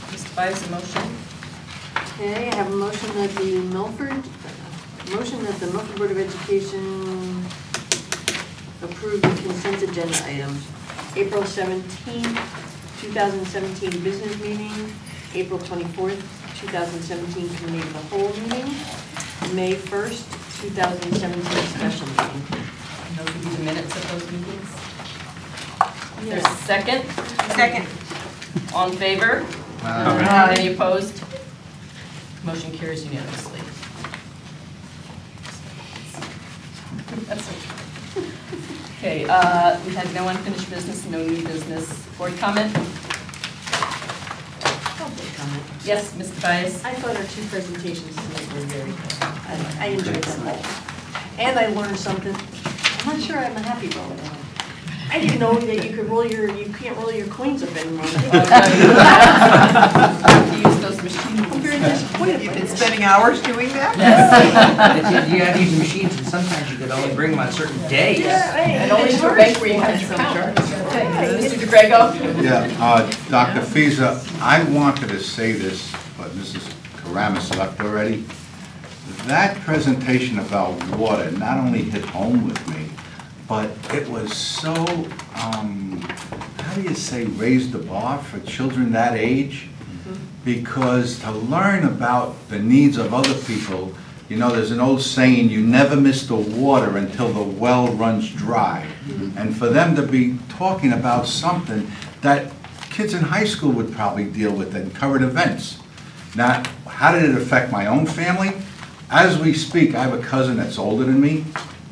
Mr. Bias, a motion. Okay, I have a motion that the Milford Board of Education approve the consent agenda items. April 17th, 2017 business meeting, April 24th, 2017 committee of the whole meeting, May 1st, 2017 special meeting. those would be the minutes of those meetings. There's a second? Second. All in favor? Aye. Any opposed? Motion carries unanimously. That's okay. Okay, we had no unfinished business, no new business. Board comment? Public comment. Yes, Mr. Bias? I thought our two presentations tonight were very good. I enjoyed them all. And I learned something. I'm not sure I'm a happy roller now. I didn't know that you can't roll your coins up anymore. Use those machines. I'm very disappointed. You've been spending hours doing that? Yes. You have these machines, and sometimes you could only bring them on certain days. And only to a bank where you have to count. Mr. DeGrego? Yeah, Dr. Fiza, I wanted to say this, but Mrs. Karamis left already. That presentation about water not only hit home with me, but it was so, how do you say, raise the bar for children that age? Because to learn about the needs of other people, you know, there's an old saying, you never miss the water until the well runs dry. And for them to be talking about something that kids in high school would probably deal with in current events. Now, how did it affect my own family? As we speak, I have a cousin that's older than me.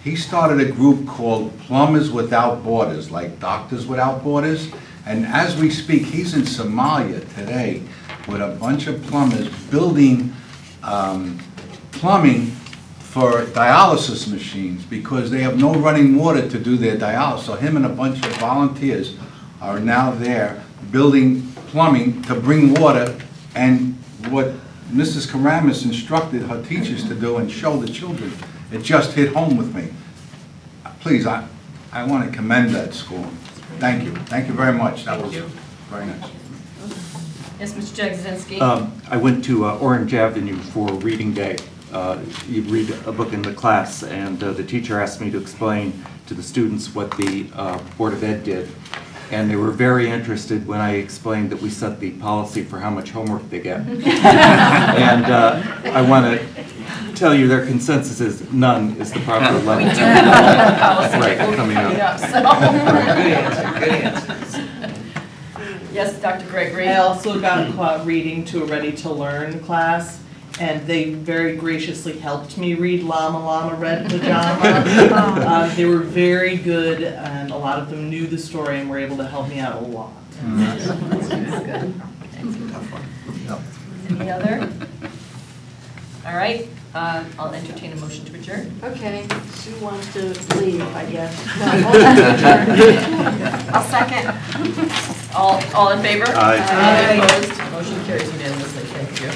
He started a group called Plumbers Without Borders, like Doctors Without Borders. And as we speak, he's in Somalia today with a bunch of plumbers building plumbing for dialysis machines because they have no running water to do their dialysis. So him and a bunch of volunteers are now there building plumbing to bring water, and what Mrs. Karamis instructed her teachers to do and show the children. It just hit home with me. Please, I want to commend that school. Thank you. Thank you very much. That was very nice. Yes, Mr. Jagodzinski? I went to Orange Avenue for reading day. You read a book in the class, and the teacher asked me to explain to the students what the Board of Ed did. And they were very interested when I explained that we set the policy for how much homework they get. And I want to tell you their consensus is none is the proper level. We do have a policy. Right, We'll be coming coming up. up, so. Good answer, good answer. Yes, Dr. Gregory? I also got reading to a Ready to Learn class, and they very graciously helped me read Llama Llama Red Pajama. They were very good, and a lot of them knew the story and were able to help me out a lot. That's good. Any other? All right, I'll entertain a motion to adjourn. Okay, Sue wants to leave, I guess. I'll second. All in favor? Aye. Any opposed? Motion carries unanimously. Thank you.